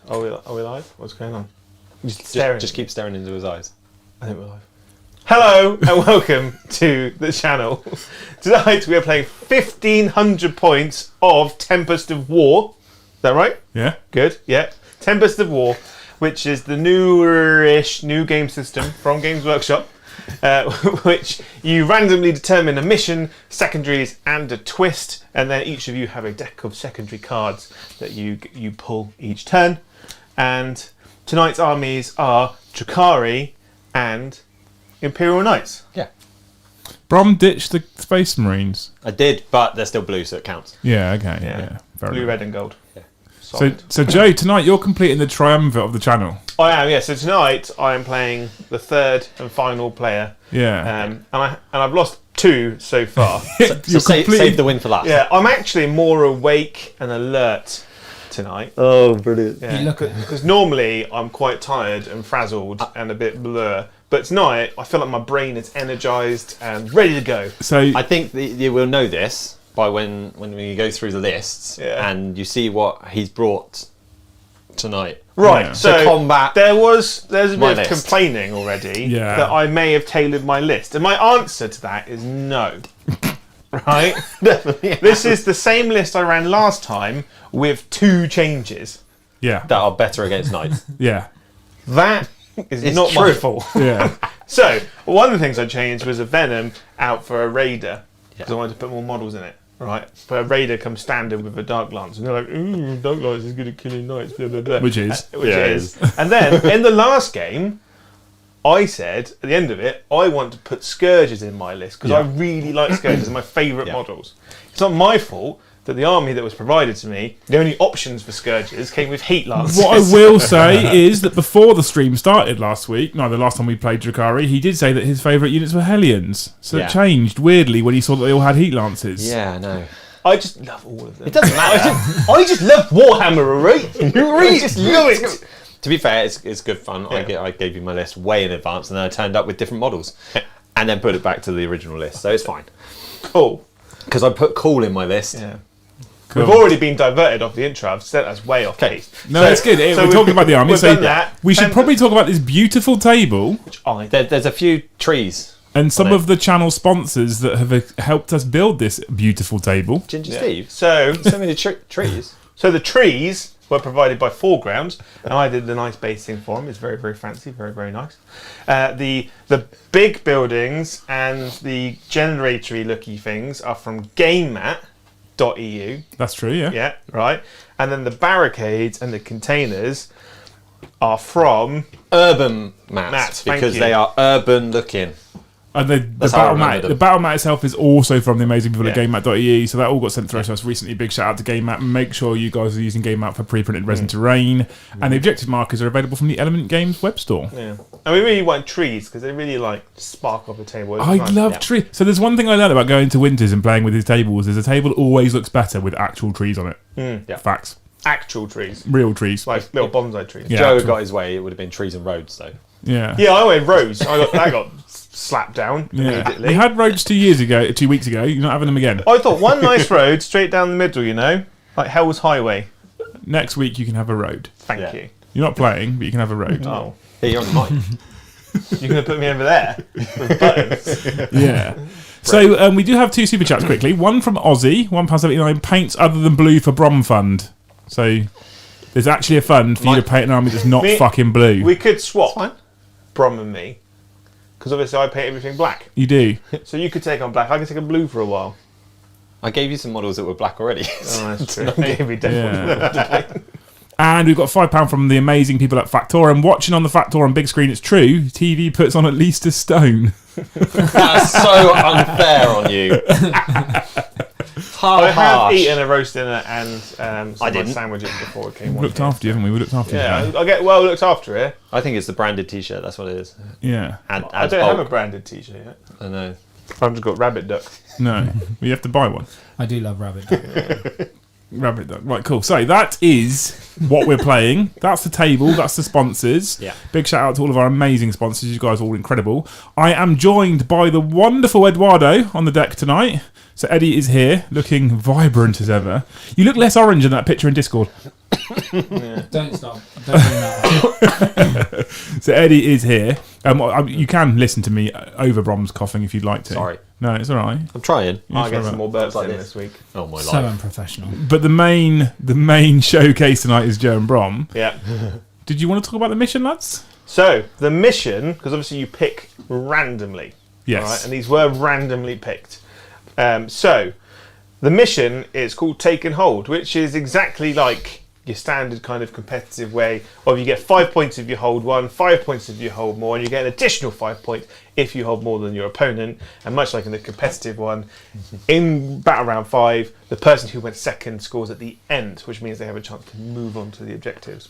Are we live? What's going on? Just keep staring into his eyes. I think we're live. Hello and welcome to the channel. Tonight we are playing 1500 points of Tempest of War. Is that right? Yeah. Good, yeah. Tempest of War, which is the new game system from Games Workshop, which you randomly determine a mission, secondaries and a twist, and then each of you have a deck of secondary cards that you pull each turn. And tonight's armies are Drukhari and Imperial Knights. Yeah. Brom ditched the Space Marines. I did, but they're still blue, so it counts. Yeah, okay. Yeah. Very Blue, good. red and gold. Yeah. So Joe, tonight you're completing the triumvirate of the channel. I am, yeah. So tonight I am playing the third and final player. Yeah. And I've lost two so far. So save the win for last. Yeah, I'm actually more awake and alert tonight. Oh, brilliant. Yeah, because normally I'm quite tired and frazzled and a bit blur. But tonight I feel like my brain is energised and ready to go. So I think you will know this by when we go through the lists and you see what he's brought tonight. Right, Yeah. so To combat there's a my bit of list. complaining already Yeah. that I may have tailored my list. And my answer to that is no. Right? Definitely. This is the same list I ran last time with two changes. yeah. that are better against knights. Yeah. That is It's not my true. fault. Yeah. So, one of the things I changed was a Venom out for a Raider, because I wanted to put more models in it. Right? But a Raider comes standard with a Dark Lance, and they're like, ooh, Dark Lance is good at killing knights, blah, blah, blah. Which is. Which Yeah, it is. And then, in the last game, I said, at the end of it, I want to put Scourges in my list, because I really like Scourges, they're my favourite models. It's not my fault that the army that was provided to me, the only options for Scourges came with Heat Lances. What I will say is that before the stream started last week, no, the last time we played Drukhari, he did say that his favourite units were Hellions. So Yeah. it changed weirdly when he saw that they all had heat lances. Yeah, I know. I just love all of them. It doesn't matter. I just love Warhammer, alright? I just love it. To be fair, it's good fun. Yeah. I gave you my list way in advance, and then I turned up with different models, and then put it back to the original list. So it's fine Cool. because I put cool in my list. Yeah. Cool. We've already been diverted off the intro. I've said that's way off Okay. piece. No, that's good. We're we've- talking about the army. We've So done that. we should probably talk about this beautiful table There's a few trees. and some on it. of the channel sponsors that have helped us build this beautiful table. Ginger Yeah. Steve. So Many trees. the trees were provided by Foreground, and I did the nice basing for them. It's very, very fancy, very, very nice. The big buildings and the generatory looky things are from GameMat.eu. That's true, yeah. Yeah, right. And then the barricades and the containers are from Urban mats, Mats, thank because you. they are urban looking. And the That's how I battle remember mat, them. the battle mat itself is also from the amazing people at Yeah. GameMat.eu, so that all got sent through to us recently. Big shout out to GameMat. Make sure you guys are using GameMat for pre-printed resin terrain. And the objective markers are available from the Element Games web store. Yeah. And we really want trees because they really like spark off the table. It's I nice. love Yeah. trees. So there's one thing I learned about going to Winters and playing with his tables is a table always looks better with actual trees on it. Yeah. Facts. actual trees, Real trees. like little bonsai trees. Yeah, Joe actual- got his way, it would have been trees and roads, though. Yeah. Yeah, I went roads. That got slapped down Yeah. immediately. We had roads 2 weeks ago. You're not having them again. I thought one nice road straight down the middle, you know, like Hell's Highway. Next week you can have a road. Thank Yeah. you. You're not playing, but you can have a road. Oh, Here, you're on the mic. you're gonna put me over there with buttons. Yeah. So we do have two super chats quickly. One from Aussie, £1.79, paints other than blue for Brom Fund. So there's actually a fund for you to paint an army that's not Me- fucking blue. We could swap Fine. Brom and me, because obviously I paint everything black. You do. So you could take on black. I could take on blue for a while. I gave you some models that were black already. Oh, that's true. Gave me Yeah. And we've got £5 from the amazing people at Factorum. Watching on the Factorum big screen, it's true. TV puts on at least a stone. That's so unfair on you. I have Harsh. eaten a roast dinner and some I nice didn't. sandwiches before it came We've on. looked after you, haven't we? We looked after Yeah, you. I get well looked after here. I think it's the branded T-shirt. That's what it is. Yeah. And I don't have a branded t-shirt yet. I know. I've just got rabbit duck. No. You have to buy one. I do love rabbit. Rabbit duck. Right, cool. So that is what we're playing. That's the table. That's the sponsors. Yeah. Big shout out to all of our amazing sponsors. You guys are all incredible. I am joined by the wonderful Eduardo on the deck tonight. So Eddie is here, looking vibrant as ever. You look less orange in that picture in Discord. Don't stop. Don't bring that up. So Eddie is here. You can listen to me over Brom's coughing if you'd like to. Sorry. No, it's all right. I'm trying. I'll get some more burps like in this. this week. Oh my So life. unprofessional. But the main showcase tonight is Joe and Brom. Yeah. Did you want to talk about the mission, lads? So, the mission, because obviously you pick randomly. Yes. All right, and these were randomly picked. So, the mission is called Take and Hold, which is exactly like your standard kind of competitive way of you get 5 points if you hold one, 5 points if you hold more, and you get an additional 5 points if you hold more than your opponent. And much like in the competitive one, in Battle Round 5, the person who went second scores at the end, which means they have a chance to move on to the objectives.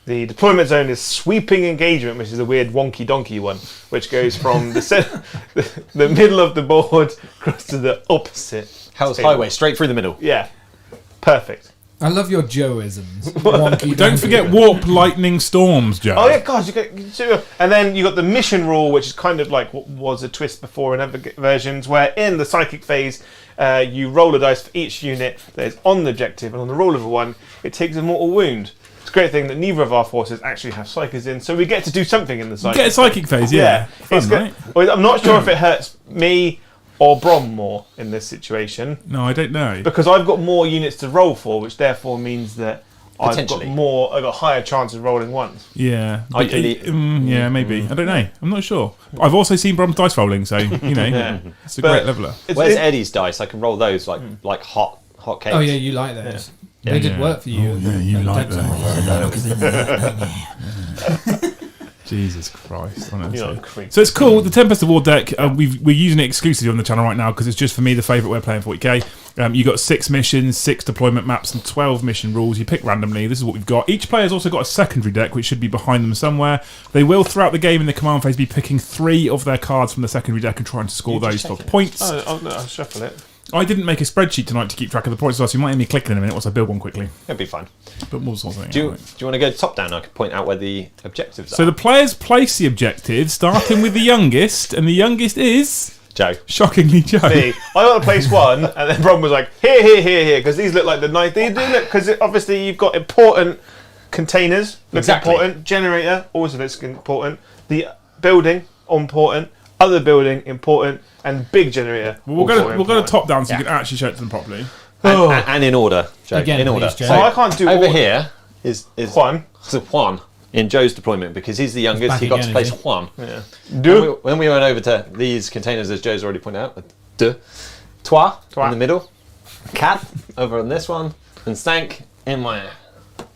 The deployment zone is sweeping engagement, which is a weird wonky donkey one, which goes from the middle of the board across to the opposite. Hell's table. Highway, straight through the middle. Yeah, perfect. I love your Joeisms. Wonky Don't donkey. forget warp lightning storms, Joe. Oh yeah, God, and then you got the mission rule, which is kind of like what was a twist before in other versions, where in the psychic phase, you roll a dice for each unit that is on the objective, and on the roll of a 1, it takes a mortal wound. It's a great thing that neither of our forces actually have psychics in, so we get to do something in the psychic. Get a psychic phase, yeah. Fun, It's good. right? Well, I'm not sure if it hurts me or Brom more in this situation, No, I don't know. because I've got more units to roll for, which therefore means that I've got Potentially. I've got higher chance of rolling ones. Yeah. I But, can yeah, maybe. I don't know. I'm not sure. I've also seen Brom's dice rolling, so, you know, Yeah. it's a But- great leveler. Where's Eddie's dice? I can roll those like hot cakes. Oh yeah, you like those. They did work for you. you like Dempsey. Jesus Christ. Honestly. You're a creep. So it's cool. The Tempest Award deck, we're using it exclusively on the channel right now because it's just for me the favourite way of playing 40k. You got 6 missions, 6 deployment maps, and 12 mission rules. You pick randomly. This is what we've got. Each player's also got a secondary deck, which should be behind them somewhere. They will, throughout the game in the command phase, be picking 3 of their cards from the secondary deck and trying to score those for points. I'll shuffle it. I didn't make a spreadsheet tonight to keep track of the points, so you might hear me clicking in a minute once I build one quickly. It'll be fine. But we'll sort something Do you out. want to go top down? I can point out where the objectives are. So the players place the objectives, starting with the youngest, and the youngest is Joe. shockingly Joe. Me, I got to place 1, and then Brom was like, here, because these look like the nice. They do look, because obviously you've got important containers, looks Exactly. important. Generator also looks important. The building important. Other building important, and big generator. We'll go to top down so you can actually show it to them properly. And in order, Joe. Again, in order. please, Joe. So I can't do Over order. here is Juan. So Juan in Joe's deployment because he's the youngest. back He got to again, place is he? Juan. Yeah. When we went over to these containers, as Joe's already pointed out, Toi in the middle, Cat over on this one, and Stank in my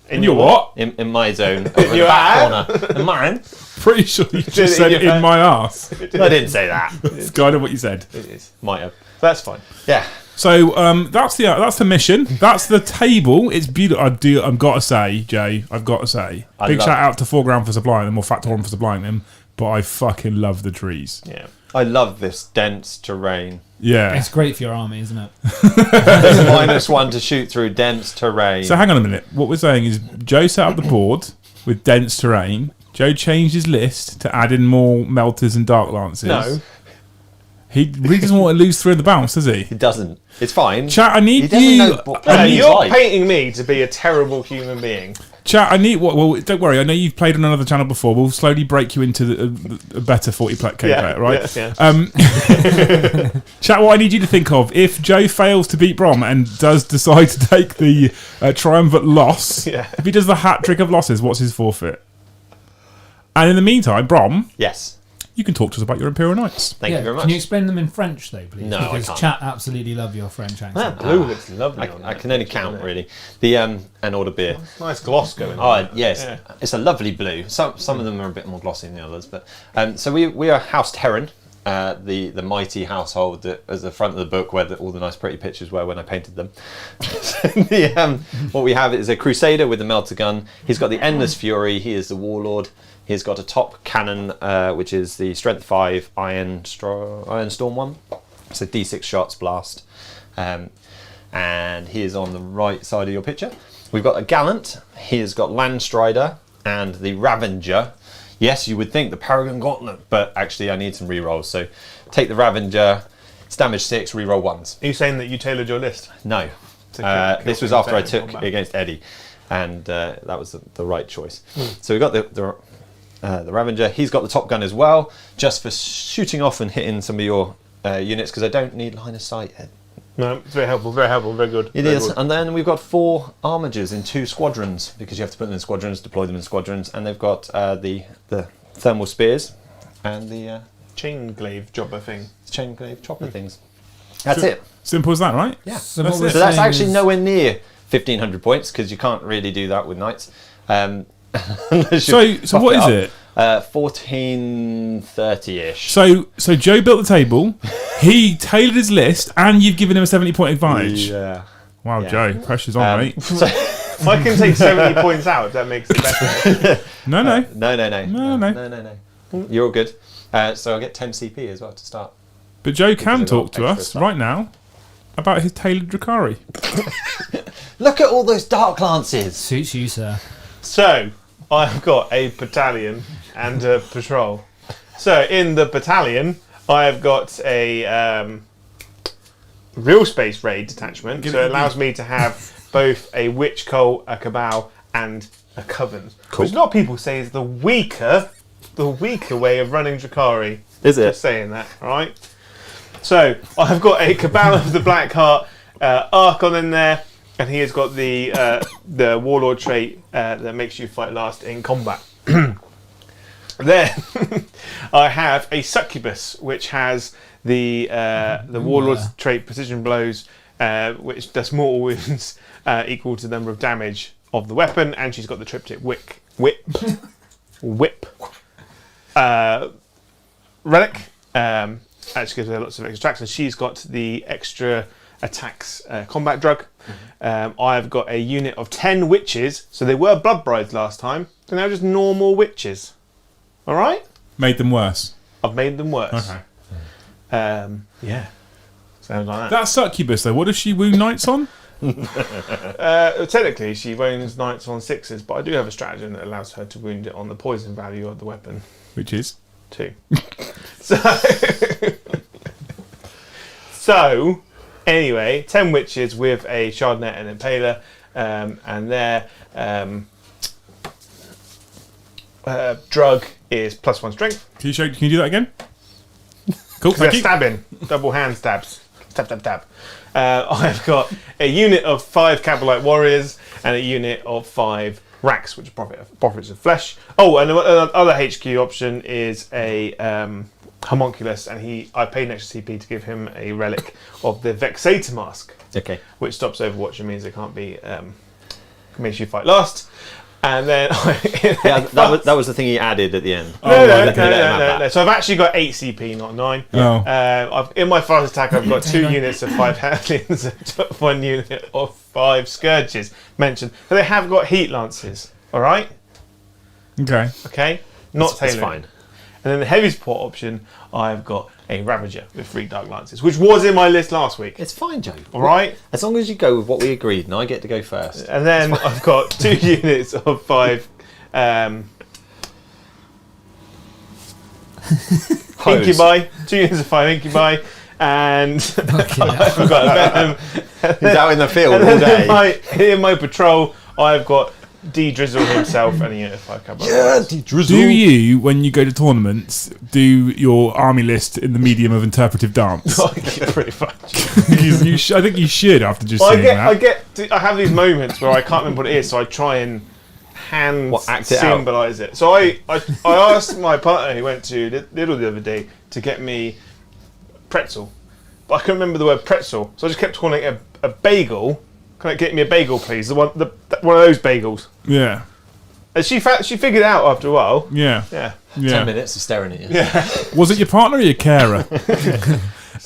In your what? in my zone over in the your back corner. And mine. Pretty sure you it just said in it your in my ass. I didn't say that. That's kind of what you said. It is. Might have. That's fine. Yeah. So that's the mission. That's the table. It's beautiful. I've got to say, Jay. I've got to say, big shout out to Foreground for supplying them, or Factorum for supplying them. But I fucking love the trees. Yeah. I love this dense terrain. Yeah. It's great for your army, isn't it? There's -1 to shoot through dense terrain. So hang on a minute. What we're saying is Joe set up the board with dense terrain. Joe changed his list to add in more melters and dark lances. No. He really doesn't want to lose 3 in the bounce, does he? He doesn't. It's fine. Chat, I He need doesn't you. know he's You're life. painting me to be a terrible human being. Chat, I need. Well, don't worry. I know you've played on another channel before. We'll slowly break you into a better 40k player, right? Yeah. Chat, what I need you to think of if Joe fails to beat Brom and does decide to take the triumvirate loss, Yeah. if he does the hat trick of losses, what's his forfeit? And in the meantime, Brom, Yes. you can talk to us about your Imperial Knights. Thank you very much. Can you explain them in French, though, please? No, I because can't. chat absolutely love your French accent. Blue looks lovely. on I that can only picture, count doesn't it? really. The and order beer. Nice gloss going on. Oh yes, Yeah. it's a lovely blue. Some of them are a bit more glossy than the others, but so we are House Terran, the mighty household that is the front of the book where all the nice pretty pictures were when I painted them. What we have is a Crusader with a melter gun. He's got the Endless Fury. He is the Warlord. He's got a top cannon, which is the Strength 5 Iron Storm one. So D6 shots blast. and he is on the right side of your picture. We've got a Gallant. He has got Landstrider and the Ravenger. Yes, you would think the Paragon Gauntlet, but actually I need some rerolls. So take the Ravenger. It's damage 6, reroll 1s. Are you saying that you tailored your list? No. Kill This was things after I in took combat. against Eddie, and that was the right choice. So we got the Ravenger. He's got the Top Gun as well, just for shooting off and hitting some of your units, because I don't need line of sight. No, it's very helpful, very good. It very is. good. And then we've got 4 armigers in 2 squadrons, because you have to put them in squadrons, deploy them in squadrons, and they've got the thermal spears and the Chain glaive jobber thing. chain glaive chopper things. That's it. Simple as that, right? Yeah. So That's what we're it. So that's saying actually is- nowhere near 1,500 points, because you can't really do that with knights. So what is it? 1430-ish. So Joe built the table, he tailored his list, and you've given him a 70-point advantage. Yeah. Wow, Yeah. Joe, pressure's on, mate. So, If I can take 70 points out, that makes it better. No. no. No. You're all good. So I'll get 10 CP as well to start. But Joe can Because I've talk got to extra us stuff. right now about his tailored Drukhari. Look at all those dark lances. Suits you, sir. So, I've got a battalion and a patrol. So, in the battalion, I've got a real space raid detachment. So, it allows me to have both a witch cult, a cabal, and a coven. Cool. Which a lot of people say is the weaker way of running Drukhari. Is it? Just saying that, alright? So, I've got a Cabal of the Black Heart Archon in there, and he has got the Warlord trait that makes you fight last in combat. Then, I have a Succubus, which has the Warlord's trait Precision Blows, which does mortal wounds equal to the number of damage of the weapon, and she's got the triptych Whip. Relic. Actually gives her lots of extra attacks, and she's got the extra attacks combat drug. I've got a unit of 10 witches, so they were blood brides last time. They're now just normal witches. Alright? Made them worse. I've made them worse. Okay. Yeah. Sounds like that. That Succubus, though, what does she wound knights on? Technically, she wounds knights on 6s, but I do have a stratagem that allows her to wound it on the poison value of the weapon. Which is? 2. So, anyway, 10 witches with a shardnet and impaler, and their drug is +1 strength. Can you do that again? Cool, They're thank you. stabbing, double hand stabs. Stab. I've got a unit of 5 Cabalite warriors and a unit of 5 racks, which are prophets of flesh. Oh, and the other HQ option is a homunculus, and I paid an extra CP to give him a relic of the Vexator Mask, Okay. which stops Overwatch and means it can't be makes you fight last. And then Yeah, that was the thing he added at the end. no. So I've actually got 8 CP, not 9. Oh. In my fast attack, I've got 2 units of 5 Halflings and 1 unit of 5 Scourges mentioned. But they have got Heat Lances, alright? Okay. Not It's tailored. fine. And then the heavy support option, I've got a Ravager with 3 Dark Lances, which was in my list last week. It's fine, Joe. Alright? As long as you go with what we agreed, and I get to go first. And then I've got 2 units of 5 Incubi, 2 units of 5 Incubi, and I've got a Venom. He's out in the field And all then day. in my patrol, I've got D Drizzle himself and a unit of 5 Cabalry. Do you, when you go to tournaments, do your army list in the medium of interpretive dance? Pretty much. I think you should, after just I seeing that. I have these moments where I can't remember what it is, so I try and act it out? symbolise it. So I asked my partner who went to Lidl the other day to get me pretzel, but I couldn't remember the word pretzel, so I just kept calling it a bagel. Can I get me a bagel, please? One of those bagels. Yeah. And she figured it out after a while. Yeah. Yeah. 10 minutes of staring at you. Was it your partner or your carer?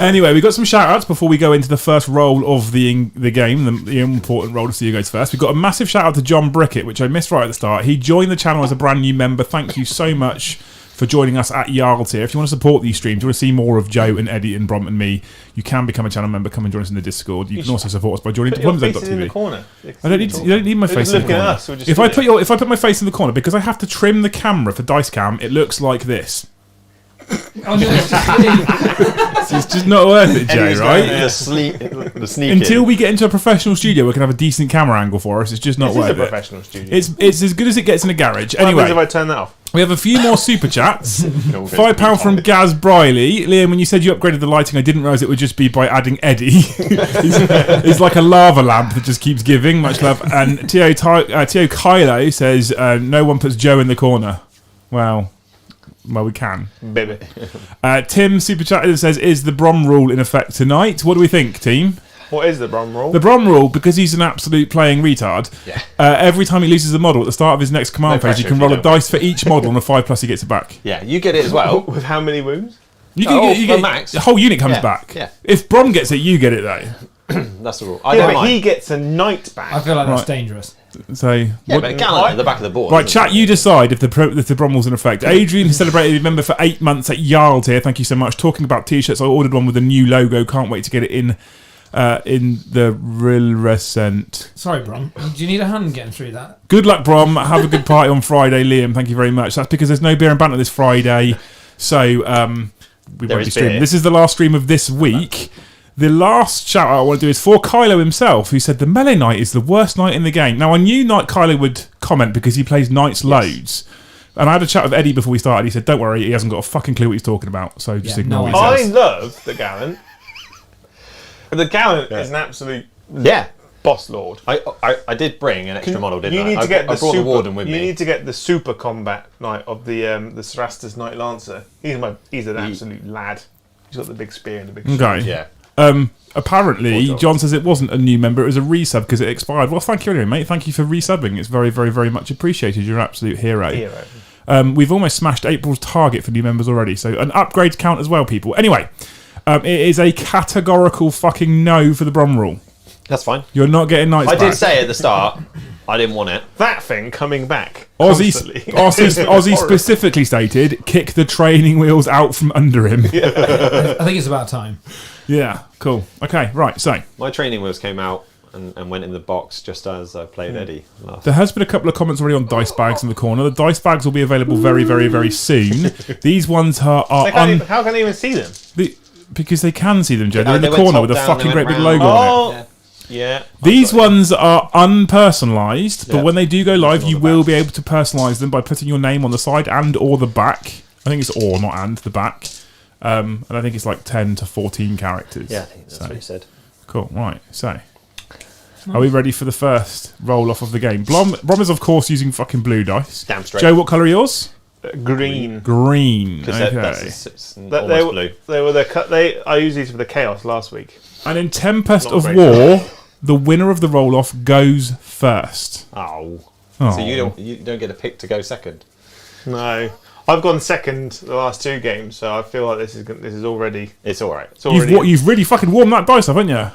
Anyway, we got some shout outs before we go into the first role of the game, the important role to see who goes first. We've got a massive shout out to John Brickett, which I missed right at the start. He joined the channel as a brand new member. Thank you so much for for joining us at Jarl tier. If you want to support these streams, you want to see more of Joe and Eddie and Brom and me, you can become a channel member. Come and join us in the Discord. You can also support us by joining Put your faces in the deploymentzone.tv. corner. You don't need my We're face just in the looking at corner. us, we're just If I doing put my face in the corner, because I have to trim the camera for dice cam, it looks like this. Oh, no, it's just me. So it's just not worth it, Jay, Eddie's right? The sneak Until we get into a professional studio, we can have a decent camera angle for us. It's just not This is worth a it. professional studio. It's as good as it gets in a garage. What happens if Anyway, I turn that off? we have a few more super chats. £5 from Gaz Briley. Liam, when you said you upgraded the lighting, I didn't realise it would just be by adding Eddie. he's like a lava lamp that just keeps giving. Much love. And Tio Kylo says, no one puts Joe in the corner. Well, we can. Baby. Tim super chat says, is the Brom rule in effect tonight? What do we think, team? What is the Brom rule? The Brom rule, because he's an absolute playing retard, every time he loses a model at the start of his next command phase, he can roll a dice for each model, and a 5+ he gets it back. Yeah, you get it as well. With how many wounds? You get max. the whole unit comes Yeah, back. yeah. If Brom gets it, you get it though. That's the rule. Yeah, don't but mind. he gets a knight back. I feel like that's Right. dangerous. So Yeah, but a gallant at the back of the board. right, isn't chat. it? You decide if the Brom rule's in effect. Adrian, who celebrated a member for 8 months at Jarl tier. Thank you so much. Talking about t-shirts, I ordered one with a new logo. Can't wait to get it in the real recent. Sorry, Brom. Do you need a hand getting through that? Good luck, Brom. Have a good party on Friday, Liam. Thank you very much. That's because there's no beer and banter this Friday, so we won't be streaming. beer. This is the last stream of this week. The last shout out I want to do is for Kylo himself, who said the melee knight is the worst knight in the game. Now I knew Kylo would comment because he plays knights loads. And I had a chat with Eddie before we started. He said, "Don't worry, he hasn't got a fucking clue what he's talking about. So just ignore no what he I says." love the gallant. The gallant is an absolute Yeah. boss lord. I did bring an extra model, didn't You I? need to get I the brought super. the warden with you me. need to get the super combat knight of the Sarastas Knight Lancer. He's an absolute lad. He's got the big spear and the big. Okay. Yeah. Apparently, Poor John says it wasn't a new member; it was a resub because it expired. Well, thank you anyway, mate. Thank you for resubbing. It's very, very, very much appreciated. You're an absolute hero. We've almost smashed April's target for new members already, so an upgrade count as well, people. Anyway, it is a categorical fucking no for the Brom rule. That's fine. You're not getting knights I back. did say at the start, I didn't want it. That thing coming back. Aussie specifically stated, kick the training wheels out from under him. I think it's about time. Yeah, cool. Okay, right, so My training wheels came out and went in the box just as I played Eddie last. there has been a couple of comments already on dice bags in the corner. The dice bags will be available very, very, very soon. These ones are How can I even see them? because they can see them, Joe. They're in They the went corner top with a down, fucking they great went big round. logo on it. Yeah. These ones are unpersonalised, but Yeah. when they do go live, on you the will back. be able to personalise them by putting your name on the side and or the back. I think it's or, not and, the back. And I think it's like 10 to 14 characters. Yeah, I think that's what he said. Cool, right, so... Are we ready for the first roll-off of the game? Brom is, of course, using fucking blue dice. Damn straight. Joe, what colour are yours? Green. Green. Because Okay. that's That almost blue. They were the cut. I used these for the chaos last week. And in Tempest Not of great. War, the winner of the roll-off goes first. Oh. Oh. So you don't get a pick to go second. No, I've gone second the last 2 games, so I feel like this is already. It's all right. It's already. You've really fucking warmed that dice up, haven't you?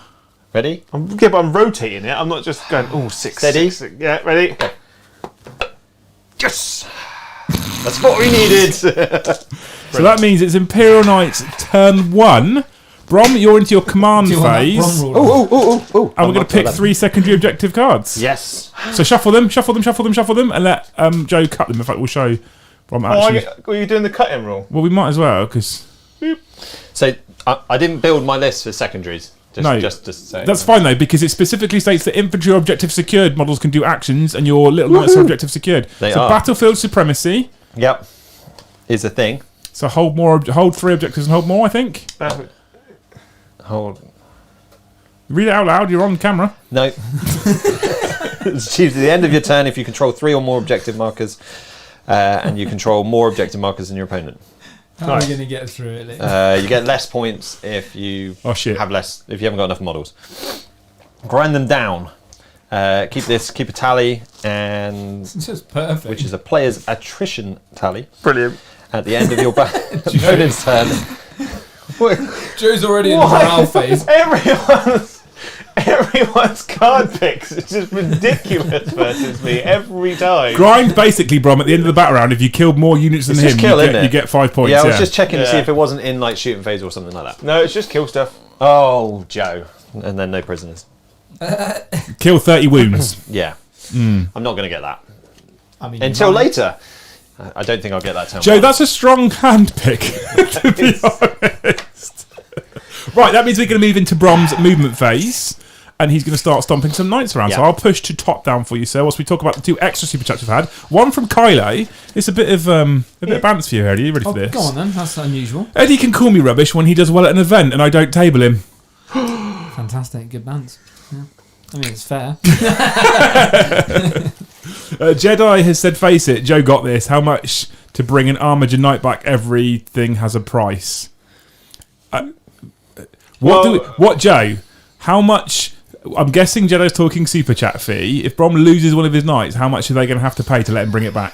Ready? But I'm rotating it. I'm not just going. Oh, 6. Steady. 6. Yeah, ready. Okay. Yes. That's what we needed. So that means it's Imperial Knights turn 1. Brom, you're into your command Do you want that phase. Brom rule? Oh. And we're going to pick 3 secondary objective cards. Yes. So shuffle them, and let Joe cut them. In fact, we'll show Brom actually. Are you doing the cutting rule? Well, we might as well, because... So I didn't build my list for secondaries. Just to say. That's fine, though, because it specifically states that infantry or objective secured models can do actions, and your little knights are objective secured. They so are. battlefield supremacy. Yep. Is a thing. So hold 3 objectives and hold more, I think. Hold. Read it out loud, you're on camera. No. It's choose at the end of your turn if you control 3 or more objective markers, and you control more objective markers than your opponent. How are we going to get through it? You get less points if you have less. If you haven't got enough models, grind them down. Keep a tally, and It's just perfect. which is a player's attrition tally Brilliant. at the end of your opponent's turn. Joe's already in the morale phase. Everyone's Everyone's card picks is just ridiculous versus me every time. Grind basically, Brom. At the end of the battle round, if you killed more units than It's him, just kill, you, isn't get, it? you get 5 points. Yeah, I was just checking to see Yeah. if it wasn't in like shooting phase or something like that. No, it's just kill stuff. Oh, Joe. And then no prisoners. Kill 30 wounds. Yeah. I'm not going to get that. I mean, Until you might. later. I don't think I'll get that turn. Joe, one. that's a strong hand pick, to be honest. Right, that means we're going to move into Brom's movement phase, and he's going to start stomping some knights around. So Yeah. I'll push to top down for you, sir, whilst we talk about the 2 extra super chats we've had. One from Kyle. It's a bit of bounce for you, Eddie. Are you ready for this? Go on then. That's unusual. Eddie can call me rubbish when he does well at an event and I don't table him. Fantastic. Good bands. Yeah. I mean, it's fair. Jedi has said, face it, Joe got this. How much to bring an Armiger knight back? Everything has a price. What, Joe? How much? I'm guessing Jedi's talking super chat fee. If Brom loses one of his knights, how much are they going to have to pay to let him bring it back?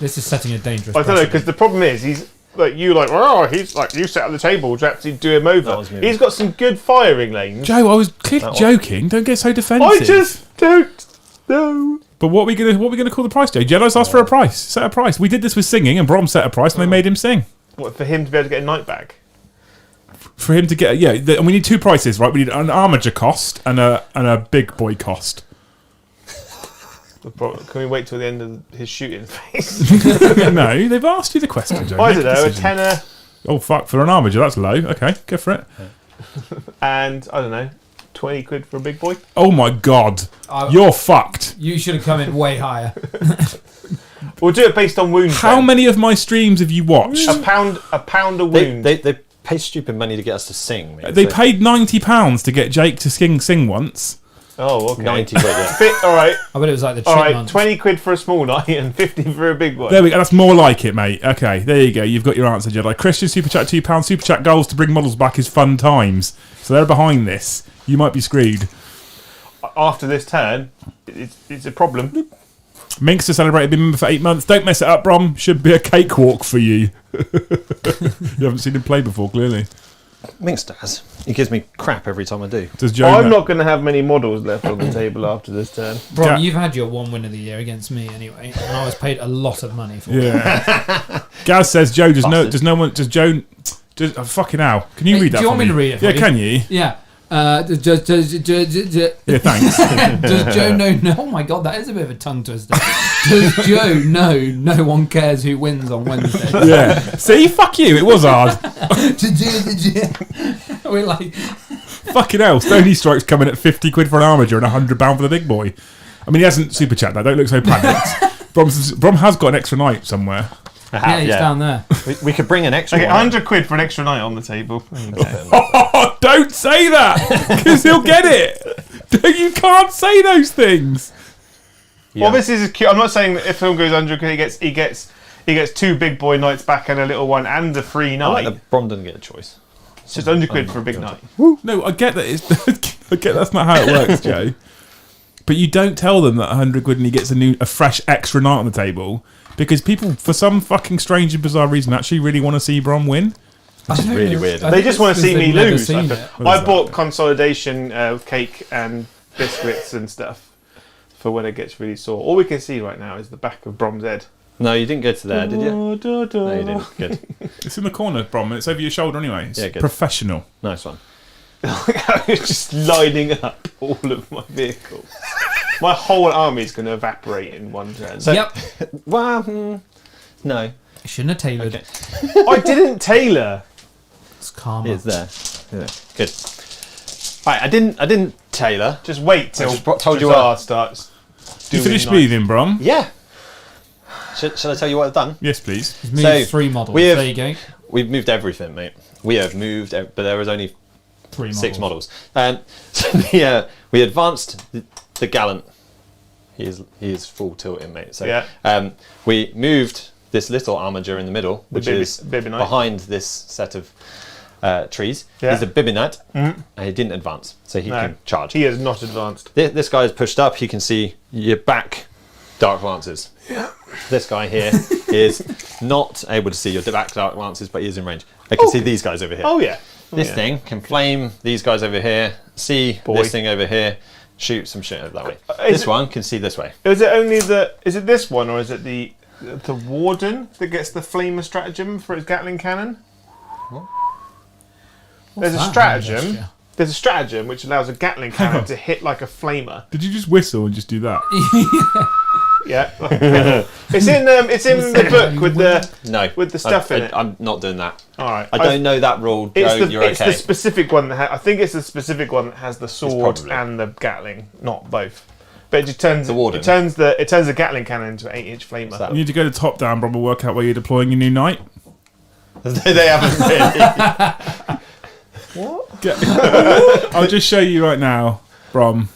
This is setting a dangerous I don't know, precedent. because the problem is, he's like, he's like, you set at the table to actually do him over. was me. He's got some good firing lanes. Joe, I was clearly joking. Don't get so defensive. I just don't know. But what are we gonna call the price, Joe? Jedi's asked for a price. Set a price. We did this with singing, and Brom set a price, and they made him sing. What, for him to be able to get a knight back? For him to get, and we need 2 prices, right? We need an Armiger cost and a big boy cost. Can we wait till the end of his shooting phase? No, they've asked you the question, Joe. I Make don't know, a decision. tenner Oh fuck, for an Armiger, that's low. Okay, go for it. and, I don't know, 20 quid for a big boy? Oh my god, you're fucked. You should have come in way higher. We'll do it based on wounds. How then. many of my streams have you watched? A pound a wound. They pay stupid money to get us to sing. Mate, They so paid £90 to get Jake to sing once. Oh, okay. 90 quid, yeah. Alright, I bet it was like the alright, chipmunks. 20 quid for a small knight and 50 for a big one. There we go. That's more like it, mate. Okay, there you go. You've got your answer, Jedi. Christian super chat £2. Super chat goals to bring models back is fun times. So they're behind this. You might be screwed. After this turn, it's a problem. Minx to celebrate being a member for 8 months. Don't mess it up, Brom. Should be a cakewalk for you. You haven't seen him play before, clearly. Minx does. He gives me crap every time I do. Does Joe? I'm not going to have many models left on the table after this turn. Bro, Yeah. you've had your 1 win of the year against me anyway, and I was paid a lot of money for it. Yeah. Gaz says, Joe, does Joe, fucking hell. Can you Hey, read that do you for want me to read it for Yeah, you? can you? Yeah. Does Yeah, thanks. Joe know? No, oh my god, that is a bit of a tongue twister. Does Joe know no one cares who wins on Wednesday? Yeah. See, fuck you. It was hard. We're like, Fucking hell. Stony Strike's coming at 50 quid for an Armiger and £100 for the big boy. I mean, he hasn't super chat that. Don't look so panicked. Brom has got an extra night somewhere. yeah, he's down there. We could bring an extra Okay, one. 100 quid for an extra knight on the table. Oh, don't say that, because he'll get it. You can't say those things. Yeah. Well, this is cute. I'm not saying that if someone goes 100 quid, he gets 2 big boy knights back and a little one and a free I knight. like that Brom didn't get a choice. It's just 100 quid for a big knight. No, I get that. I get that's not how it works, Joe. But you don't tell them that 100 quid and he gets a fresh extra knight on the table, because people, for some fucking strange and bizarre reason, actually really want to see Brom win. Which is really weird. They just want to see me lose. Seen Like, it. I bought consolidation cake and biscuits and stuff for when it gets really sore. All we can see right now is the back of Brom's head. No, you didn't go to there, did you? No, you No, didn't. Good. It's in the corner, Brom, and it's over your shoulder anyway. It's Yeah, good. professional. Nice one. It's just lining up all of my vehicles. My whole army is going to evaporate in one turn. So- Yep. Well, no. Shouldn't have tailored. Okay. I didn't tailor. It's karma. It's there. Yeah. Good. Right, I didn't tailor. Just wait till just told you Bazaar what. starts. You doing finished knights. breathing, Brom? Yeah. Shall I tell you what I've done? Yes, please. He's moved So, 3 models. we have- There you go. We've moved everything, mate. We have moved, but there was only 3 models. 6 models. So we advanced the Gallant. He is full tilting, mate. So Yeah. we moved this little Armiger in the middle, which is Bibby-Knight. behind this set of trees. Yeah. He's a Bibby-Knight, and he didn't advance, so he No, can charge. He is not advanced. This guy is pushed up. You can see your back Dark Lances. Yeah. This guy here is not able to see your back Dark Lances, but he is in range. I can see these guys over here. Oh yeah. This thing can flame these guys over here see Boy. this thing over here, shoot some shit over that way. Is This it- one can see this way. Is it only is it this one or is it the Warden that gets the flamer stratagem for its Gatling cannon? There's a that? stratagem. Gesture? There's a stratagem which allows a Gatling cannon to hit like a flamer. Did you just whistle and just do that? Yeah. It's in the book with the No. with the stuff in it. I'm not doing that. All right. I don't know that rule, Joe. It's You're it's okay. the specific one that I think it's the specific one that has the sword probably. and the Gatling, not both. But it just turns The Warden. It turns the Gatling cannon into an 8-inch flamer. that? You need to go to top down, Brom, and work out where you're deploying your new knight. They haven't really. I'll just show you right now, Brom.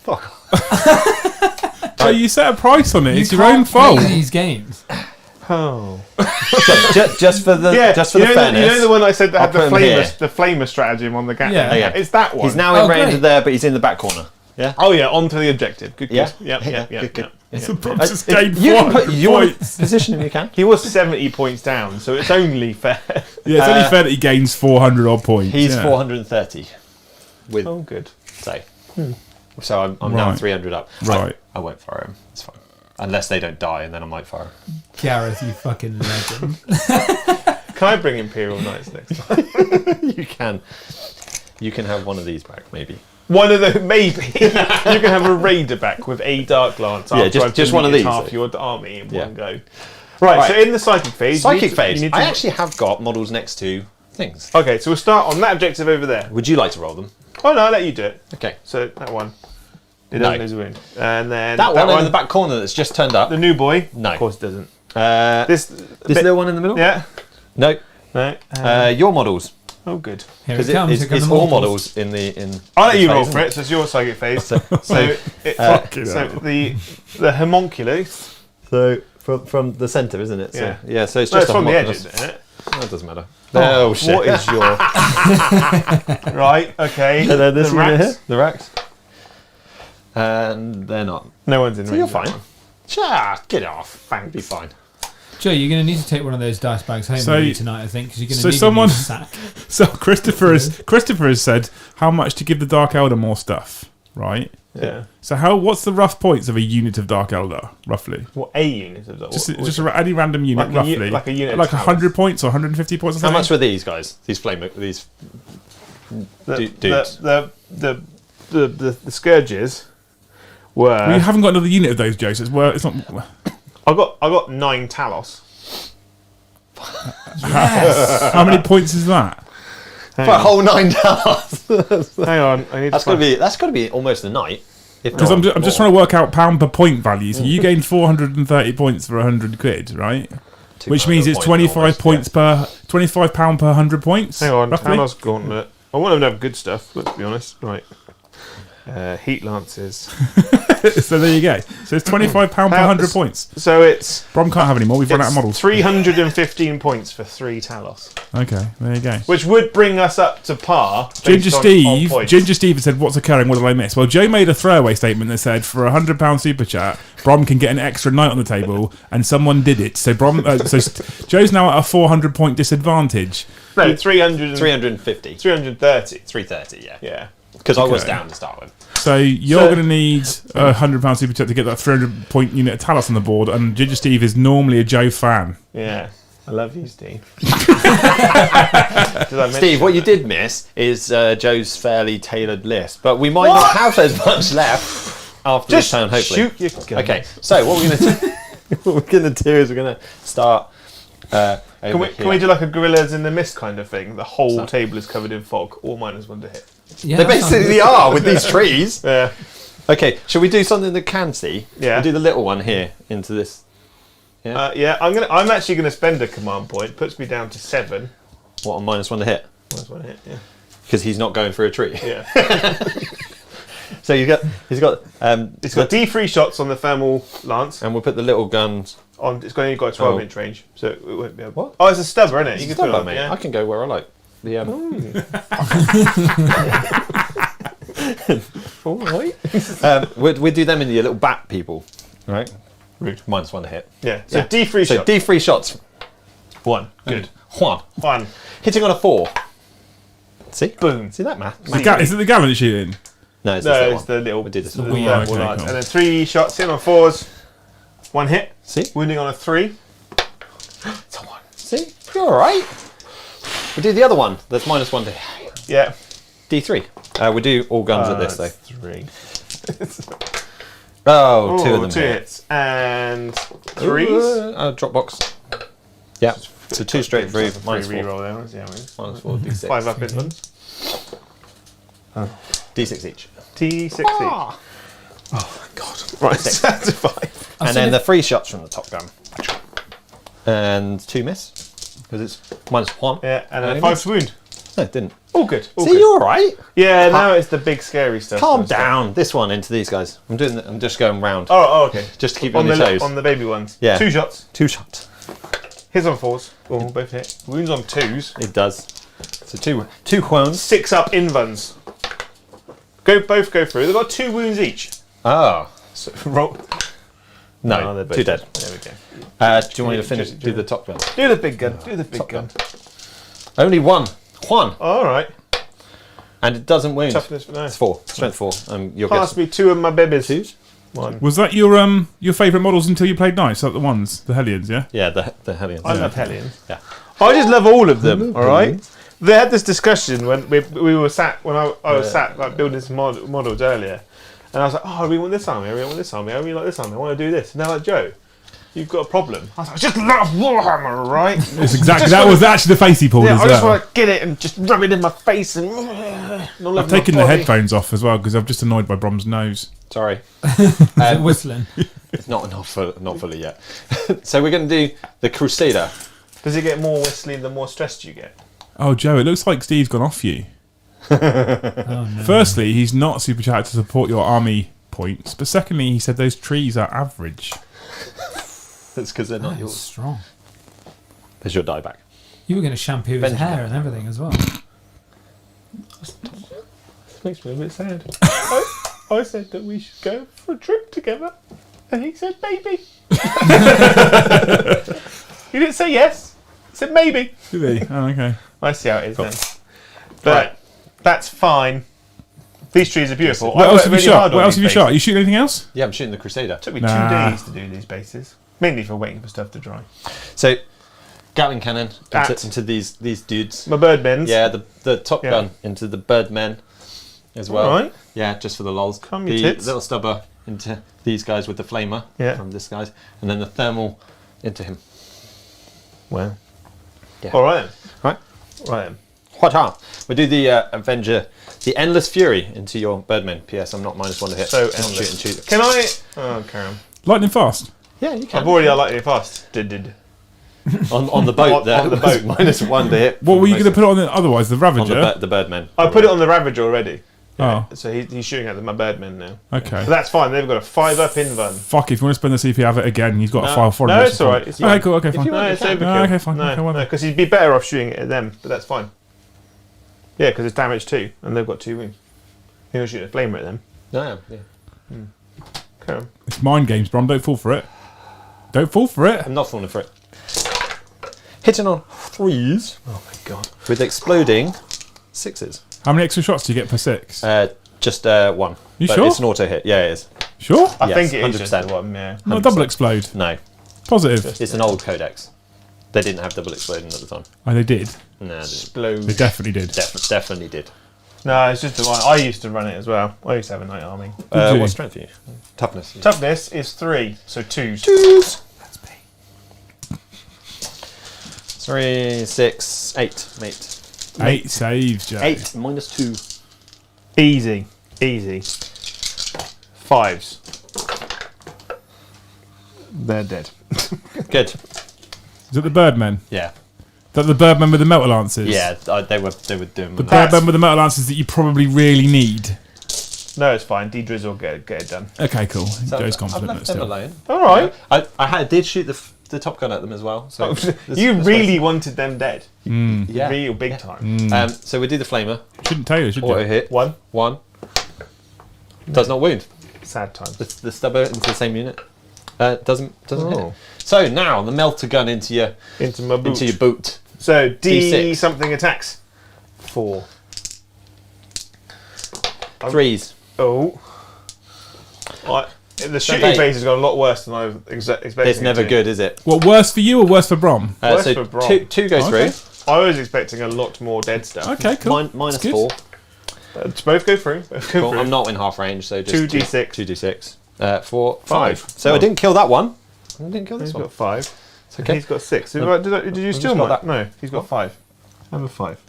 Fuck. So you set a price on it. You It's your can't own fault. play these games. Oh. Just for the Yeah, just for you the know fairness. you know the one I said that had I'll put him here. the flamer stratagem on the Gatling? Yeah. Yeah. It's that one. He's now Oh, in range great. of there, but he's in the back corner. Yeah. Oh yeah, onto the objective. Good. Yeah. Yeah. Good. So Brom's just gained You can 400 put your points. position if you can. He was 70 points down, so it's only fair. Yeah, it's only fair that he gains 400 odd points. He's yeah. 430 with Oh, good. say. So I'm now Right. 300 up. Right. I won't fire him. It's fine. Unless they don't die, and then I might fire him. Gareth, you fucking legend. Can I bring Imperial Knights next time? You can. You can have one of these back, maybe. One of the maybe you can have a raider back with a dark lance. Yeah, after I've just one of deleted these, half though. your army in Yeah. one go. Right. So in the psychic phase. you Psychic need to- phase. you need to- I actually have got models next to things. Okay, so we'll start on that objective over there. Would you like to roll them? Oh no, I'll let you do it. Okay. So that one. It No. doesn't lose a wound. And then That one in the back corner that's just turned up. the new boy. No. Of course it doesn't. This bit- little one in the middle? Yeah. No. No. Your models. Oh good. Here Because it comes. it's Here come the all models. models in the in. I'll let you phase, roll isn't for it. So it's your psychic phase. So Fucking so hell. the homunculus. So from the centre, isn't it? So, Yeah. yeah. So it's No, just it's a from the homunculus. edges, isn't it? That doesn't matter. Oh, shit. What is your right? Okay. And then this the one racks. here, the racks. And they're not. No one's in So range. you're of that fine. one. Sure, get it off. Bang, be fine. Joe, you're going to need to take one of those dice bags home So- with you tonight, I think, because you're going to so need someone- a new sack. So Christopher has said how much to give the Dark Elder more stuff, right? Yeah. So what's the rough points of a unit of Dark Elder, roughly? What a unit of that? Just any random unit, Like a u- roughly. like a unit of Like towers. 100 points or 150 points or How something? much were these guys? These dudes. the scourges were. Well, you haven't got another unit of those, Joe, so it's not... I got 9 Talos. How many points is that? For a whole 9 dollars. Hang on, I need That's to. got to be almost a night. Because I'm just trying to work out pound per point value. So you gained 430 points for 100 quid, right? Which means it's 25 points per... £25 per 100 points, Hang on, roughly? Talos Gauntlet. I want to have good stuff. Let's be honest. Right. Heat lances. So there you go. So it's £25 per 100 points. So it's Brom can't have any more. We've run out of models. 315 points for 3 Talos, Okay, there you go. which would bring us up to par. based Ginger on points. Steve had said, "What's occurring? What did I miss?" Well, Joe made a throwaway statement that said, "For £100 super chat, Brom can get an extra night on the table," and someone did it. So Joe's now at a 400 point disadvantage. No, 300 350. 330. 330, yeah. Yeah. Because I was Okay. down to start with. So you're So- going to need a £100 super chat to get that 300 point unit of Talos on the board. And Ginger Steve is normally a Joe fan. Yeah. I love you, Steve. Did I mention Steve, what you that? did miss is Joe's fairly tailored list, but we might not have as much left after this Just turn, hopefully. shoot your gun. Okay, so what we're going to do, what we're going to do is we're going to start. Can we do like a Gorillas in the Mist kind of thing? The whole table is covered in fog. All -1 to hit. Yeah, They that sounds basically good. are with these trees. Yeah. Okay, shall we do something that can see? Yeah. We'll do the little one here into this. Yeah. I'm actually gonna spend a command point. Puts me down to 7. What, on -1 to hit? -1 hit. Yeah. Because he's not going for a tree. Yeah. So he's got It's got D3 shots on the thermal lance. and we'll put the little guns. It's only got a 12-inch range, so it won't be able. What? Oh, it's a stubber, isn't it? You You can can put it on, mate. yeah. I can go where I like. The All right. we'd do them in the little bat people, right? Rude. -1 to hit. Yeah. So Yeah. D3 So shot. D3 shots. 1. Good. One. 1. Hitting on a 4. See? Boom. See that, Matt? Is it the gallant shooting? No, it's No, this it's the little. We did this the one. little Yeah, thermal okay, darts. cool. And then 3 shots in on 4s. 1 hit. See? Wounding on a 3. It's a 1. See? You're alright. We do the other one. That's -1 to Yeah. D3. We do all guns at this, though. 3. Oh, 2 of them 2 hit. hits. And 3s. Drop box. Yeah. So 2 straight through, -4. -4. Reroll there. Yeah, -4, D6. 5 up in ones. D6 each. T6. Oh my god. Right, so that's a 5. And then the 3 shots from the top gun. And 2 miss. Because it's -1. Yeah, and then Any 5 miss? wound. No, it didn't. All good. All See, good. you're alright. Yeah, now it's the big scary stuff. Calm That's stuff. down. This one into these guys. I'm just going round. Oh, okay. Just to keep you on your the toes. on the baby ones. Yeah. 2 shots. 2 shots. Hits on 4s. Oh, both hit. Wounds on 2s. It does. So 2 quones. 6 up invuns. Both go through. They've got 2 wounds each. Oh. So roll. No, they're both 2 dead. There we go. Do you want me to finish? Do the top gun. Do the big gun. Do the big Top gun. Only 1. 1. All right. And it doesn't wound. Toughness, no. It's 4. Strength 4. You'll Pass guess. me 2 of my babies. 2s? 1. Was that your favourite models until you played Knights? Like the ones, the Hellions, yeah? Yeah, the Hellions. I love Hellions. Yeah. I just love all of them. All right. They had this discussion when we were sat when I was sat like building some models earlier, and I was like, oh, I really want this army. I really want this army. I really like this army. I want to do this. And they're like, Joe, you've got a problem. I was like, I just love Warhammer, all right? It's exactly that was actually the face he pulled Yeah, as I just well. want to get it and just rub it in my face and. I've taken the headphones off as well because I'm just annoyed by Brom's nose. Sorry. Whistling. It's not fully yet. So we're going to do the Crusader. Does it get more whistling the more stressed you get? Oh, Joe, it looks like Steve's gone off you. Oh, no. Firstly, he's not super chatted to support your army points, but secondly, he said those trees are average. That's because they're not That is yours. strong. There's your die back. You were going to shampoo his Benjamin. hair and everything as well. This makes me a bit sad. I said that we should go for a trip together, and he said maybe. He didn't say yes. He said maybe. Did he? Oh, okay. I see how it is then. But that's fine. These trees are beautiful. What I else worked have you really shot? hard What on else have these you shot? Are bases. you shooting anything else? Yeah, I'm shooting the Crusader. It took me Nah. 2 days to do these bases, mainly for waiting for stuff to dry. So, Gatling cannon At. into these dudes. My birdmen's. Yeah, the top Yeah. gun into the Birdmen as well. Alright. Yeah, just for the lols. Calm your The tits. little stubber into these guys with the flamer Yeah. from this guys, and then the thermal into him. Well. Yeah. All right then. Right. Right then. What up? We do the Avenger, the Endless Fury into your Birdmen. P.S. I'm not -1 to hit. So Not endless. shoot. Can I? Oh, Karen. Lightning fast. Yeah, you can. I've already lightning fast. Did. on the boat. On- there on the was boat. -1 to hit. What were you going to put on it otherwise? The on Ravager? the Birdmen? I put it on the Ravager already. Oh, So he's shooting at my birdmen now. okay. So that's fine. They've got a 5 up invuln. Fuck, if you want to spend the CP, have it again. He's got a No. file for No, it. it's all right. It's Okay, fine. cool. Okay, If fine. you No, want, it's you can. overkill. Okay, fine. No, Okay, whatever. because he'd be better off shooting it at them, but that's fine. Yeah, because it's damage 2, and they've got 2 wounds. He'll shoot a flamer at them. No, yeah. Okay. It's mind games, Brom. Don't fall for it. Don't fall for it. I'm not falling for it. Hitting on 3s Oh my god. with exploding 6s. How many extra shots do you get per 6? Just 1. You But sure? It's an auto hit. Yeah, it is. Sure? I Yes, think it is just 100%. the one, yeah. Not double explode. No, Positive. it's an old codex. They didn't have double exploding at the time. Oh, they did. No, they Explode. They definitely did. definitely did. No, it's just the one. I used to run it as well. I used to have a knight army. Did you? What strength are you? Toughness. Toughness is 3, so 2s. 2s. 3, 6, 8, mate. 8 saves, Joe. 8 -2. Easy. 5s. They're dead. Good. Is it the Birdmen? Yeah. Is that the Birdmen with the metal lances? Yeah, they were doing. The with That's- Birdmen with the metal lances that you probably really need. No, it's fine. De-drizzle, get it done. Okay, cool. So Joe's I've confident, left but them still. alone. All right. I did shoot the top gun at them as well. So You really wanted them dead. yeah. Real big time. So we do the flamer. Shouldn't tell you, should Auto you? hit. 1. 1. Does not wound. Sad times. The stubber into the same unit. Doesn't Oh. hit. So now the melter gun into Into my boot. your boot. So D D6. something attacks. 4. 3s. Oh. The shooting they- phase has gone a lot worse than I was expecting. It's never it to. good, is it? What, worse for you or worse for Brom? Worse So for Brom. two go Okay. through. I was expecting a lot more dead stuff. Okay, cool. Minus That's good. 4. Both go through. Both go Cool. through. I'm not in half range, so just 2d6. 2d6. 4, 5. Five. So I didn't kill that one. I didn't kill this He's one. got 5. It's okay. He's got 6. Did you steal just got mine? that. No, he's got 5. I have a 5.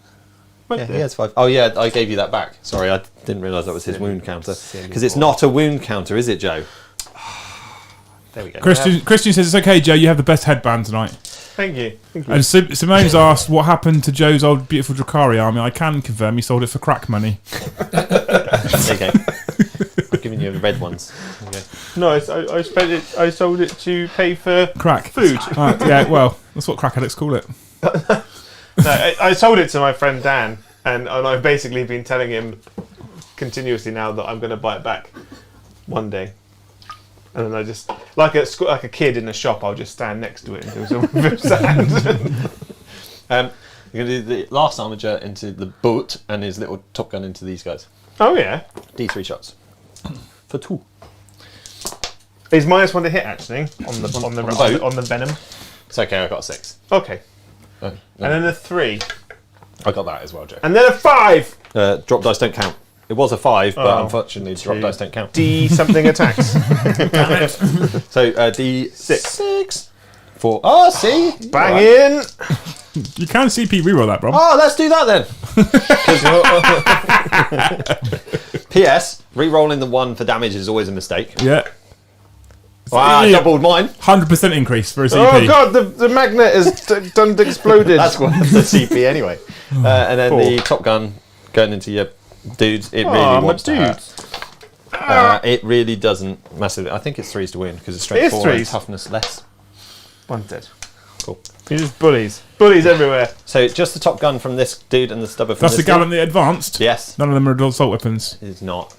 Yeah, he has 5. Oh yeah, I gave you that back. Sorry, I didn't realise that was his wound counter. Because it's not a wound counter, is it, Joe? There we go. Christian says, it's okay, Joe, you have the best headband tonight. Thank you. Thank you. And Simone's asked, what happened to Joe's old beautiful Drukhari army? I can confirm he sold it for crack money. There you go. I've given you the red ones. Okay. No, I spent it. I sold it to pay for Crack. food. Yeah, well, that's what crack addicts call it. No, I sold it to my friend Dan, and I've basically been telling him continuously now that I'm going to buy it back one day. And then I just, like a kid in a shop, I'll just stand next to it until someone rips the hand. You're going to do the last armature into the boat and his little top gun into these guys. Oh yeah, D3 shots. For 2. he's -1 to hit actually on the boat? on the venom. It's okay, I got a 6. Okay, Oh, and then a 3, I got that as well, Joe. and then a 5. Drop dice don't count. It was a 5, but Oh. unfortunately, drop dice don't count. D something attacks. So D6. 6. 4. Oh, see? Bang Right. in. You can CP reroll that, Brom. Oh, let's do that then. P.S. Re-rolling the 1 for damage is always a mistake. Yeah. Wow, Yeah. doubled mine. 100% increase for a CP. Oh god, the magnet has done exploded. That's what the CP anyway. And then 4. the top gun going into your dudes. It really my wants to dudes. hurt. It really doesn't massively. I think it's 3s to win because it's strength It is 4 and 3s. toughness less. One dead. Cool. He's just bullies. Bullies everywhere. So just the top gun from this dude and the stubber from That's the this gallant that advanced. Yes, None of them are assault weapons. it's not.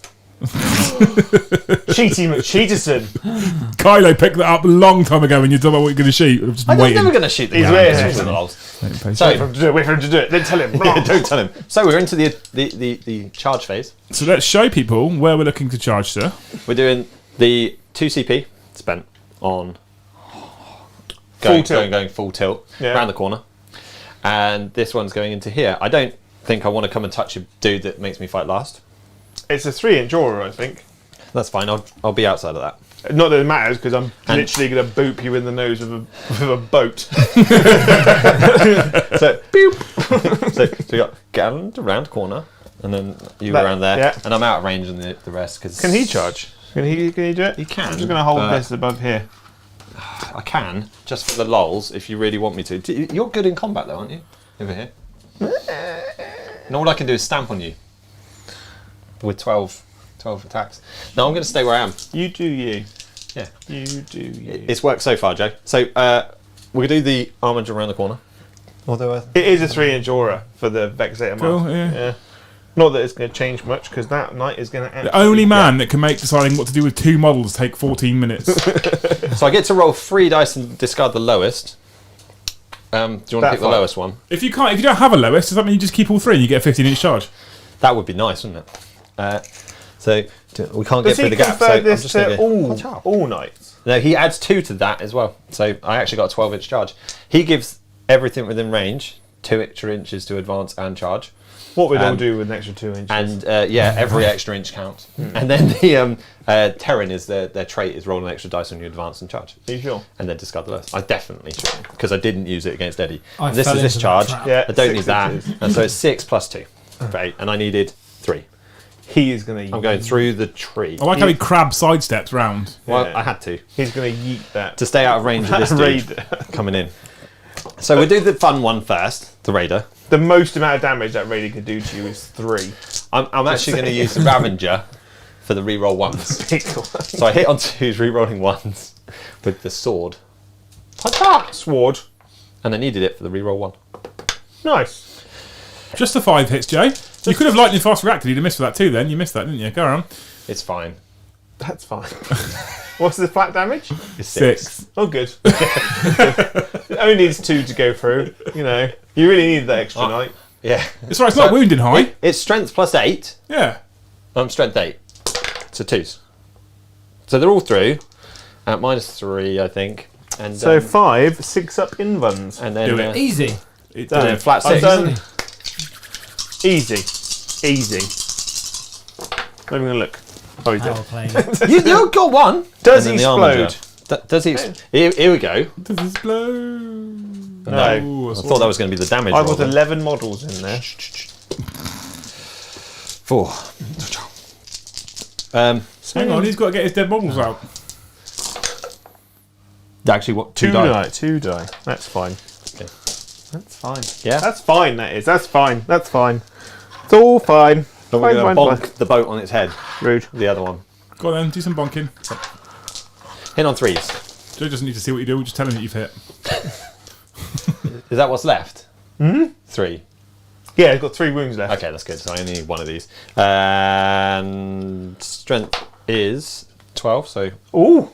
Cheaty McCheaterson. Kylo picked that up a long time ago when you told me what you're going to shoot. I've just been I'm waiting. never going to shoot the He's guy. waiting. It's just the lols. So, So Wait for him to do it. Then tell him. yeah, don't tell him. So we're into the charge phase. let's show people where we're looking to charge, sir. We're doing the 2 CP spent on Full tilt. going full tilt Yeah. around the corner, and this one's going into here. I don't think I want to come and touch a dude that makes me fight last. It's a 3-inch aura, I think. That's fine. I'll be outside of that. Not that it matters, because I'm And- literally going to boop you in the nose with a boat. So boop. so we got Gallant around corner, and then you That- around there, yeah. and I'm out of range on the rest because Can he charge? Can he do it? He can, I'm just going to hold but- this above here. I can just for the lols if you really want me to. You're good in combat though, aren't you? Over here. And all I can do is stamp on you with 12 attacks. No, I'm going to stay where I am. You do you. Yeah. You do you. It's worked so far, Joe. So we'll do the armor around the corner. Although It is a 3-inch aura for the Vexator Cool, mask. yeah. Not that it's going to change much, because that knight is going to. The only man that can make deciding what to do with 2 models take 14 minutes. so I get to roll 3 dice and discard the lowest. Do you want to That pick the fine. lowest one? if you don't have a lowest, does that mean you just keep all 3 and you get a 15-inch charge? That would be nice, wouldn't it? So we can't Does get through he the gap. So confer I'm this just to going to all knights? No, he adds 2 to that as well. So I actually got a 12-inch charge. He gives everything within range 2 extra inches to advance and charge. What we'd all do with an extra 2 inches. And every extra inch counts. And then the Terran is their trait is roll an extra dice on your advance and charge. Are you sure? And then discard the lowest. I definitely should, because I didn't use it against Eddie. I And this fell is this into that charge. trap. Yeah, I don't 6 need that. inches. And so it's 6 plus 2 for 8. And I needed 3. He is going to. I'm going through the tree. I like how he crab sidesteps round. Well, Yeah. I had to He's going to yeet that. to stay out of range of this dude Raider. coming in. So we'll do the fun one first, the Raider. The most amount of damage that Raider can do to you is 3. I'm actually going to use the Ravager for the reroll ones. So I hit on 2s, rerolling 1s with the sword. Sword. And I needed it for the reroll 1. Nice. Just the 5 hits, Jay. You could have lightning fast reacted. You'd have missed for that too then. You missed that, didn't you? Go on. It's fine. That's fine. What's the flat damage? It's 6. Oh, good. It only needs 2 to go through. You know, you really need that extra knight. Yeah. It's right, it's not wounding high. It's strength plus 8. Yeah. Strength 8. So 2s. So they're all through at -3, I think. And So 5, 6 up invuns. and then Do it. Easy. and then flat I've 6. done easy. Not even gonna look. Oh, he's Power dead. playing. You got one. Does And he then the armiger. explode? Does he? Here we go. Does this blow? No. I thought that was going to be the damage I've roll. got 11 models in there. 4. Hang on, he's got to get his dead models out. Actually, what? 2 die. die. 2 die. That's fine. Okay. That's fine. Yeah? That's fine, that is. That's fine. That's fine. It's all fine. Don't we Fine, bonk fine. the boat on its head? Rude. The other one. Go on then, do some bonking. Hit on 3s. Joe doesn't need to see what you do, we'll just tell him that you've hit. Is that what's left? 3. Yeah, it's got 3 wounds left. Okay, that's good. So I only need one of these. And strength is 12. So Ooh.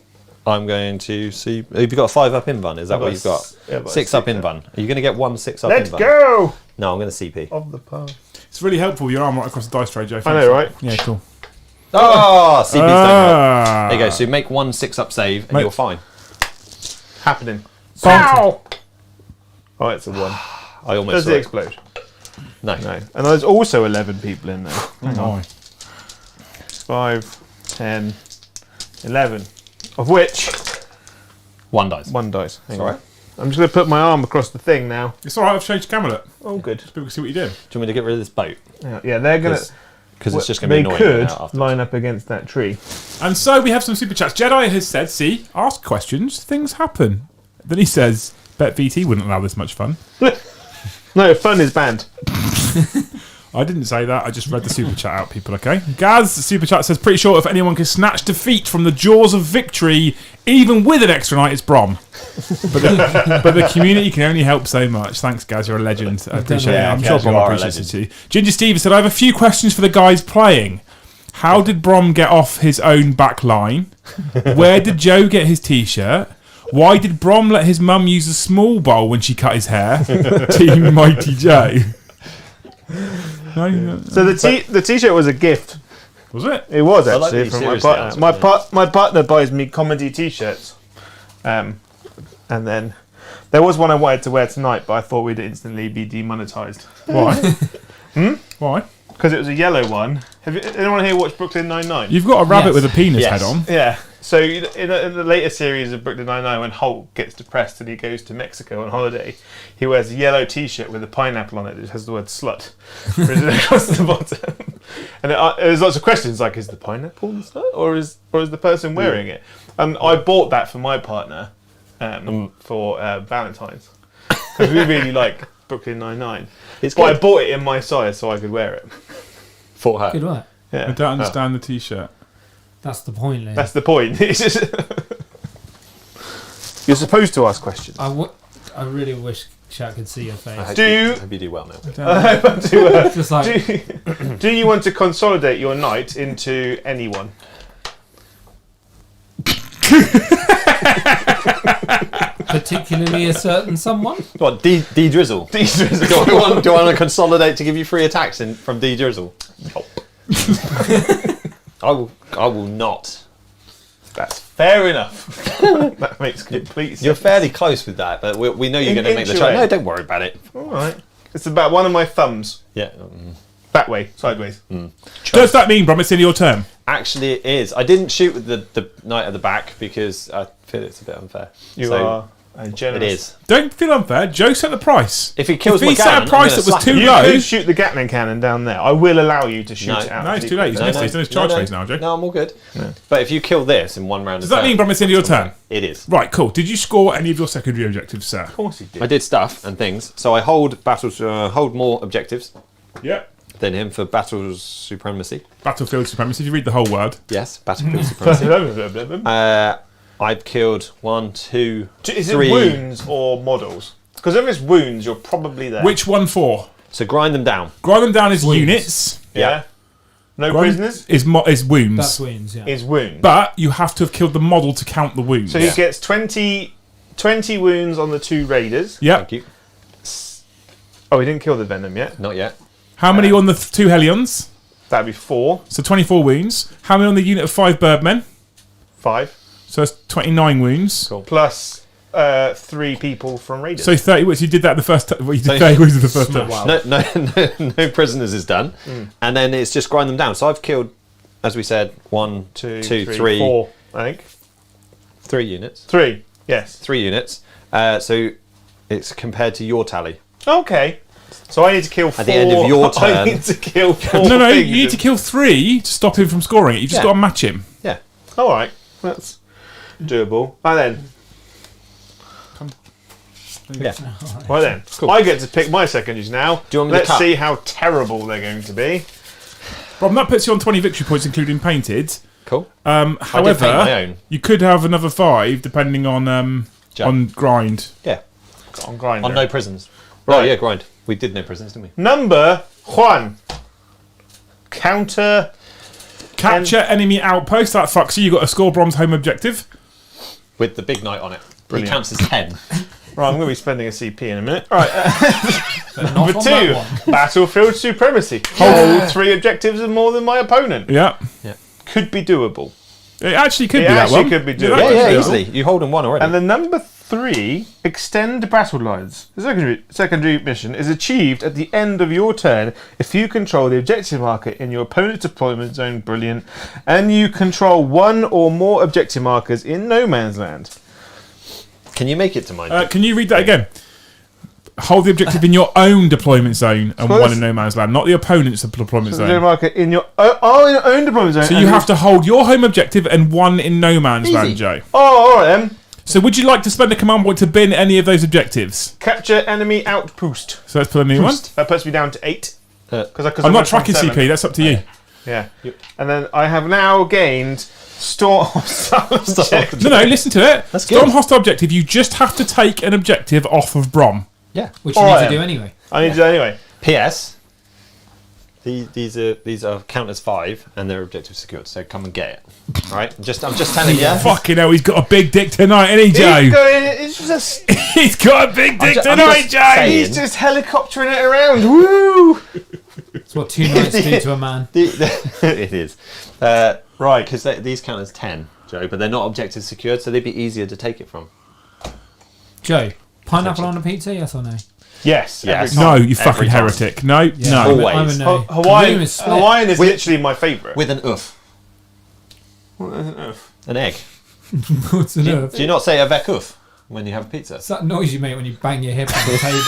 I'm going to see. Have you got a 5 up invuln? Is that I've what got you've got? yeah, I've got 6 a up 6 invuln. Are you going to get 1 6 up Let's invuln? go! No, I'm going to CP. Of the path. It's really helpful, your arm right across the dice tray, Joe. I know, right? Yeah, cool. Oh, CP's don't help. Ah. There you go. So make 1 6 up save, and Mate. you're fine. Happening. Bonk. Ow! Oh, it's a 1. I almost Does saw it it. explode? No. No. And there's also 11 people in there. Hang on. Oh. 5, 10, 11. Of which 1 dice. 1 dice. Hang All on. right. I'm just going to put my arm across the thing now. It's alright, I've changed the camera. Oh, good. People can see what you do. Do you want me to get rid of this boat? Yeah, they're going to. Because it's just going to be They annoying. could now afterwards. line up against that tree. And so we have some super chats. Jedi has said, see, ask questions, things happen. Then he says, bet VT wouldn't allow this much fun. No, fun is banned. I didn't say that, I just read the super chat out, people, okay? Gaz, super chat says, pretty sure if anyone can snatch defeat from the jaws of victory, even with an extra night, it's Brom. But the community can only help so much. Thanks, Gaz, you're a legend. I appreciate it. Yeah, I'm Gaz, sure you Brom are a appreciates it legend. too. Ginger Stevens said, I have a few questions for the guys playing. How did Brom get off his own back line? Where did Joe get his t-shirt? Why did Brom let his mum use a small bowl when she cut his hair? Team Mighty Joe. So the t-shirt was a gift. Was it? It was I like actually that you from my seriously partner. answered My partner buys me comedy t-shirts, and then there was one I wanted to wear tonight, but I thought we'd instantly be demonetized Why? Why? because it was a yellow one. Anyone here watched Brooklyn Nine-Nine? You've got a rabbit Yes. with a penis Yes. head on. Yeah. So in the later series of Brooklyn Nine-Nine, when Hulk gets depressed and he goes to Mexico on holiday, he wears a yellow T-shirt with a pineapple on it that has the word "slut" written across the bottom. And there's lots of questions like, is the pineapple the slut, or is the person wearing it? And I bought that for my partner for Valentine's because we really like Brooklyn Nine-Nine. It's But I good. bought it in my size so I could wear it. For her. Good work. Yeah. I don't understand the t-shirt. That's the point, Lee. That's the point. It's just you're supposed to ask questions. I really wish chat could see your face. I hope you do well now. Just like, Do you want to consolidate your knight into anyone? particularly a certain someone. What, D Drizzle? Do I want to consolidate to give you 3 attacks from D Drizzle? I will not. That's fair enough. That makes complete sense. You're fairly close with that, but we know you're going to make the inch choice. away. No, don't worry about it. All right. It's about one of my thumbs. Yeah. That way, sideways. Does that mean, Brom, it's in your turn? Actually, it is. I didn't shoot with the knight at the back because I feel it's a bit unfair. You So are a generous. It is. Don't feel unfair. Joe set the price. If he kills If he my set Gallon, a price I'm that was gonna too slap him. You low. could shoot the Gatling cannon down there. I will allow you to shoot No. it out. No, it's too late. He's deep. missed it. He's in his charge phase now, Joe. No, I'm all good. But if you kill this in one round Does that mean, Brom, it's in your turn? It is. Right, cool. Did you score any of your secondary objectives, sir? Of course he did. I did stuff and things, so I hold hold more objectives Yeah. than him for battles supremacy. Battlefield Supremacy. If you read the whole word. Yes, battlefield supremacy. I've killed 1, 2, Is it 3. wounds or models? Because if it's wounds, you're probably there. Which one for? So grind them down. Grind them down is Wounds. units. Yeah. No Grind prisoners is wounds. That's wins, yeah. is wounds. But you have to have killed the model to count the wounds. So he gets 20 wounds on the 2 raiders. Yep. Thank you. Oh, he didn't kill the venom yet. Not yet. How many on the 2 Hellions? That'd be 4. So 24 wounds. How many on the unit of 5 birdmen? 5. So that's 29 wounds. Cool. Plus 3 people from Raiders. So 30 wounds. You did that the first time. Well, you did 30 wounds in the first time. Wow. No prisoners is done. And then it's just grind them down. So I've killed, as we said, 1, 2, 3, 4, I think. 3 units. 3, yes. 3 units. So it's compared to your tally. Okay. So I need to kill 4. At the end of your I turn. need to kill 4 No, things. you need to kill 3 to stop him from scoring it. You just Yeah. got to match him. Yeah. Alright, that's doable. Right then. Yeah. Right then. Cool. I get to pick my secondaries now. Do you want me to Let's cut? see how terrible they're going to be. Brom, that puts you on 20 victory points, including painted. Cool. However, paint my own. you could have another 5 depending on Jack. on grind. Yeah. On grinder. On no prisons. Right. Oh, yeah, grind. We did no prisons, didn't we? Number 1. Counter. Capture enemy outpost. That fucks you. You got to score Brom's home objective. With the big knight on it. Brilliant. It counts as 10. Right, I'm going to be spending a CP in a minute. Right, Not number on 2. that one. Battlefield Supremacy. Hold 3 objectives and more than my opponent. Yeah. Could be doable. It actually could It be that actually one. could be Yeah, doable. that Yeah, could yeah, be that easily. You hold in 1 already. And the number 3, extend battle lines. The secondary mission is achieved at the end of your turn if you control the objective marker in your opponent's deployment zone. Brilliant. And you control 1 or more objective markers in no man's land. Can you make it to mine? one. Can you read that again? Hold the objective in your own deployment zone and 1 in no man's land, not the opponent's deployment Objective zone. marker in your own deployment zone. So you have to hold your home objective and 1 in no man's Easy. land, Joe. Oh, alright then. So would you like to spend a command point to bin any of those objectives? Capture enemy outpost. So let's put a new one. That puts me down to 8. I'm not tracking CP, that's up to you. Yeah. And then I have now gained Storm Objective. No, listen to it. That's Storm good. hostile objective, you just have to take an objective off of Brom. Yeah. Which you All need right. to do anyway. I need to do it anyway. P.S. These are count as 5 and their objective secured. So come and get it. All right. I'm just telling you. Fucking hell, he's got a big dick tonight, ain't he, Joe? It's just, He's got a big dick I'm tonight, just Joe! saying. he's just helicoptering it around. Woo! It's what 2 nights do to a man. It is. Right. Because these count as 10, Joe, but they're not objective secured, so they'd be easier to take it from. Joe, pineapple on a pizza, yes or no? Yes. Yes. every No, time. you fucking Every time. heretic. No, Yeah. no. Always. I'm a no. Hawaiian, Room is split. Hawaiian is literally my favourite. With an oof. An egg. What's Do enough? you not say avec oof when you have pizza? It's that noise you make when you bang your hip on the table.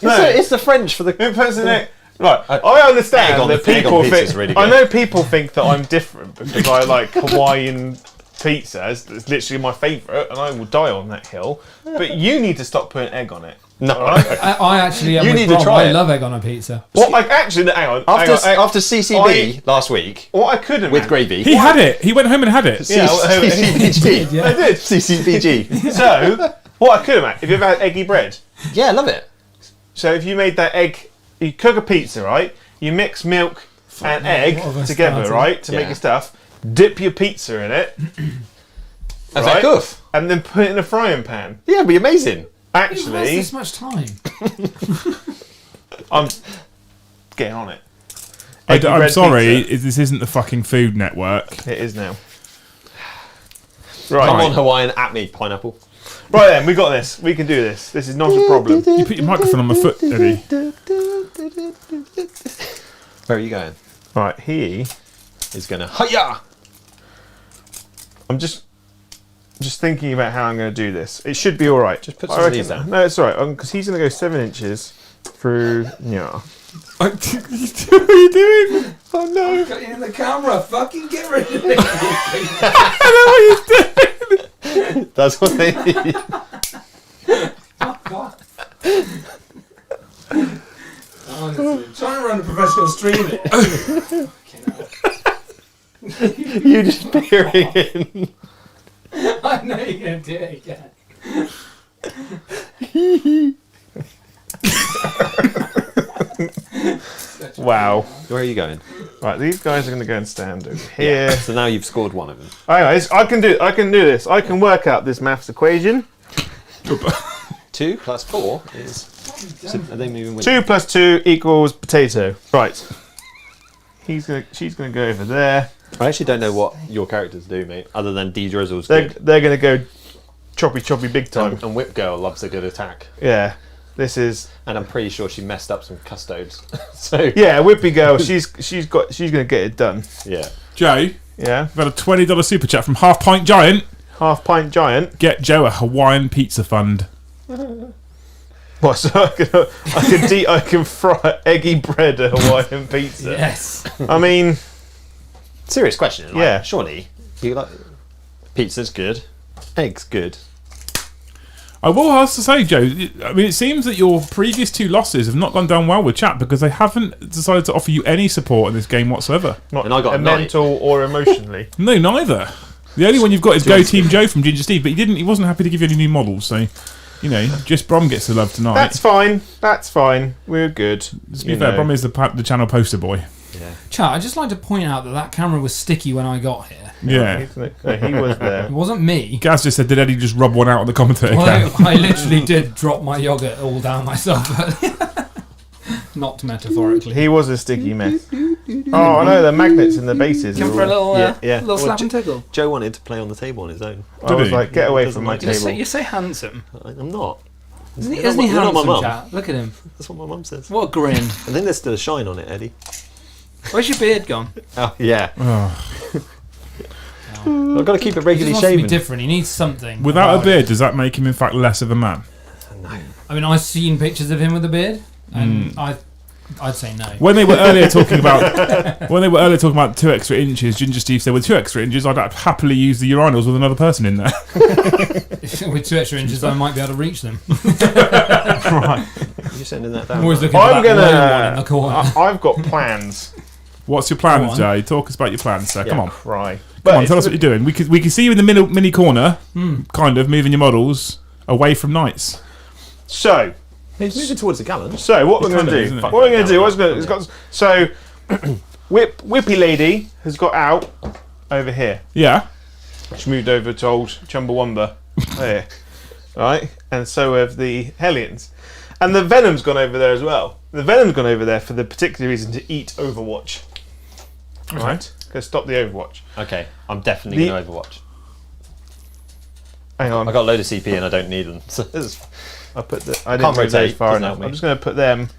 It's the French for the... Who puts an egg? Right, I Egg on understand that the- egg on people pizza think. is really I good. know people think that I'm different because I like Hawaiian pizza. It's literally my favourite, and I will die on that hill. But you need to stop putting egg on it. No. Alright? I actually am You with need to Brom. try I it. love egg on a pizza. What? Like, actually, hang on. After CCB last week What I could have with gravy. He had it. He went home and had it. Yeah, CCBG. Yeah. I did. CCBG. So, what I could have made, if you've had eggy bread. Yeah, I love it. So if you made that egg, you cook a pizza, right? You mix milk and egg what have I together, started? right, to make Yeah. your stuff. Dip your pizza in it, Avec right? oof. And then put it in a frying pan. Yeah, it'd be amazing. Who Actually, has this much time? I'm getting on it. I'm Eggy bread sorry, pizza. this isn't the fucking Food Network. It is now. Come Right, on, Hawaiian, at me, pineapple. right then, we got this. We can do this. This is not a problem. You put your microphone on my foot, Eddie. Where are you going? Right, he. He's going to... Hiya! I'm just thinking about how I'm going to do this. It should be all right. Just put I some reckon- leaves down. No, it's all right because he's going to go 7 inches through. Yeah. What are you doing? Oh no! Got you in the camera. Fucking get rid of it. That's what they need. Honestly, trying to run a professional stream. You just peering in. I know you're gonna do it again. Wow. Where are you going? Right, these guys are going to go and stand over here. So now you've scored one of them. Anyways, I can do this. I can work out this maths equation. 2 plus 4 is... So are they moving with 2 plus 2 equals potato. Right. She's gonna go over there. I actually don't know what your characters do, mate, other than de-drizzle's They're good. gonna go choppy big time. And Whip Girl loves a good attack. Yeah. This is And I'm pretty sure she messed up some custodes. So yeah, Whippy Girl. She's gonna get it done. yeah. Joe, Yeah. we've had a $20 super chat from Half Pint Giant. Half pint giant. Get Joe a Hawaiian pizza fund. What? So I can fry eggy bread a Hawaiian pizza. Yes. I mean, Serious question. Like, Yeah. Surely you like pizza's good, eggs good. I will have to say, Joe, I mean, it seems that your previous 2 losses have not gone down well with chat because they haven't decided to offer you any support in this game whatsoever. not And I got a knight. mental or emotionally. No, neither. The only one you've got is Go Team Joe from Ginger Steve, but he wasn't happy to give you any new models, so just Brom gets the love tonight. That's fine. That's fine. We're good. To be fair, Brom is the channel poster boy. Yeah. Chat, I'd just like to point out that camera was sticky when I got here. Yeah. He was there. It wasn't me. Gaz just said, did Eddie just rub one out on the commentator cam? I literally did drop my yogurt all down myself. Not metaphorically. He was a sticky mess. Oh, I know the magnets and the bases. Come are for a all- little, Yeah. little Well, slap and tickle. Joe wanted to play on the table on his own. I was he? like, get away Doesn't from my like it. table. You're so handsome. I'm not. Isn't he You're not my handsome, mum. chat? Look at him. That's what my mum says. What a grin. I think there's still a shine on it, Eddie. Where's your beard gone? Oh yeah. Oh. I've got to keep it He regularly just wants to be shaven. different. He needs something. Without a about beard, it. does that make him in fact less of a man? I mean, I've seen pictures of him with a beard, and I'd say no. When they were earlier talking about 2 extra inches, Ginger Steve said with 2 extra inches, I'd happily use the urinals with another person in there. With 2 extra inches, I might be able to reach them. Right. You're sending that I'm down. always looking I'm for that low one in the corner. I've got plans. What's your Go plans, on. Jay? Talk us about your plans, sir. Come on. Cry. Come on, tell us what you're doing. We can see you in the mini corner, kind of, moving your models away from knights. So He's moving towards the gallant. what we're going kind of, to isn't do? it? What we're going to do? It's got so Whippy Lady has got out over here. Yeah. She moved over to old Chumbawamba there, right? And so have the Hellions, and the Venom's gone over there as well. The Venom's gone over there for the particular reason to eat Overwatch. Right? Go stop the Overwatch. Okay, I'm definitely The- going to Overwatch. Hang on. I got a load of CP and I don't need them. So it's- I put the. I Can't didn't move those rotate, far doesn't enough. help me. I'm just going to put them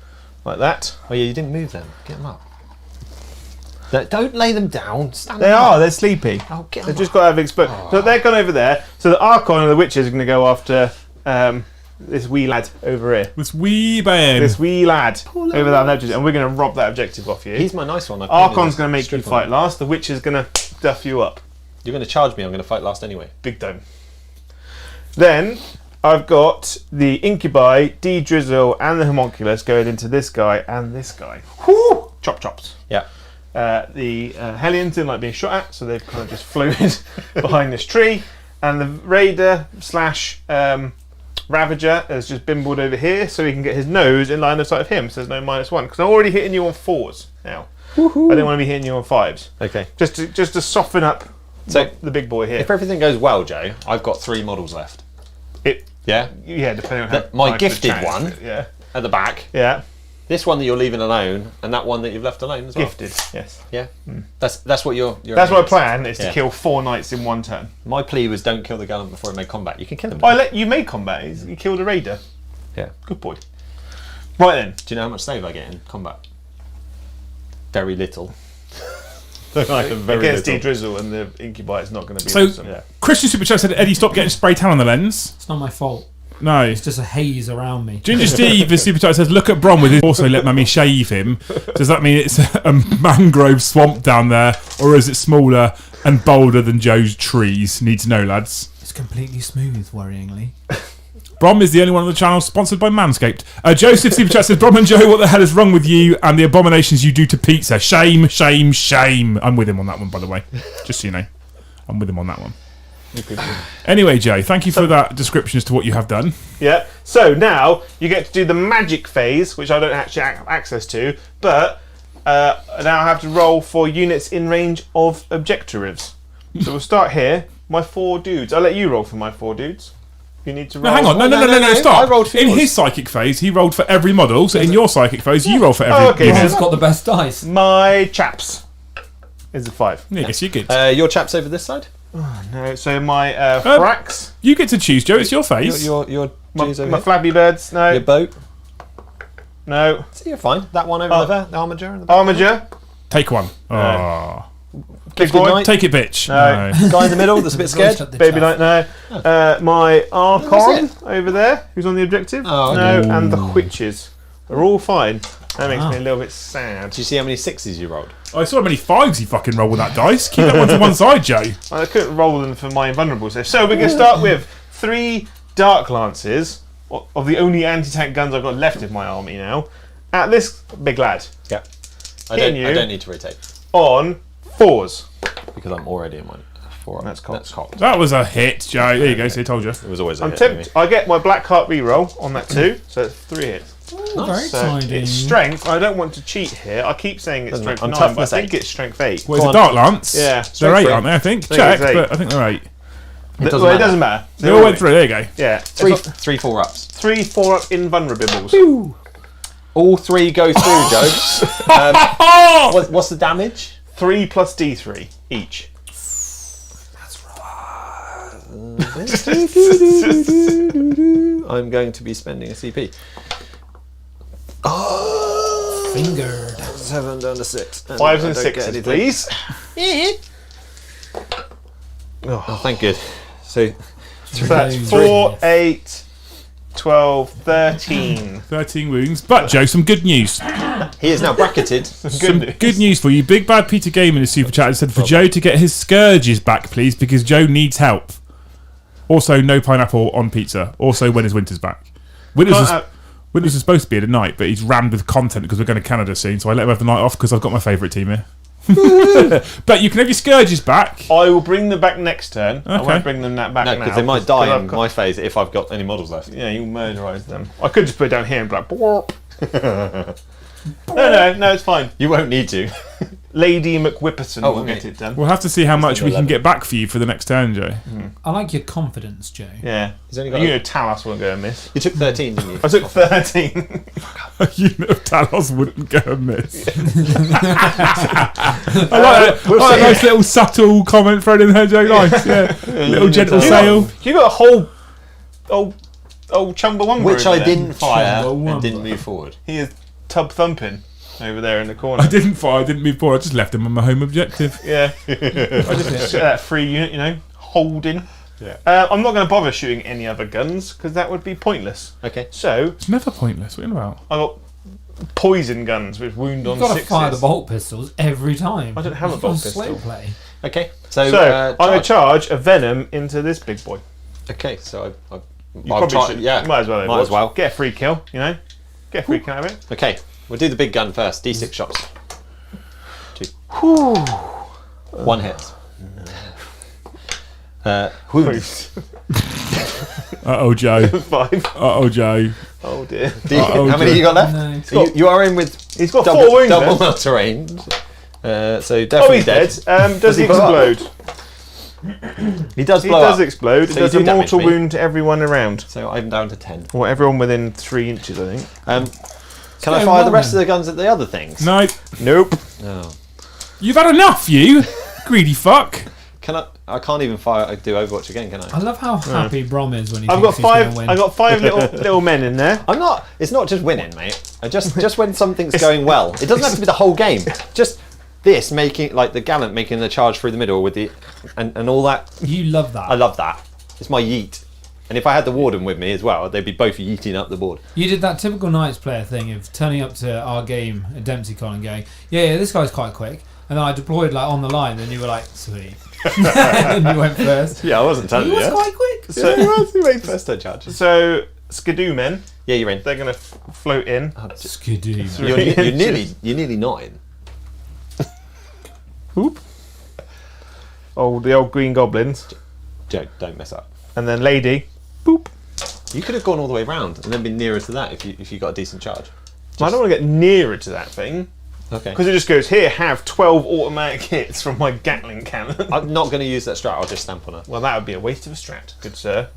like that. oh yeah, you didn't move them. Get them up. Don't lay them down. Stand They them are. up. They're sleepy. Oh, get They've them just up. got to have exposed. So they're gone over there. So the Archon and the Witches are going to go after this wee lad over here. This wee man. This wee lad over there, on the objective, and we're going to rob that objective off you. He's my nice one. I Archon's painted going to make you strip on fight him. last. The Witch is going to duff you up. You're going to charge me. I'm going to fight last anyway. Big time. Then I've got the Incubi, D-Drizzle, and the Homunculus going into this guy and this guy. Whoo! Chop chops. Yeah. The Hellions didn't like being shot at, so they've kind of just floated behind this tree. And the Raider slash Ravager has just bimbled over here, so he can get his nose in line of sight of him, so there's no -1. Because I'm already hitting you on 4s now. I don't want to be hitting you on 5s. Okay. Just to soften up So the big boy here. if everything goes well, Joe, I've got 3 models left. Yeah. Yeah, depending on how My hard the gifted chance one. is, Yeah. At the back. Yeah. This one that you're leaving alone, and that one that you've left alone as well. Gifted. Yes. Yeah. That's what your That's my plan, is to Yeah. kill 4 knights in one turn. My plea was don't kill the gallant before it made combat. You can kill him. I let you make combat. You killed a raider. Yeah. Good boy. Right then. Do you know how much save I get in combat? Very little. Like a very Against little. D-Drizzle and the Incubi, it's not going to be So, awesome. Yeah. Christian Super Chat said, Eddie, stop getting spray tan on the lens. It's not my fault. No. It's just a haze around me. Ginger Steve, the Super Chat says, look at Brom with his also let mummy shave him. Does that mean it's a mangrove swamp down there, or is it smaller and bolder than Joe's trees? Need to know, lads. It's completely smooth, worryingly. Brom is the only one on the channel sponsored by Manscaped. Joseph Super Chat says, Brom and Joe, what the hell is wrong with you and the abominations you do to pizza? Shame, shame, shame. I'm with him on that one, by the way. Just so you know. I'm with him on that one. Anyway, Joe, thank you for that description as to what you have done. Yeah. So now you get to do the magic phase, which I don't actually have access to, but now I have to roll for units in range of objectives. So we'll start here. My 4 dudes. I'll let you roll for my 4 dudes. You need to No, roll. hang on. No, I stop. rolled for In yours. his psychic phase, he rolled for every model. So in your psychic phase, you roll for every Oh, okay. model. He's got the best dice. My chaps is a 5. Yeah, I guess you're good. Your chaps over this side. No, so my Frax, You get to choose, Joe. It's your phase. Your G's over my here. Flabby Birds, no, Your boat. no. So you're fine. That one over there, the armiger. In the back. Armiger, Take one. Oh. big boy, Knight. Take it, bitch. No. No. Guy in the middle that's a bit scared. Shut the Baby chat. Knight, no. My Archon That's over there, who's on the objective, Oh, no, okay. and the Witches. They're all fine. That makes me a little bit sad. Do you see how many 6s you rolled? I saw how many 5s he fucking rolled with that dice. Keep that one to one side, Joe. I couldn't roll them for my invulnerable save. So we're going to start with 3 Dark Lances of the only anti-tank guns I've got left in my army now. At this big lad Yeah. I Hitting don't you. need to rotate on 4s. because I'm already in mine. 4. That's cocked. That was a hit, Joe. There you go. See, I told you. It was always a I'm hit for me. tempted. I get my black heart reroll on that too, so it's 3 hits. Oh, very So exciting. it's strength. I don't want to cheat here. I keep saying it's Doesn't strength matter. 9, I'm but I toughness think 8. it's strength 8. Well, it's Go a Dark Lance. Yeah, They're strength 8, three. aren't they? I think. think Check, it's 8. but I think they're 8. doesn't Well, it matter. doesn't matter. They all went through. There you go. Yeah. 3, It's got 3, 4 ups. 3 4-up invulnerables. All 3 go through, Joe. What's the damage? 3 plus D3 each. I'm going to be spending a CP. Fingered. 7 down to 6. 5s and 6s, please. Oh, thank good. So, So that's Three. 4, 8, 12, 13. 13 wounds. But, Joe, some good news. he is now bracketed. Some good news for you. Big Bad Peter Game in his super chat said for Joe to get his scourges back, please, because Joe needs help. Also, no pineapple on pizza. Also, when is Winter's back? Winter's is supposed to be at night, but he's rammed with content because we're going to Canada soon, so I let him have the night off because I've got my favourite team here. But you can have your scourges back. I will bring them back next turn. I Okay. won't bring them back No, now. because they might die I've in got- my phase if I've got any models left. Yeah, you murderise them. I could just put it down here and be like, "Bwop." No, it's fine. You won't need to. Lady McWhipperson will okay. get it done. We'll have to see how much we can 11. get back for you for the next turn, Joe. I like your confidence, Joe. Yeah. He's only You got. know Talos won't go amiss. You took 13, didn't you? I took 13. You know Talos wouldn't go amiss. I like that. We'll I like see. that nice little subtle comment thrown in there, Joe. Nice, yeah. Little gentle sail. You got a whole old Chumbawamba Which over I there. didn't fire Chumbawamba. and didn't move forward. He is tub thumping over there in the corner. I didn't fire, I didn't move forward, I just left him on my home objective. Yeah. I just got that free unit, holding. Yeah. I'm not going to bother shooting any other guns because that would be pointless. Okay. So It's never pointless, what are you on about? I got poison guns with wound on You've got to 6s. fire the bolt pistols every time. I don't have a You've got bolt slow pistol. play. Okay. So, So I'm going to charge. charge a venom into this big boy. Okay. So You I'll probably try. should. Yeah. Might as well. Might as well. Get a free kill. Get a free kill out of it. Okay. We'll do the big gun first. D6 shots. 2. 1 hit. Wounds. Uh-oh, Joe. 5. Uh-oh, Joe. Oh dear. How many you got left? No. You are in with He's got double, 4 wounds double left. terrain. So Oh, definitely he's dead. Does he he blow up? explode? He does He blow does up. explode. It So does you a do damage mortal me. wound to everyone around. So I'm down to 10. Or everyone within 3 inches, I think. Can I going fire the well rest then. of the guns at the other things? No. Nope. No. You've had enough, you! Greedy fuck. Can I? I can't even do Overwatch again, can I I? love how happy Brom is when he I've thinks got he's 5. going I to win. got 5 little men in there. I'm not. It's not just winning, mate. I just when something's going well. It doesn't have to be the whole game. Just this making like the gallant making the charge through the middle with the and all that. You love that. I love that. It's my yeet. And if I had the warden with me as well, they'd be both yeeting up the board. You did that typical Knights player thing of turning up to our game at Dempsey Con and going, yeah, this guy's quite quick. And then I deployed like on the line, and you were like, sweet. And you went first. Yeah, I wasn't telling He was quite quick. So, you made first turn charges. so Skidoo men, Yeah, you're in. they're going to float in. Skidoo. You're nearly 9. Whoop. The old green goblins. Joe, don't mess up. And then lady. Boop. You could have gone all the way round and then been nearer to that if you got a decent charge. I don't want to get nearer to that thing. Okay. Because it just goes, here, have 12 automatic hits from my Gatling cannon. I'm not going to use that strat. I'll just stamp on it. Well, that would be a waste of a strat, good sir.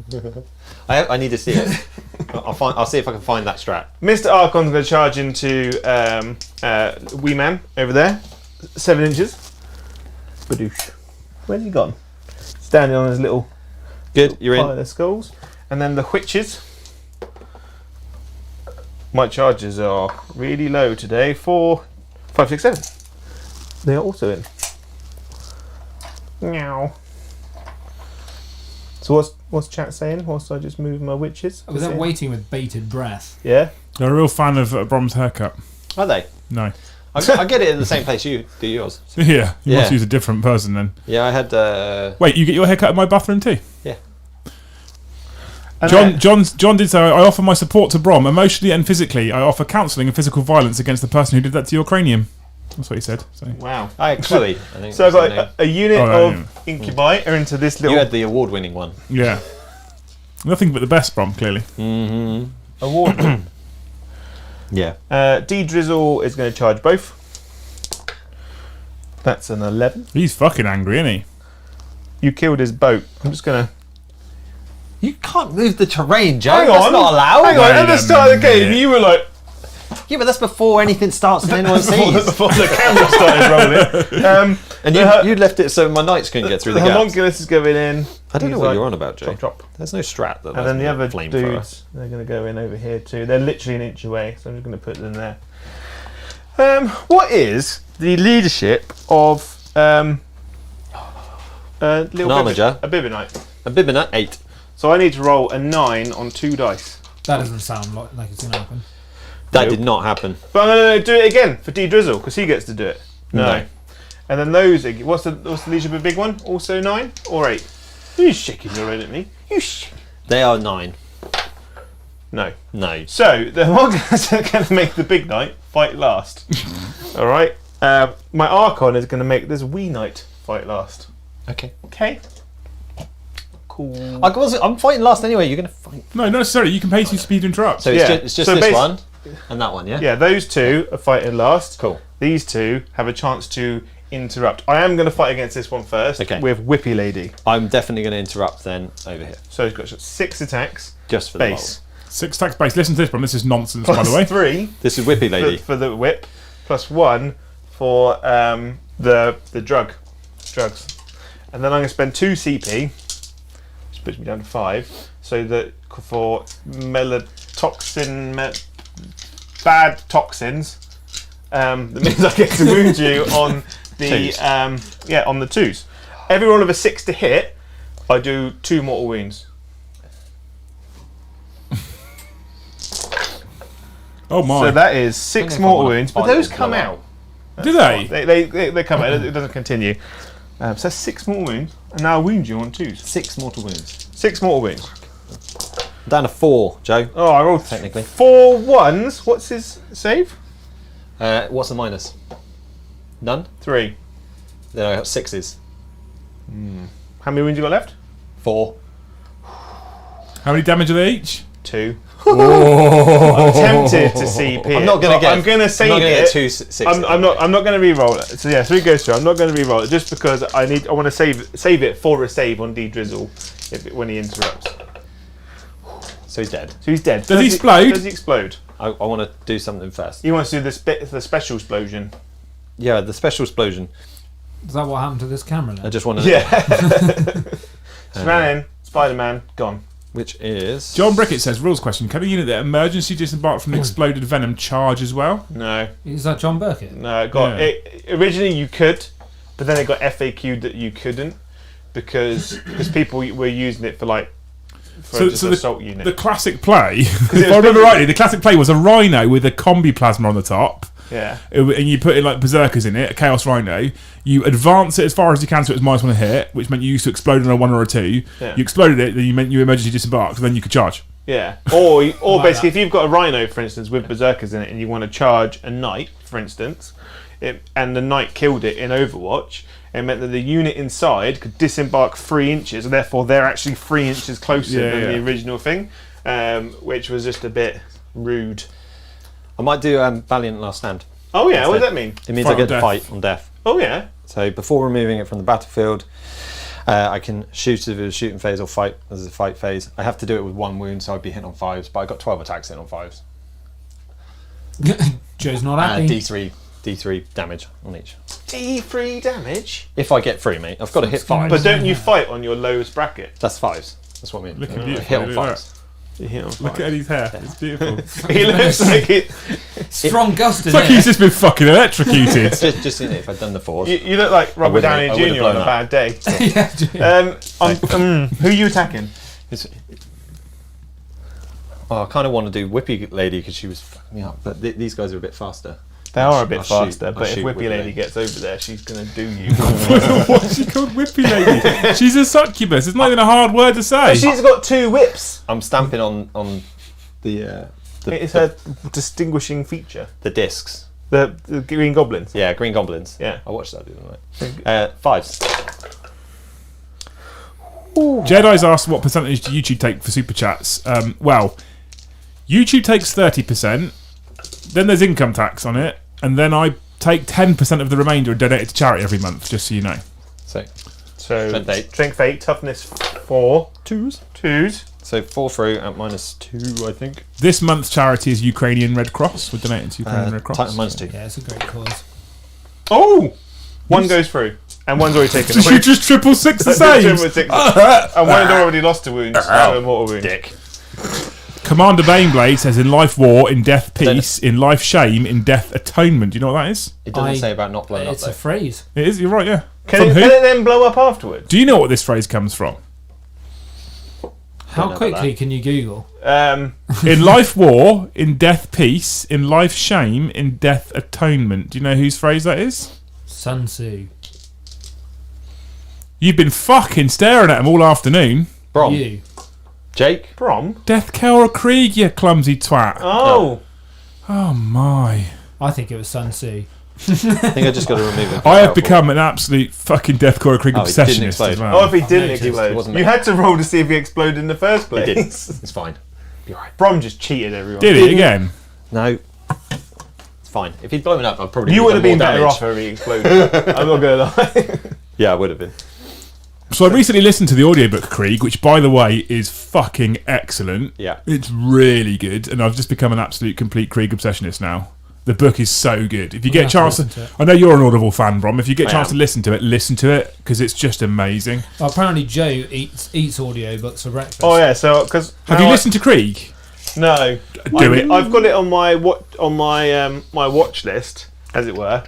I need to see it. I'll see if I can find that strat. Mr. Archon's going to charge into Wee Man over there. 7 inches. Badoosh. Where's he gone? Standing on his little Good, you're pile in. of skulls. And then the witches. My charges are really low today. 4, 5, 6, 7. They are also in. Meow. So what's chat saying? Whilst I just move my witches? I was waiting with bated breath. Yeah. They're a real fan of Brom's haircut. Are they? No. I get it in the same place you do yours. Yeah, you Yeah. must use a different person then. Yeah, I had. Wait, you get your haircut in my bathroom too? Yeah. And John did say, I offer my support to Brom, emotionally and physically. I offer counselling and physical violence against the person who did that to your cranium. That's what he said. So. wow. Chloe. I think So I've was her got name. a unit Oh, of incubi are into this little You had the award-winning one. Yeah. Nothing but the best, Brom, clearly. award. Yeah. D Drizzle is going to charge both. That's an 11. He's fucking angry, isn't he? You killed his boat. I'm just going to... You can't move the terrain, Joe. Hang That's on. not allowed. Hang on, Wait at the a start of the game, minute. you were like... Yeah, but that's before anything starts and anyone sees. before the camera started rolling. And you'd left it so my knights couldn't get through The the gaps. homunculus is going in. I don't know He's what like, you're on about, Joe. Chop, chop. There's no strat that. And then the other flamethrower. dudes, they're going to go in over here too. They're literally an inch away, so I'm just going to put them there. What is the leadership of little Armiger. a Bibonite? A Bibonite 8. So I need to roll a 9 on 2 dice. That doesn't sound like it's going to happen. That Nope. did not happen. But I'm going to do it again for D Drizzle because he gets to do it. No. And then those. What's the leadership of a big one? Also 9 or 8? You shaking your head at me? They are 9. No. No. So the homunculus are going to make the big knight fight last. All right. My Archon is going to make this wee knight fight last. Okay. Okay. Cool. I'm fighting last anyway. You're going to fight. No, not necessarily. You can pay 2 speed to interrupt. So Yeah. it's just So this basi- one and that one, yeah? Yeah, those two are fighting last. Cool. These two have a chance to interrupt. I am going to fight against this one first Okay. with Whippy Lady. I'm definitely going to interrupt then over here. So he's got 6 attacks. Just for Base. the 6 tax base. Listen to this, Brom. This is nonsense, by the way. 3 roll. This is Whippy Lady. for the whip, plus 1 for the drugs. And then I'm going to spend 2 CP, which puts me down to 5, so that for bad toxins, that means I get to wound you on the Twos. on the 2s. Every roll of a 6 to hit, I do 2 mortal wounds. Oh my. So that is 6 I mortal wanna wounds, but fight those this come blowout. out. Do they? They come out. It doesn't continue. So that's 6 mortal wounds, and now I wound you on 2s. 6 mortal wounds. 6 mortal wounds. I'm down to 4, Joe. Oh, I rolled Technically. 4 1s. What's his save? What's the minus? None? 3. Then I got 6s. How many wounds you got left? 4. How many damage are they each? 2. I'm tempted to CP. I'm not going to get. I'm going to save I'm not gonna it. get 2 6. I'm not going to re-roll it. So yeah, 3 goes through. I'm not going to re-roll it just because I want to save it for a save on D Drizzle when he interrupts. So he's dead. So he's dead. Does he explode? Does he explode? I want to do something first. He wants to do the special explosion. Yeah, the special explosion. Is that what happened to this camera then? I just want to. Yeah. Just ran in. Spider-Man gone. Which is. John Brickett says, rules question. Can a unit that emergency disembarked from exploded venom charge as well? No. Is that John Burkett? No, it got Yeah. originally you could, but then it got FAQ'd that you couldn't because people were using it for just assault unit. The classic play, if I remember rightly, the classic play was a rhino with a combi plasma on the top. yeah. And you put in like berserkers in it, a chaos rhino. You advance it as far as you can so it's -1 hit, which meant you used to explode on a 1 or a 2. Yeah. You exploded it, then you meant you emergency disembarked, then you could charge. Yeah. Or Like basically, that. if you've got a rhino, for instance, with berserkers in it, and you want to charge a knight, for instance, and the knight killed it in Overwatch, it meant that the unit inside could disembark 3 inches, and therefore they're actually 3 inches closer Yeah, than yeah. the original thing, which was just a bit rude. I might do Valiant Last Stand. Oh yeah, what does that mean? It means Fight I get on to death. fight on death. Oh yeah. So before removing it from the battlefield, I can shoot if it's a shooting phase or fight as a fight phase. I have to do it with 1 wound, so I'd be hitting on 5s, but I got 12 attacks in on 5s. Joe's not happy. D3 damage on each. D3 damage. If I get through, mate, I've got to hit 5s. But don't you fight on your lowest bracket? That's 5s. That's what I mean. Looking I beautiful. hit on Look at 5s. You hit on Look at Eddie's hair. It's beautiful. He looks like it. Strong gust in It's like there. he's just been fucking electrocuted. Just in it, if I'd done the 4s. You look like Robert would've- Downey I would've Jr. on blown a up. bad day. Yeah, Who are you attacking? I kind of want to do Whippy Lady because she was fucking me up, but these guys are a bit faster. They are a bit I'll shoot- faster, I'll but if shoot Whippy Whippy Lady Lady. gets over there, she's gonna do you. What's she called? Whippy Lady. She's a succubus. It's not even a hard word to say. She's got 2 whips. I'm stamping on the It's her distinguishing feature. the discs. The Green Goblins. Yeah, Green Goblins. Yeah. I watched that the other night. 5s. Jedi's asked what percentage do YouTube take for super chats. Well, YouTube takes 30%. Then there's income tax on it, and then I take 10% of the remainder and donate it to charity every month. Just so you know. So So Strength 8. toughness 4, 2s. So 4 through at -2, I think. This month's charity is Ukrainian Red Cross. We're donating to Ukrainian Red Cross. Titan -2. yeah, it's a great cause. Oh, 1 goes through, and 1's already taken. Did you just triple six the saves? And 1 had already lost to wounds. So a mortal wound. Dick. Commander Baneblade says, in life war, in death peace, in life shame, in death atonement. Do you know what that is? It doesn't I- say about not blowing up It's though. a phrase. It is, you're right, yeah. Can From it who? then blow up afterwards? Do you know what this phrase comes from? How know quickly can you Google? In life war, in death peace, in life shame, in death atonement. Do you know whose phrase that is? Sun Tzu. You've been fucking staring at him all afternoon. Brom. You. Jake. Brom. Death Kelra Krieg, you clumsy twat. Oh. Oh my. I think it was Sun Tzu. I think I just got to remove it. I have become an absolute fucking Death Kelra Krieg Oh, it didn't obsessionist explode. as Oh, well. if he didn't noticed. It explode. wasn't You me. had to roll to see if he exploded in the first It place. didn't. It's fine. Be alright. Brom just cheated everyone. Did he again? No. It's fine. If he'd blown up, I'd probably You would have done been more better damage. off if he exploded. I'm not going to lie. Yeah, I would have been. So I recently listened to the audiobook Krieg, which, by the way, is fucking excellent. Yeah. It's really good, and I've just become an absolute complete Krieg obsessionist now. The book is so good. If you get a chance listen to it. I know you're an Audible fan, Brom. If you get a I chance am. to listen to it because it's just amazing. Well, apparently Joe eats audiobooks for breakfast. Oh yeah, so because Have you listened to Krieg? No, Do it. I've got it on my my watch list, as it were.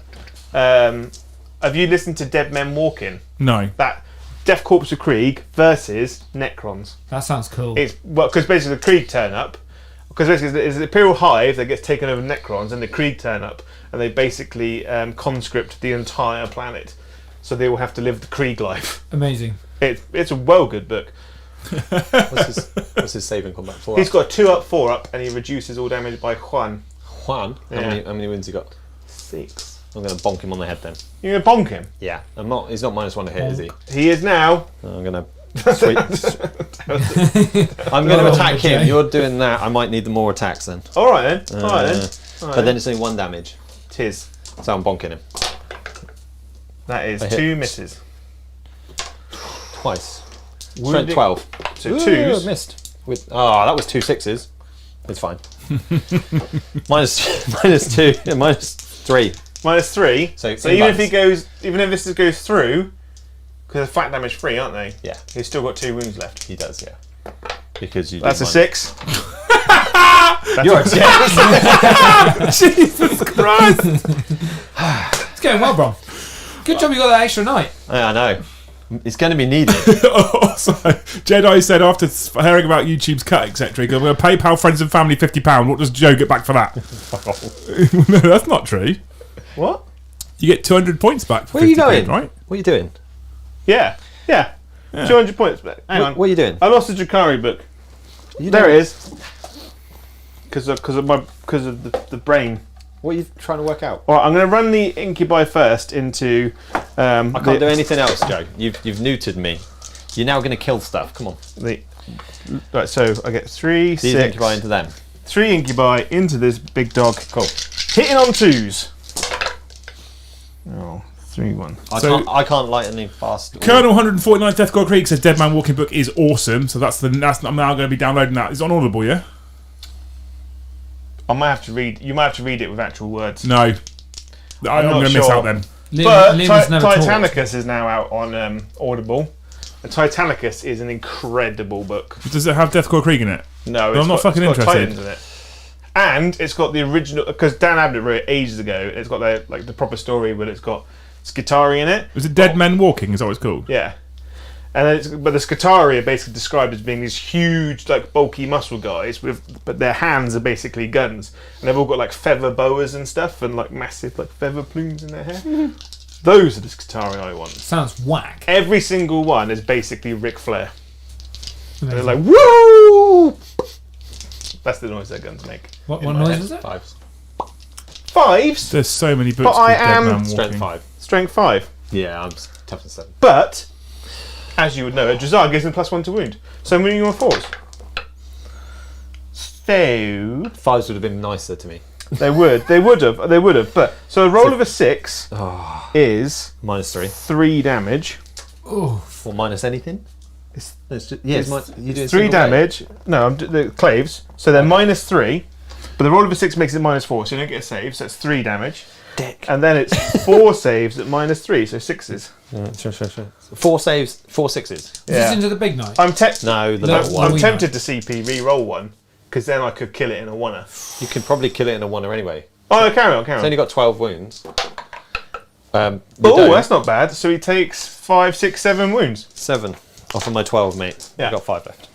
Have you listened to Dead Men Walking? No. That Death Corps of Krieg versus Necrons. That sounds cool. It's because basically the Krieg turn up. Because basically it's the Imperial hive that gets taken over Necrons, and the Krieg turn up, and they basically conscript the entire planet. So they all have to live the Krieg life. Amazing. It's a well good book. What's his save in combat? 4 He's up? got 2 up, 4 up, and he reduces all damage by 1. Juan. Yeah. How many wins he got? 6. I'm going to bonk him on the head then. You're gonna bonk him. Yeah. I'm not. He's not -1 to hit, is he? He is now. I'm going to sweep. I'm going to attack him. okay. You're doing that. I might need the more attacks then. All right then. All right then. But then it's only 1 damage, Tis. so I'm bonking him That is I hit. 2 misses. twice. Strength Wounding- 12. So Ooh, 2s. I missed. That was 2 6s. It's fine. minus 2, -3. Minus 3. So even if invites. he goes, even if this goes through, because they're flat damage free, aren't they? Yeah, He's still got 2 wounds left. he does. Yeah, because you. That's a did 6. You're a dick. Jesus Christ! It's going well, Brom. Good job you got that extra night. I know. It's going to be needed. Also, Jedi said after hearing about YouTube's cut, etc., he goes, "We'll PayPal friends and family £50. What does Joe get back for that?" No, that's not true. What? You get 200 points back for Where are you 50 quid, going? right? What are you doing? Yeah. 200 points back. Hang on. What are you doing? I lost the Drukhari book. There it is. Because of the brain. What are you trying to work out? All right, I'm going to run the incubi first into. I can't do anything else, Joe. You've neutered me. You're now going to kill stuff. Come on. Right, so I get 3, These 6, incubi into them. 3 incubi into this big dog. Cool. Hitting on 2s. Oh, 3-1. I can't light any fast. Colonel 149 Death God Creek says Dead Man Walking Book is awesome. So I'm now going to be downloading that. It's on Audible, yeah? I might have to read. You might have to read it with actual words. No. I'm going to miss out then. But Liam's never taught. Titanicus is now out on Audible. Titanicus is an incredible book. Does it have Death God Creek in it? No, I'm not fucking it's got interested. Titans in it. And it's got the original, because Dan Abnett wrote it ages ago. It's got the proper story, but it's got Skitarii in it. Was it Dead Men Walking? Is that what it's called? Yeah. And then but the Skitarii are basically described as being these huge, like bulky muscle guys but their hands are basically guns, and they've all got like feather boas and stuff, and like massive like feather plumes in their hair. Those are the Skitarii I want. Sounds whack. Every single one is basically Ric Flair. And they're Amazing. like woo. That's the noise their guns make. What in my noise head. was it? 5. 5s. There's so many books But called I Dead am- Man Walking. Strength 5. Strength 5. Yeah, I'm tough than 7. But as you would know, a Drukhari gives them +1 to wound. So I'm moving you on 4s. So 5s would have been nicer to me. they would have. But so a roll of a 6 is -3. 3 damage. Oh, Or minus anything? It's- It's just, yeah, you do it 3 single damage. No, the claves. So they're -3. But the roll of a 6 makes it -4, so you don't get a save. So it's 3 damage. Dick. And then it's 4 saves at -3, so 6s. Sure. 4 saves, 4 6s. is this into the big night? I'm No, the No, little I'm one. tempted to CP re-roll one, because then I could kill it in a 1er. You could probably kill it in a 1er anyway. Oh, no, carry on. It's only got 12 wounds. Oh, don't. that's not bad. So he takes 5, 6, 7 wounds. 7 off of my 12, mate. Yeah. I've got 5 left.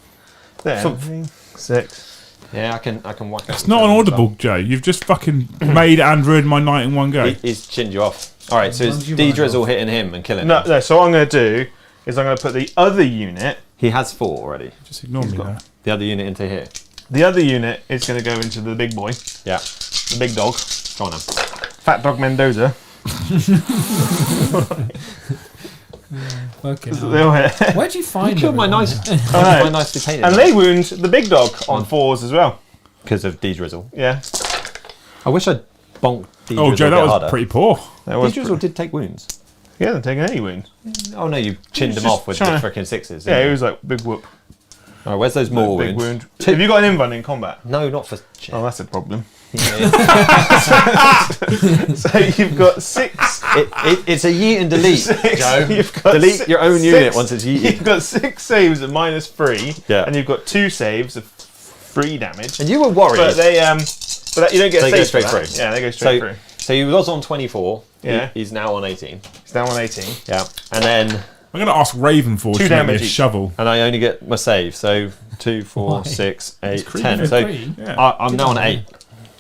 There. Some- 6. Yeah, I can whack it. It's not on Audible, Joe. You've just fucking made and ruined my night in one go. He's chinned you off. Alright, so As long it's as you D-Drizzle hitting him and killing him. No, so what I'm going to do is I'm going to put the other unit. He has 4 already. Just ignore me there. The other unit into here. The other unit is going to go into the big boy, Yeah. the big dog, Go on then. Fat Dog Mendoza. Okay. They all hit. Where'd you find Killed my everyone? nice, know. my nicely painted. And they wound the big dog on 4s as well. because of D-Drizzle. Yeah. I wish I'd bonked D-Drizzle Oh, Joe, a that bit was harder. pretty poor. That was D-Drizzle did take wounds. He hasn't taken any wounds. Oh no, you chinned him just off with the trying to- frickin' 6s. Yeah, didn't he you? was like, big whoop. Alright, where's those more Big wounds? wound. Have you got an invuln in combat? No, not for shit. Oh, that's a problem. Yeah. So you've got 6. It's a yeet and delete, Joe. You've got Delete your own unit once it's yeeted. You've got 6 saves at -3, Yeah. and you've got 2 saves of 3 damage. And you were worried. But they but you don't get They a go save straight for that. through. Yeah, they go straight through. So he was on 24. Yeah. He's now on 18. It's down on 18. Yeah. And then I'm going to ask Raven for 2 to make me damage a each. shovel. and I only get my save. So 2, 4, Why? 6, 8, creepy. 10. So Three? Yeah. I'm now on 8.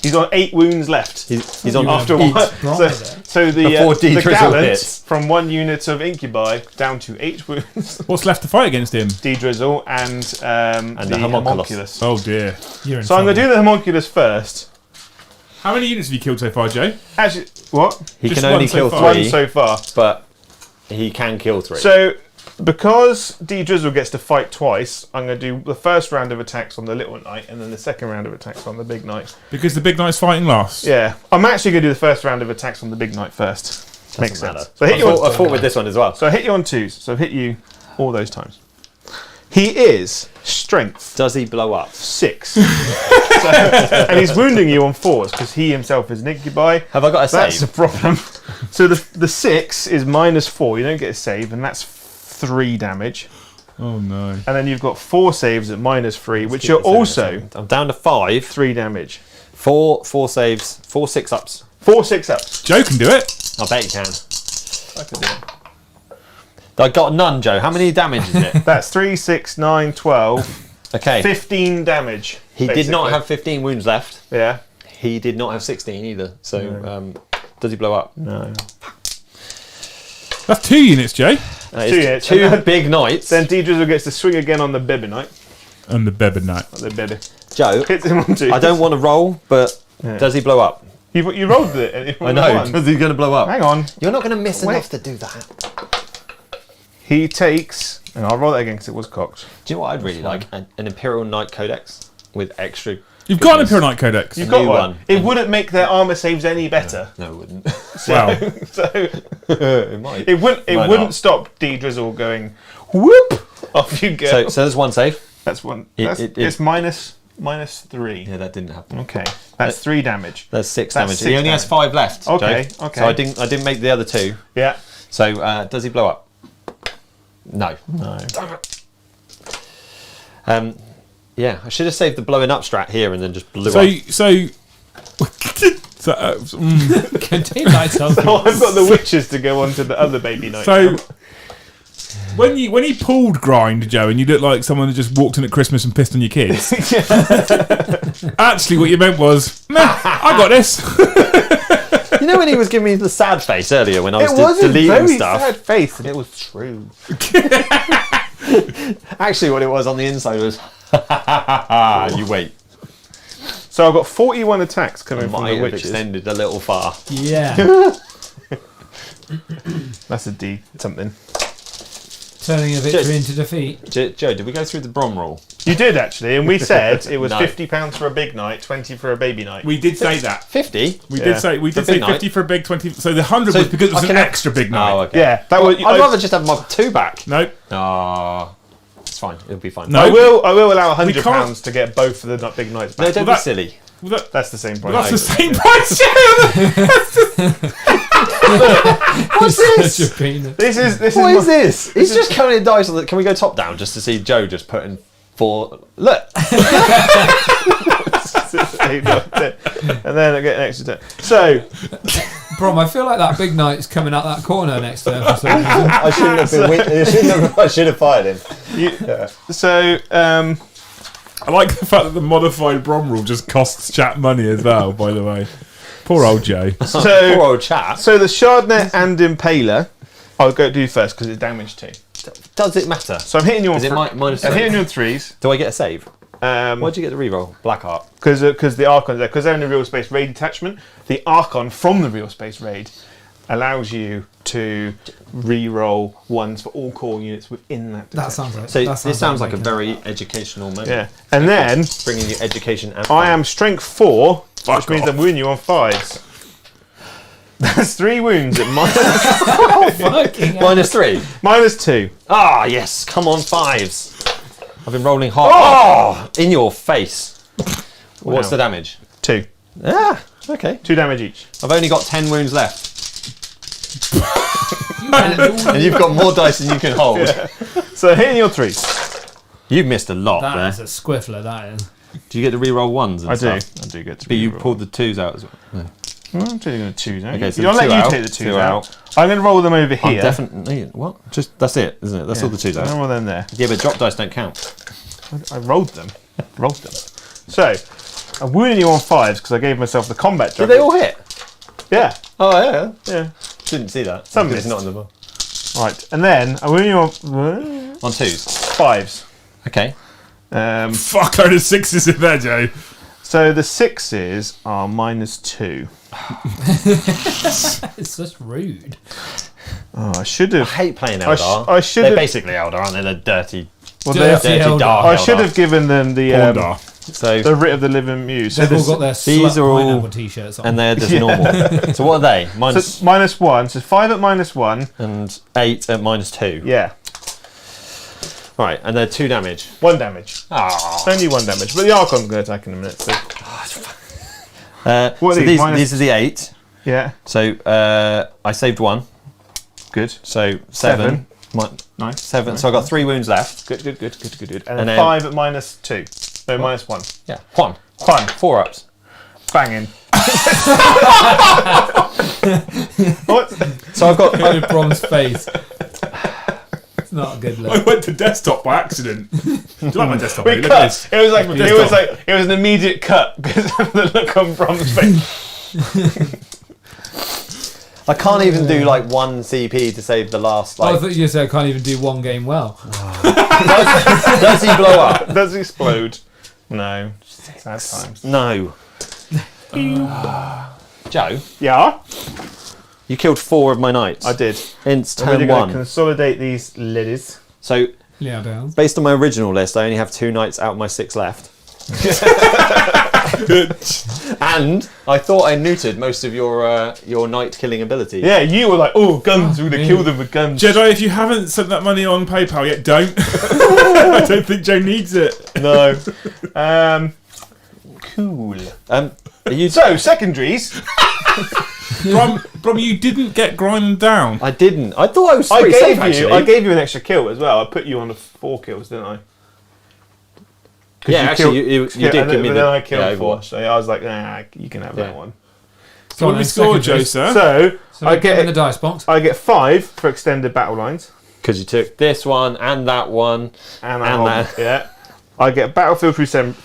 He's on 8 wounds left. He's on After Eat one, Brom so, with it. so the Before the D-Drizzle gallant hits. from 1 unit of incubi down to 8 wounds. What's left to fight against him? D-Drizzle and the homunculus. homunculus. Oh, dear. You're in So I'm going to do the homunculus first. How many units have you killed so far, Joe? Actually, what? He Just can only one so kill far. 3, One so far. but he can kill 3. So, because D-Drizzle gets to fight twice, I'm going to do the first round of attacks on the little knight and then the second round of attacks on the big knight. Because the big knight's fighting last. Yeah, I'm actually going to do the first round of attacks on the big knight first. Makes matter. sense. So I hit you I on, fought with this one as well. so I hit you on 2s. So I've hit you all those times. He is strength Does he blow up? 6. And he's wounding you on 4s because he himself is an incubi. Have I got a That's a save? problem. So the 6 is -4. You don't get a save, and that's 3 damage. Oh, no. And then you've got 4 saves at -3, which are also I'm down to 5. 3 damage. 4 saves. 4 6-ups. 4 6-ups. Joe can do it. I bet you can. I could do it. I got none, Joe. How many damage is it? That's 3, 6, 9, 12, Okay. 15 damage. He did not basically. have 15 wounds left. Yeah. He did not have 16 either. So, does he blow up? No. That's 2 units, Joe. It's 2 units. 2 And then- big knights. Then D-Drizzle gets to swing again on the Bebonite. And the Bebber Knight. The Bebe. Joe, Hits him on 2. I don't want to roll, but does he blow up? You rolled it. And you I know. won. Is he going to blow up? Hang on. You're not going to miss Wait. enough to do that. He takes. And I'll roll that again because it was cocked. Do you know what I'd really like? An Imperial Knight Codex with extra You've got an Imperial Knight Codex. You've got new one. one. It wouldn't make their armor saves any better. No, it wouldn't. Wow. So It might. it wouldn't Might wouldn't not. stop D-Drizzle going whoop off you go. So there's one save. That's one. It- It's -3. Yeah, that didn't happen. Okay, that's 3 damage. There's 6 That's damage. 6 He only has damage. 5 left. Okay, Joe. okay. So I didn't make the other 2. Yeah. So does he blow up? No. No. Yeah, I should have saved the blowing up strat here and then just blew So up. Contain thyself. So I've got the witches to go on to the other baby knight. So when he pulled grind, Joe, and you looked like someone who just walked in at Christmas and pissed on your kids. Actually, what you meant was, nah, I got this. You know when he was giving me the sad face earlier when I was it was a deleting very stuff? sad face, and it was true. Actually, what it was on the inside was, you wait. So I've got 41 attacks coming from Might the have witches. extended a little far. Yeah. That's a D something. Turning a victory into defeat. Joe, did we go through the Brom rule? You did actually, and we said it was No. £50 for a big knight, 20 for a baby knight. We did say that. 50? We Yeah. did say For 50 big night? for a big 20. So the 100 So was because it was I an can- extra big night. Oh, okay. Yeah, that was. I'd rather just have my 2 back. No, Oh, it's fine. It'll be fine. No. I will allow We £100 can't- to get both of the big knights No, back. don't Well, be silly. well, That's the same price. that's the same price. What's Such a this? peanut. This is What is this? He's just counting dice. Can we go top down just to see Joe just putting 4? Look. and then I get an extra 10. So Brom, I feel like that big knight's coming out that corner next to him for some reason. I shouldn't have been. I should have fired him. I like the fact that the modified Brom rule just costs chat money as well, by the way. Poor old Joe. Poor so old chat. so the Shardnet and Impaler, I'll go do first because it's damage 2. Does it matter? So I'm hitting you on. Is it minus I'm 3? hitting you on 3s. Do I get a save? Why'd Why'd you get the reroll? Black Art. Because the Archon's there, because they're in the real space raid detachment. The Archon from the real space raid allows you to re-roll 1s for all core units within that. That sounds like. So that this sounds like a making- very educational moment. Yeah, and then Bringing you education and I fun. am strength 4, Fuck which means off. I'm wounding you on 5s. That's 3 wounds at Fucking hell. Minus 3. -2. Ah, yes. Come on, 5s. I've been rolling hard. Oh! In your face. What's Wow. the damage? 2. Ah, okay. 2 damage each. I've only got 10 wounds left. And And you've got more dice than you can hold. So hitting your 3s. You've missed a lot that there. is a squiffler, that is. Do you get to re-roll 1s and I do. stuff? I do get to. But you re-roll. pulled the 2s out as well. No. I'm actually going to 2s out. Okay, so I'll the let 2 you out, take the 2s 2 out. out. I'm going to roll them over I'm here. definitely... What? Just That's it, isn't it? That's all the 2s I don't out. want them there. Yeah, but drop dice don't count. I rolled them. Rolled them. So I'm wounding you on 5s because I gave myself the combat. Did they all hit? Yeah. Oh, yeah. Yeah. Didn't see that. Some Because it's missed. not in the book. Right, and then I'm wounding you on On 2s. 5s. Okay. Fuck load of 6s in there, Joe. So the 6s are -2. It's just rude. Oh, I should I have. hate playing I Eldar. should They're have. basically Eldar, aren't they? They're dirty, Well, Dirty they- Eldar. dark I Eldar. should have given them the Bondar. So, the writ of the living muse. So They've all this, got their these slut are all- pineapple t-shirts on. and they're just normal. So what are they? so Minus -1. So 5 at -1. and 8 at -2. Yeah, Right, and they're 2 damage. 1 damage. Ah. Only 1 damage. But the Archon's going to attack in a minute. So What are So these? Minus- these are the 8. yeah, So I saved 1. good. So 7. Nice. 7. So I got 3 wounds left. Good. And And then then- 5 at -2. No, -1. Yeah. 1. 1. 4 ups. Banging. What? So I've got. Look at Brom's face. It's not a good I look. went to desktop by accident. Do you like my desktop? mate? We Look at cut. this. It was like Desktop. it was an immediate cut because of the look on Brom's face. I can't even do like 1 CP to save the last. Oh, I Like, thought you said I can't even do one game well. does he blow up? Does he explode? No. Sad times. No. Joe, Yeah, you killed 4 of my knights. I did. It's And we're turn going 1. to consolidate these ladies. So Yeah, down. based on my original list, I only have 2 knights out of my 6 left. And I thought I neutered most of your knight killing ability. Yeah, you were like, oh, guns, we're going to kill them with guns. Jedi, if you haven't sent that money on PayPal yet, don't. I don't think Joe needs it. No. Cool. Are you? So, secondaries. Brom, you didn't get grinding down. I didn't. I thought I was pretty safe, actually. I gave you an extra kill as well. I put you on 4 kills, didn't I? Yeah, actually, you did give me then the I killed 4, Overwatch. so I was like, nah, you can have that one. So what did we score, Joe, sir? So I get in the get dice box. I get 5 for extended battle lines, Because you took this one and that one. and And that. Yeah, I get Battlefield through 5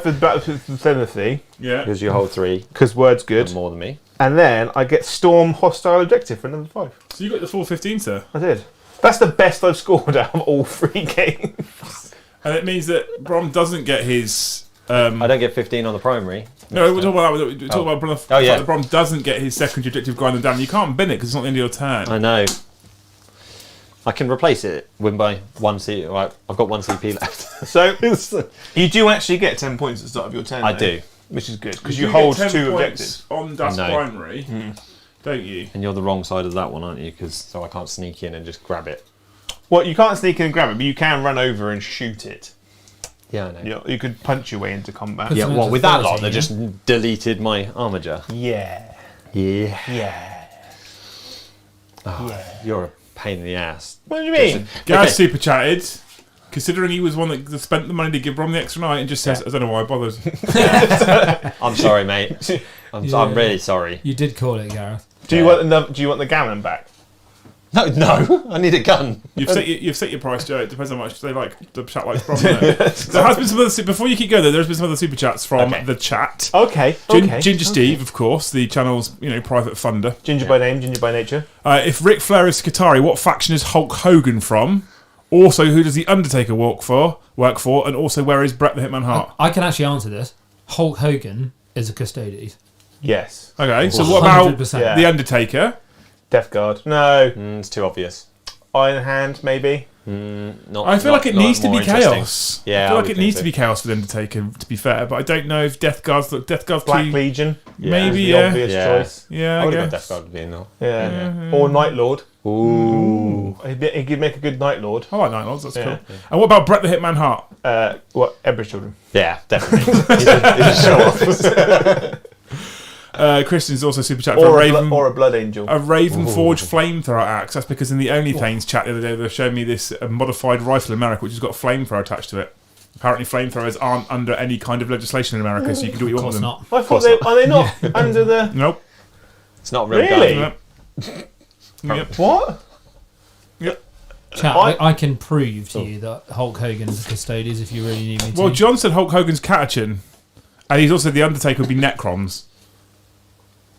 for Battlefield through Supremacy Yeah. Because you hold 3 because word's good, more than me. and then I get Storm Hostile Objective for another 5. So you got the full 15, sir. I did. That's the best I've scored out of all 3 games. And it means that Brom doesn't get his... I don't get 15 on the primary. No, we're talking about that. We're talking about Brom, Oh, yeah. that Brom doesn't get his secondary objective grinding down. You can't bin it because it's not the end of your turn. I know. I can replace it, win by 1 CP. Right, I've got 1 CP left. So you do actually get 10 points at the start of your turn. I though, do. which is good because You you get hold 10 2 points objectives. on Das No. primary, don't you? And you're the wrong side of that one, aren't you? So I can't sneak in and just grab it. Well, you can't sneak in and grab it, but you can run over and shoot it. Yeah, I know. You could punch your way into combat. Yeah, Puts them well, into with that 30, lot, they yeah? just deleted my armature. Yeah. Yeah. Yeah. You're a pain in the ass. What do you mean? Gaz Okay. super chatted, considering he was one that spent the money to give Brom the extra night and just says, I don't know why I bothered. I'm sorry, mate. I'm really sorry. You did call it, Gareth. Do you want the gammon back? No, I need a gun. You've set your price, Joe. It depends how much they like the chat likes Brom. There has been some other before you keep going. There's been some other super chats from Okay. the chat. Okay. Ginger Steve, of course, the channel's private funder. Ginger by name, ginger by nature. If Ric Flair is Qatari, what faction is Hulk Hogan from? Also, who does the Undertaker work for? And also, where is Bret the Hitman Hart? I can actually answer this. Hulk Hogan is a Custodes. Yes. Okay, so what about 100%. Yeah. the Undertaker? Death Guard. No. It's too obvious. Iron Hand, maybe. Not, I feel like it needs to be more interesting. chaos. Yeah, I feel I like would it needs think to be chaos for the Undertaker, to be fair. But I don't know if Death Guard's Black 2... Legion. Maybe, is the yeah. obvious Yeah. choice. Yeah, I I would have got guess. Death Guard being though. Yeah. Or Night Lord. Ooh. He could make a good Night Lord. I like Night Lords, that's Yeah. cool. And what about Bret the Hitman Hart? Emperor's Children. Yeah, definitely. he's a show off. Christian's also super chat for Or a Blood Angel. a Raven Forge flamethrower axe. That's because in the OnlyFans chat the other day they showed me this modified rifle in America which has got a flamethrower attached to it. Apparently flamethrowers aren't under any kind of legislation in America, so you can do what you Of want course with them. not. I thought are they not under the... Nope. It's not real Really? gun. Yep. What? Yep. Chat, I- I can prove to you that Hulk Hogan is a Custodes if you really need me to. Well, John said Hulk Hogan's Catachin, and he's also the Undertaker would be Necrons.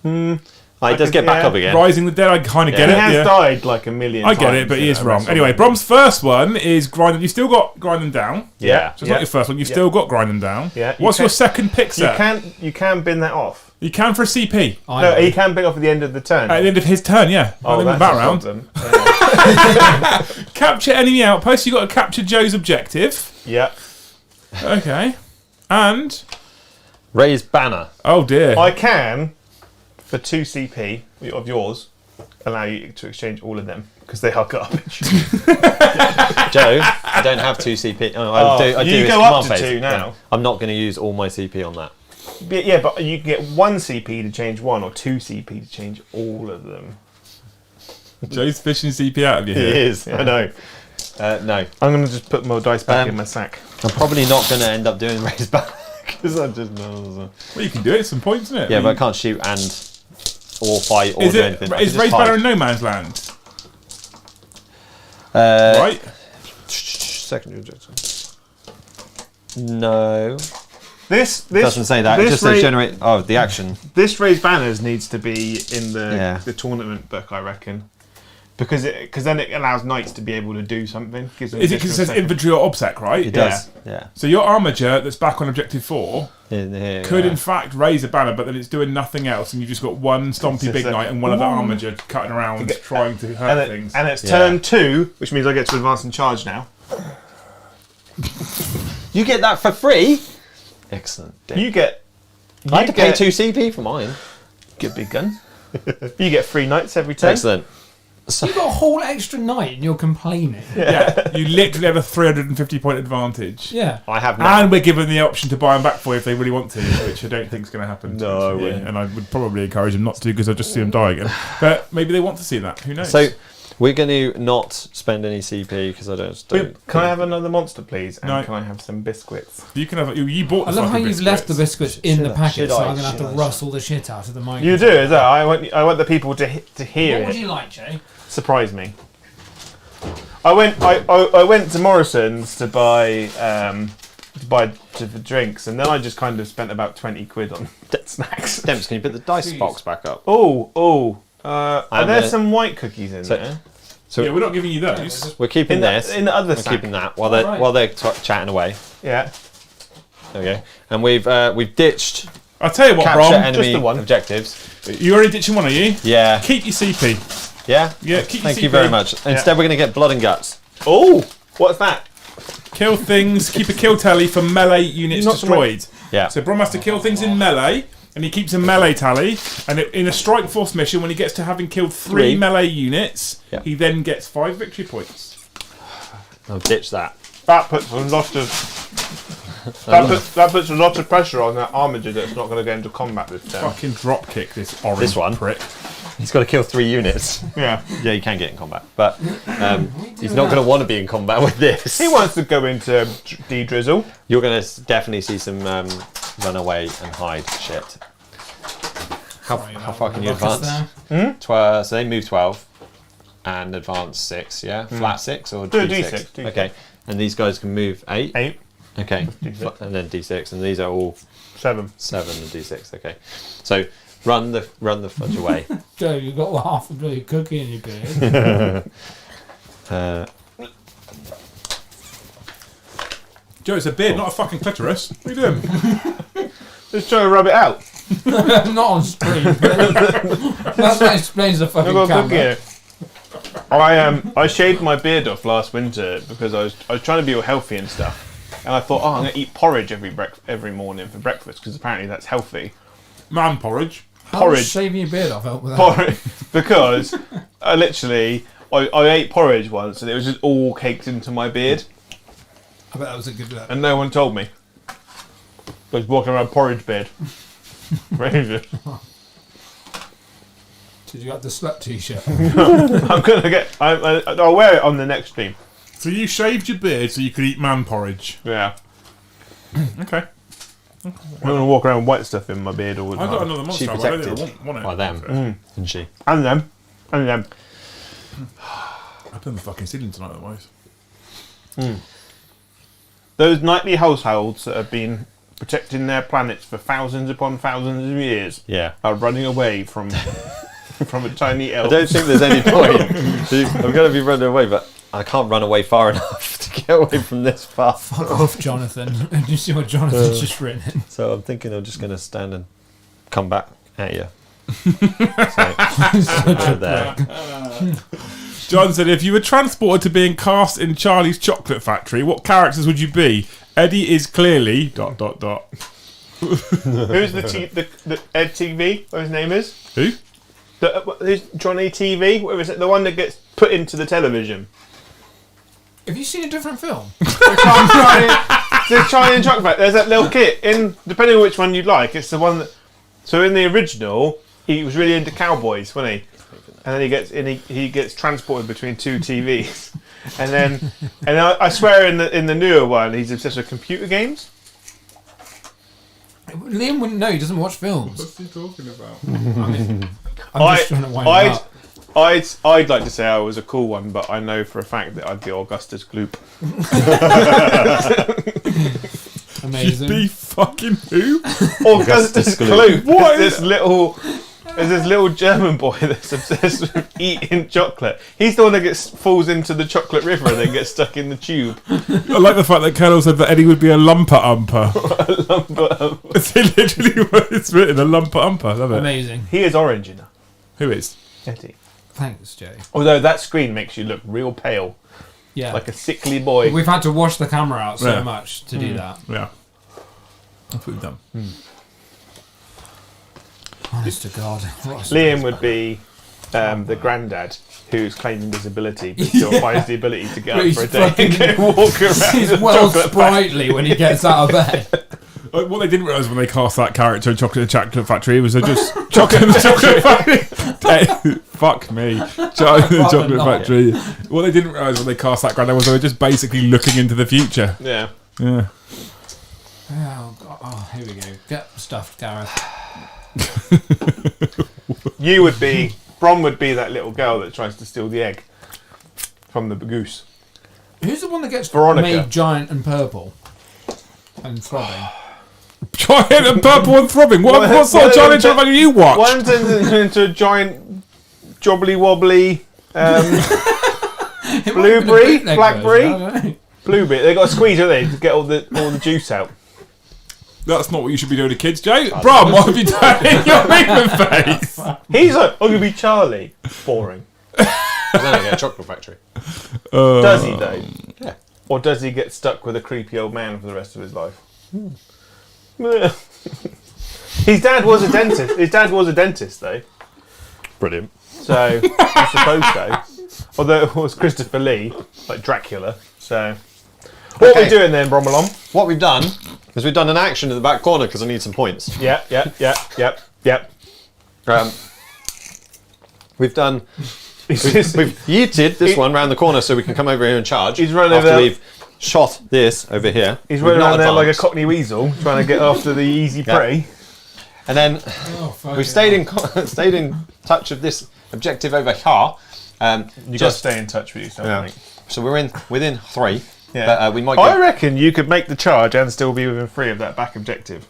He does get back up again. Rising the Dead, I kind of get He it. has Yeah. died like a million I times. get it, but he is wrong. WrestleMania. Anyway, Brom's first one is Grinding. You've still got Grinding Down. Yeah. So it's not your first one. You've still got Grinding Down. Yeah, you What's your can- second pick You set? can bin that off. You can for a CP. No, he can bin off at the end of the turn. At the end of his turn, yeah. Oh, At the end of that's the a battle problem. round. Capture enemy outpost. You've got to capture Joe's objective. Yeah. Okay. And... Raise banner. Oh, dear. I can, for 2 CP of yours, allow you to exchange all of them because they are garbage. Joe, I don't have 2 CP. Oh, I do. you It's go up command to phase. 2 now. Yeah. I'm not going to use all my CP on that. Yeah, but you can get 1 CP to change 1 or 2 CP to change all of them. Joe's fishing CP out of you here. It is. I know. No, I'm going to just put more dice back in my sack. I'm probably not going to end up doing raise banner because I just know. Well, you can do it at some point, isn't it? Yeah, but I can't shoot and or fight or Is do it anything. I is can Raise just Banner hide. in No Man's Land? Right? Right? Secondary objective. No, This doesn't say that. It This just says generate. Oh, the action. This raised banners needs to be in Yeah. the tournament book, I reckon, because then it allows knights to be able to do something. Gives them Is it because it says additional infantry or obsec, right? It does. Yeah. So your armature that's back on objective 4 In here, could in fact raise a banner, but then it's doing nothing else, and you've just got one stompy It's big just knight and one other armature cutting around trying to hurt things. and it's Yeah. turn 2, which means I get to advance and charge now. You get that for free. Excellent. You get. I had to pay 2 CP for mine. Get a big gun. You get 3 knights every turn. Excellent. So, You've got a whole extra night and you're complaining. Yeah, you literally have a 350 point advantage. Yeah. I have now. And we're given the option to buy them back for you if they really want to, which I don't think is going to happen. No, I Yeah, wouldn't. and I would probably encourage them not to because I'll just see them die again. But maybe they want to see that. Who knows? So we're going to not spend any CP because I don't. Can I have another monster, please? And No. can I have some biscuits? you can have. You bought. I The love how fucking you've left the biscuits. biscuits in the Should I- packet, should so I- I'm going to have should to I- rustle the shit out of the mic. You do, is that? I want the people to hear What would it. you like, Jay? Surprise me. I went to Morrison's to buy for drinks, and then I just kind of spent about 20 quid on snacks. Demps, can you put the dice Jeez. box back up? Are there the- some white cookies in So- there? So Yeah, we're not giving you those. we're keeping this. In the other We're sack. keeping that while they're Alright. chatting away. Yeah. There we go. And we've ditched I'll tell you what, capture Brom. enemy the one. objectives. You already ditching one, are you? Yeah. Keep your CP. Yeah. Yeah, keep your Thank you CP. very much. Instead, we're going to get blood and guts. Oh, what's that? Kill things. Keep a kill tally for melee units Not destroyed. Yeah. So Brom has to kill things in melee, and he keeps a melee tally. And in a strike force mission, when he gets to having killed 3 melee units, Yeah. he then gets 5 victory points. I'll ditch that. That puts a lot of that puts a lot of pressure on that armiger that's not going to go into combat this turn. Fucking drop kick this orange This one? prick. He's got to kill 3 units. Yeah. Yeah, you can get in combat, but he's not going to want to be in combat with this. He wants to go into D-Drizzle. You're going to definitely see some run away and hide shit. How far can you advance? So they move 12 and advance 6, yeah? Flat 6 or Do a D6? D6. Okay, and these guys can move 8. 8, Okay, D6. and then D6, and these are all 7. 7 and D6. Okay, so run the fudge away. Joe, you've got half a bloody cookie in your beard. Joe, it's a beard, not a fucking clitoris. What are you doing? Just trying to rub it out. Not on screen. That explains the fucking I've got a cookie camera. here. I shaved my beard off last winter because I was trying to be all healthy and stuff, and I thought, I'm going to eat porridge every morning for breakfast because apparently that's healthy. Man porridge. How Porridge. does shaving your beard off help with that? Porridge because I ate porridge once and it was just all caked into my beard, I bet that was a good and no one told me. I was walking around porridge beard. Crazy. Did you have the slut t-shirt? I'm gonna get. I'll wear it on the next stream. So you shaved your beard so you could eat man porridge. Yeah. Okay. I'm gonna walk around with white stuff in my beard all the I've got time. another She monster. I don't protected think I want it. by them, isn't she? And them. I've done the fucking ceiling tonight otherwise. Those nightly households that have been protecting their planets for thousands upon thousands of years Yeah. are running away from from a tiny elf. I don't think there's any point. I'm going to be running away, but I can't run away far enough to get away from this far. Fuck off, Jonathan. Did you see what Jonathan's just written in? So I'm thinking I'm just going to stand and come back at you. There. John said, if you were transported to being cast in Charlie's Chocolate Factory, what characters would you be? Eddie is clearly... ... Who's the Ed TV? What his name is? Who? Who's Johnny TV? Whatever is it? The one that gets put into the television. Have you seen a different film? The Charlie and Chocolate Factory. There's that little kid in. Depending on which one you like, it's the one that. So in the original, he was really into cowboys, wasn't he? And then he gets transported between 2 TVs, and I swear in the newer one, he's obsessed with computer games. Liam wouldn't know. He doesn't watch films. What's he talking about? I'm just trying to wind him up. I'd like to say I was a cool one, but I know for a fact that I'd be Augustus Gloop. Amazing. Be fucking who? Augustus Gloop. Gloop. What There's this little German boy that's obsessed with eating chocolate. He's the one that falls into the chocolate river and then gets stuck in the tube. I like the fact that Colonel said that Eddie would be a lumper umper. It's literally what it's written, a lumper umper. Love it. Amazing. He is orange, you know. Who is? Eddie. Thanks, Jay. Although that screen makes you look real pale, Yeah. like a sickly boy. We've had to wash the camera out so Yeah. much to do that. Yeah. That's what we've done. Honest to God. Liam would be the granddad who's claimed invisibility but still finds the ability to get up He's for a day and fucking- go walk around. He's the well chocolate sprightly when he gets out of bed. What they didn't realise when they cast that character in Chocolate Factory was they're just Chocolate Factory. Fuck me. Chocolate Factory. What they didn't realise when they cast that granddad was they were just basically looking into the future. Yeah. Yeah. Oh, God. Oh, here we go. Get stuffed, Gareth. Brom would be that little girl that tries to steal the egg from the goose. Who's the one that gets Veronica. made giant and purple and throbbing? Giant and purple and throbbing. What sort of giant and you watch? One turns into a giant jobbly wobbly blueberry, blackberry, blueberry. They got to squeeze, don't they, to get all the juice out. That's not what you should be doing to kids, Joe. Brom, what have you done in your movement face? He's like, I'm gonna be Charlie. Boring. Then I get a chocolate factory. Does he though? Yeah. Or does he get stuck with a creepy old man for the rest of his life? His dad was a dentist. His dad was a dentist though. Brilliant. So I suppose so. Although it was Christopher Lee, like Dracula. So what are we doing then, Brommelon? What we've done is we've done an action in the back corner because I need some points. Yep. We've done. We've He's yeeted this one round the corner so we can come over here and charge. He's running after over- we've shot this over here. running We've not around there like a advanced. Cockney weasel, trying to get after the easy prey. And then Oh, we've stayed in touch of this objective over here. You got to stay in touch with yourself, Yeah. mate. So we're within 3. Yeah. But we might I get, reckon you could make the charge and still be within 3 of that back objective.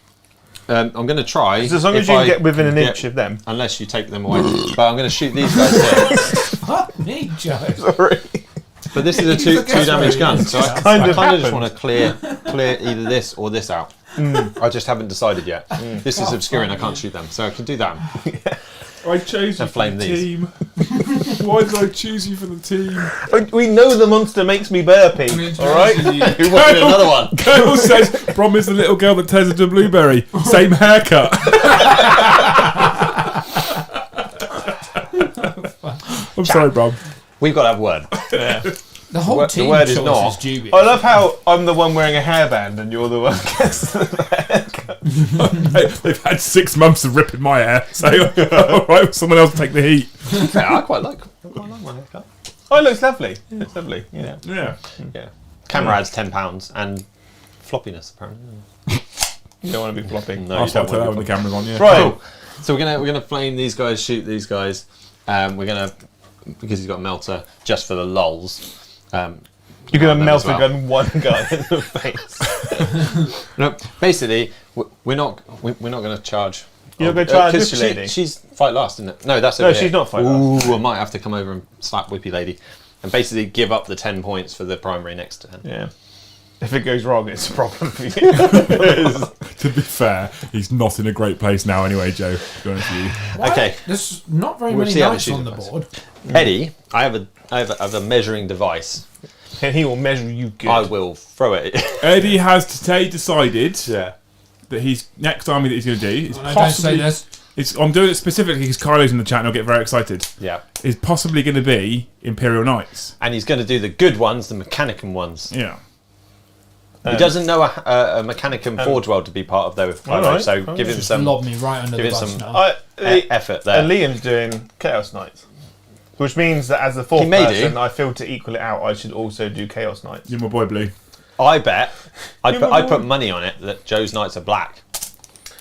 I'm going to try. So as long as if you can I get within an get- inch of them. Unless you take them away. But I'm going to shoot these guys here. Fuck me, Joe. Sorry. But this is a You 2 forget damage where gun, it is. so I kind kind of of just happened. want to clear either this or this out. I just haven't decided yet. This is obscuring, I can't shoot them, so I can do that. I chose you And flame for the these. team. Why did I choose you for the team? We know the monster makes me burpy, alright? Who wanted another one? Girl says Brom is the little girl that turns into a blueberry. Same haircut. I'm sorry, Brom. We've got to have a word. The whole The team word is choice not- is dubious. I love how I'm the one wearing a hairband and you're the one who gets the haircut. They've had 6 months of ripping my hair, so all right, someone else take the heat. Yeah, I quite like my haircut. Oh, it looks lovely. It's lovely. Yeah. Yeah. Yeah. Camera adds £10 and floppiness apparently. You don't want to be flopping. No, I'll you start don't that want when to the camera's on, yeah. Right. Cool. So we're gonna flame these guys, shoot these guys. We're gonna, because he's got a melter, just for the lulls. You're going to them melt as well. a gun one guy in the face. No, basically, we're not going to charge. You're not gonna charge 'cause Whippy Lady? She's fight last, isn't it? No, that's No, over she's here. not fight Ooh, last. I might have to come over and slap Whippy Lady, and basically give up the 10 points for the primary next turn. Yeah. If it goes wrong, it's a problem for you. To be fair, he's not in a great place now anyway, Joe, to be honest with you. Why? Okay. There's not very We'll many see how knights they shoot on the it first. board. Eddie, I have a measuring device. And he will measure you good. I will throw it. Eddie has today decided Yeah. that his next army that he's going to do is And I don't say possibly... this. I'm doing it specifically because Kylo's in the chat and I'll get very excited. Yeah. Is possibly going to be Imperial Knights. And he's going to do the good ones, the Mechanicum ones. Yeah. He doesn't know a Mechanicum Forge World to be part of though with Kylo, Alright, so alright. give him Just some lob me right under give the it bus some- now. effort there. And Liam's doing Chaos Knights. Which means that as the fourth He may person, do. I feel to equal it out, I should also do Chaos Knights. You're my boy, Blue. I bet Yeah, but I put money on it that Joe's Knights are black.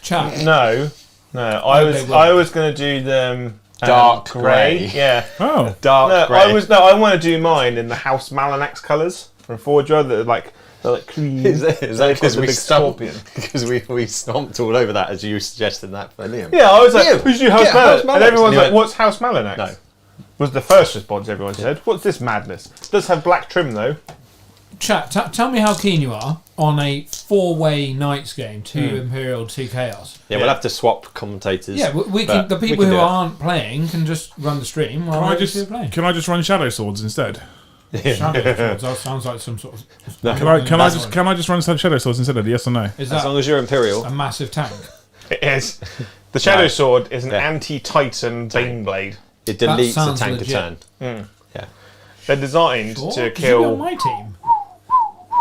Chat. No, I was going to do them Dark grey. Yeah, Oh. Dark grey. I want to do mine in the House Malanax colours from Forge World. They're like cream. Is that They've got because the we big stomped? scorpion? Because we stomped all over that as you suggested that for Liam. Yeah, I was like, Liam, we should do House get House Malanax. Malanax. And everyone's And he like, went, what's House Malanax? No. Was the first response everyone said. What's this madness? It does have black trim though. Chat. Tell me how keen you are on a 4-way Knights game, 2 Imperial, 2 Chaos. Yeah, we'll have to swap commentators. Yeah, we can. but The we people can who do it. aren't playing can just run the stream while Can I we're playing. just run Shadow Swords instead? Shadow Swords, that sounds like some sort of... Can I just run some Shadow Swords instead of yes or no? Is As that long as you're Imperial. a massive tank? It is. The Shadow Right. Sword is an Yeah. anti-Titan Baneblade. It deletes the sounds tank legit. a turn. Yeah. They're designed What? to Could you be on kill. my team?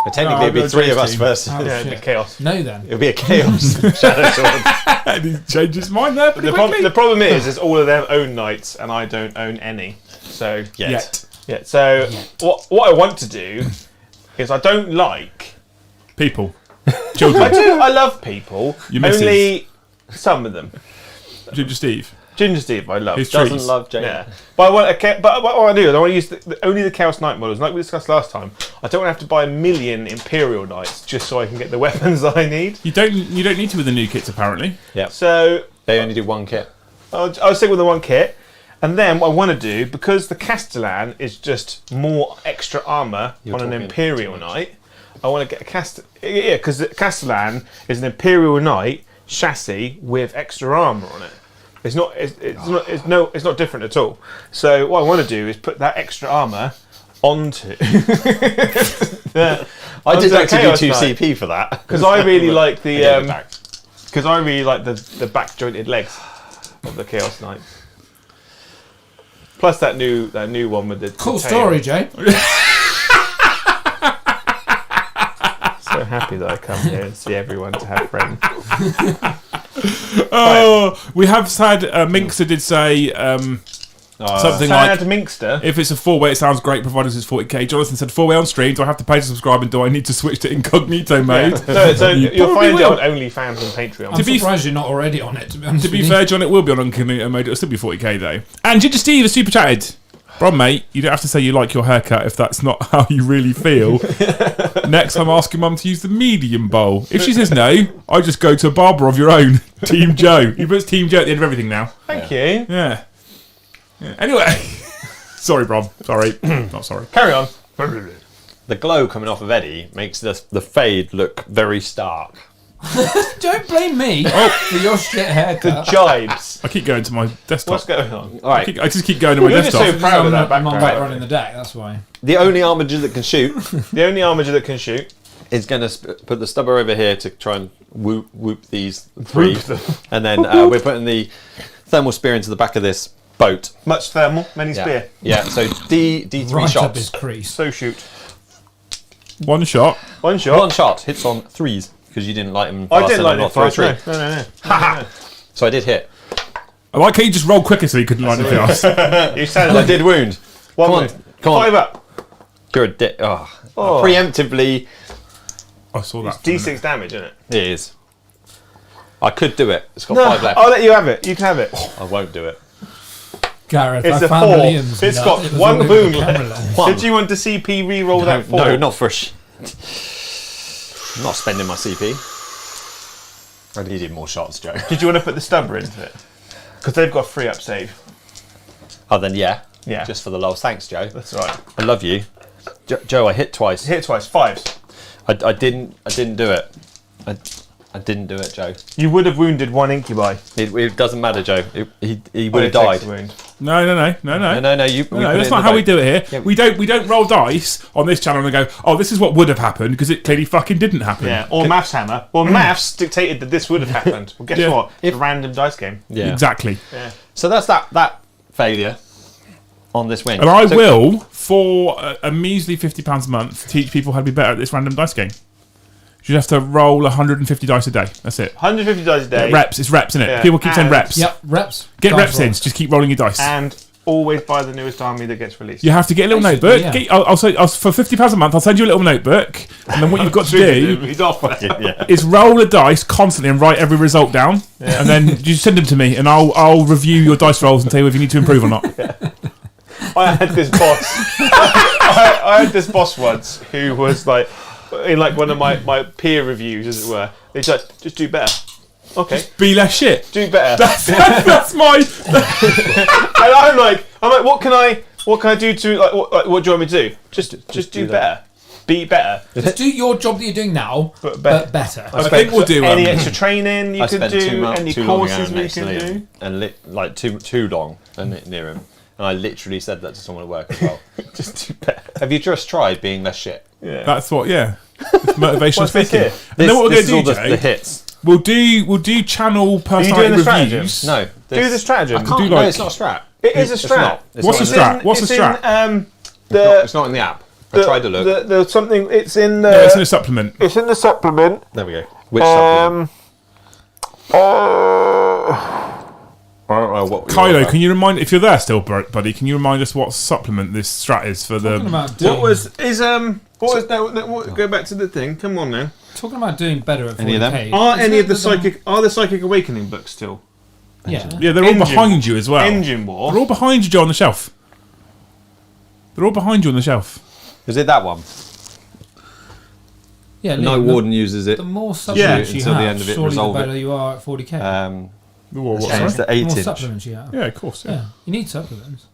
But technically, I'll it'd be go 3 of us team. versus. Oh, Yeah, the shit. chaos. No, then. It'll be a chaos Shadow Sword. And he changed his mind there pretty quickly. The problem is all of them own knights, and I don't own any. So Yet. yeah. So what I want to do is I don't like. People. I Children. do. I love people. Your missus. Only some of them. Ginger Steve. Ginger Steve, I love. His Doesn't trees. love Jane. Yeah, but I want but what I do is I want to use only the Chaos Knight models, like we discussed last time. I don't want to have to buy 1,000,000 Imperial Knights just so I can get the weapons that I need. You don't need to with the new kits apparently. Yeah. So They only do 1 kit. I'll stick with the one kit, and then what I want to do, because the Castellan is just more extra armor You're on an talking Imperial too much. Knight, I want to get a yeah, because the Castellan is an Imperial Knight chassis with extra armor on it. It's not different at all. So what I want to do is put that extra armor onto. I did like to do 2 CP for that. Because I really like the Again, back. because I really like the back jointed legs of the Chaos Knight. Plus that new one with the Cool tail. story, Jay. So happy that I come here and see everyone to have friends. Oh, we have had Minkster did say something like, Sad Minkster. if it's a 4-way, it sounds great, provided it's 40k. Jonathan said 4-way on stream. Do I have to pay to subscribe, and do I need to switch to incognito mode? So You you'll probably find it will. on OnlyFans and Patreon. I'm be surprised you're not already on it, to be honest To be with fair, John, it will be on incognito mode. It'll still be 40k though. And Ginger Steve has super chatted. Brom, mate, you don't have to say you like your haircut if that's not how you really feel. Next time, ask your mum to use the medium bowl. If she says no, I just go to a barber of your own. Team Joe. He puts Team Joe at the end of everything now. Thank you. Yeah. Anyway. Sorry, Brom. Sorry. Not sorry. Carry on. The glow coming off of Eddie makes the fade look very stark. Don't blame me for your shit The haircut. jibes. I keep going to my desktop. What's going on? All right. I just keep going to my You're just desktop. so proud of that I'm not background. running the deck, that's why. The only armature that can shoot The only armature that can shoot. is going to put the stubber over here to try and whoop these 3. Whoop them. And then we're putting the thermal spear into the back of this boat. Much thermal, many Yeah. spear. Yeah, so D3 Right up his shots. crease. So shoot. One shot. One shot. 1 shot hits on 3s because you didn't light them. I fast didn't enough, like it not through a fast. 3. No. So I did hit. I like how you just rolled quicker so you couldn't line anything else. You sounded And I like did wound. one Come on, minute. come on. 5 up. You're a dick. Oh. Oh. Preemptively, I saw that. D6 damage, isn't it? it is. I could do it. It's got No, 5 left. I'll let you have it. You can have it. I won't do it. Gareth, It's I a found 4. millions. It's and got that- it was one all over boom the left. camera lens. One. Did you want to CP re-roll that 4? No, not for I'm not spending my CP. I needed more shots, Joe. Did you want to put the stubber into it? Because they've got 3 up save. Oh, then yeah. Yeah. Just for the lols. Thanks, Joe. That's right. I love you. Joe, I hit twice. Hit twice. 5s. I didn't do it. I didn't do it, Joe. You would have wounded 1 incubi. It doesn't matter, Joe. He would When have it takes died. a wound. No. No, You, that's not how we do it here. Yeah. We don't roll dice on this channel and go, oh, this is what would have happened because it clearly fucking didn't happen. Yeah, or maths hammer. Well, maths dictated that this would have happened. Well, guess Yeah. what? It's a random dice game. Yeah. Exactly. Yeah. So that's that failure on this win. And I So- will, for a measly £50 a month, teach people how to be better at this random dice game. You just have to roll 150 dice a day. That's it. 150 dice a day. Reps. It's reps, isn't it? Yeah. People keep saying And- reps. Yep, reps. Get Dice reps in. rolls. Just keep rolling your dice. And always buy the newest army that gets released. You have to get a little Basically, notebook. yeah. I'll say for £50 a month, I'll send you a little notebook, and then what you've got to do He's off. Yeah. is roll a dice constantly and write every result down, and then you send them to me, and I'll review your dice rolls and tell you if you need to improve or not. I had this boss. I had this boss once who was like, in like one of my peer reviews, as it were. He's like, just do better. Okay, Be less shit. do better. That's my. And I'm like, what can I do to like, what do you want me to do? Just do do better. Be better. Just do your job that you're doing now, But but better. I think we'll do any extra training you I could spent do, any too long courses around we next to can Liam do. and like too long and near him. And I literally said that to someone at work as well. Just do better. Have you just tried being less shit? Yeah. That's what. Yeah. It's motivational What's this speaking. here? And then what we're This going is to all do, Jay, the hits. we'll do channel personality doing the stratagem? reviews. No. Do the stratagem. I can't, Do no, like- it's not a strat. It is a It's strat. not. It's What's not a in- strat? What's a strat? It's not in the app. I tried to look. The something. It's in the. No, it's in a supplement. It's in the supplement. There we go. Which supplement? I don't know what. Kylo, can you remind, if you're there still, buddy, can you remind us what supplement this strat is for Talking the... about doing, What was go back to the thing. Come on now. talking about doing better at 40k. Any of them? Are isn't any it of the that Psychic Awakening books still? Yeah. Yeah, they're all Engine- behind you as well. Engine War. They're all behind you, Joe, on the shelf. They're all behind you on the shelf. Is it that one? Yeah, No Liam, warden uses it. The more supplements you until have, the end of it, surely the resolve better it. you are at 40k. What, Change sorry? the 8 the more inch, supplements you have. Yeah, of course. Yeah. Yeah, you need supplements.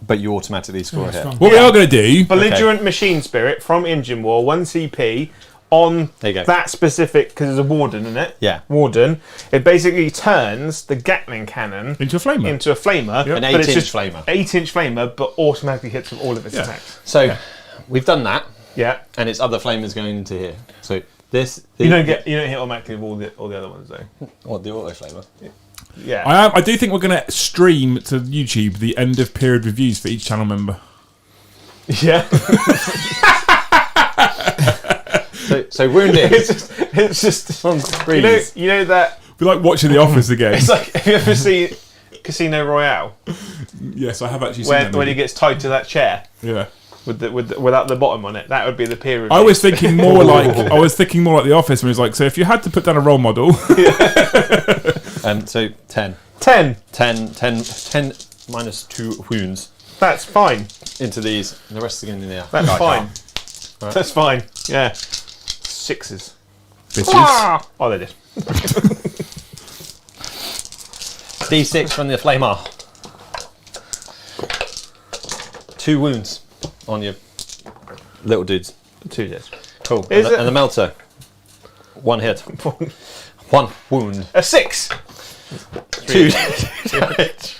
but you automatically score Yeah, a hit. strong. What we are going to do... Belligerent Machine Spirit from Engine War, 1 CP on There you go. that specific, because there's a Warden in it. Yeah. Warden. It basically turns the Gatling cannon Into a flamer. into a flamer. Yep. An but it's 8-inch just flamer. 8-inch flamer, but automatically hits with all of its Yeah. attacks. So we've done that, Yeah. and it's other flamers going into here. So this You don't hit automatically with all the other ones though. what the auto flamer. Yeah. I do think we're going to stream to YouTube the end of period reviews for each channel member. Yeah. So wounding. it's just on screens. you know that Be like watching The Office again. it's like, have you ever seen Casino Royale Yes, I have actually seen that when he movie. gets tied to that chair Yeah. without the bottom on it? That would be the peer review. I was thinking more like The Office when he was like, so if you had to put down a role model, So 10. 10. 10 minus 2 wounds That's fine. into these, and the rest are going in there. That's Right, fine. Right. That's fine. Yeah. 6s. bitches. Oh, they did. D6 from the flamer. 2 wounds on your little dudes. 2 dead. Cool. Is And it- the melter. 1 hit. 1 wound. A 6. 2 damage.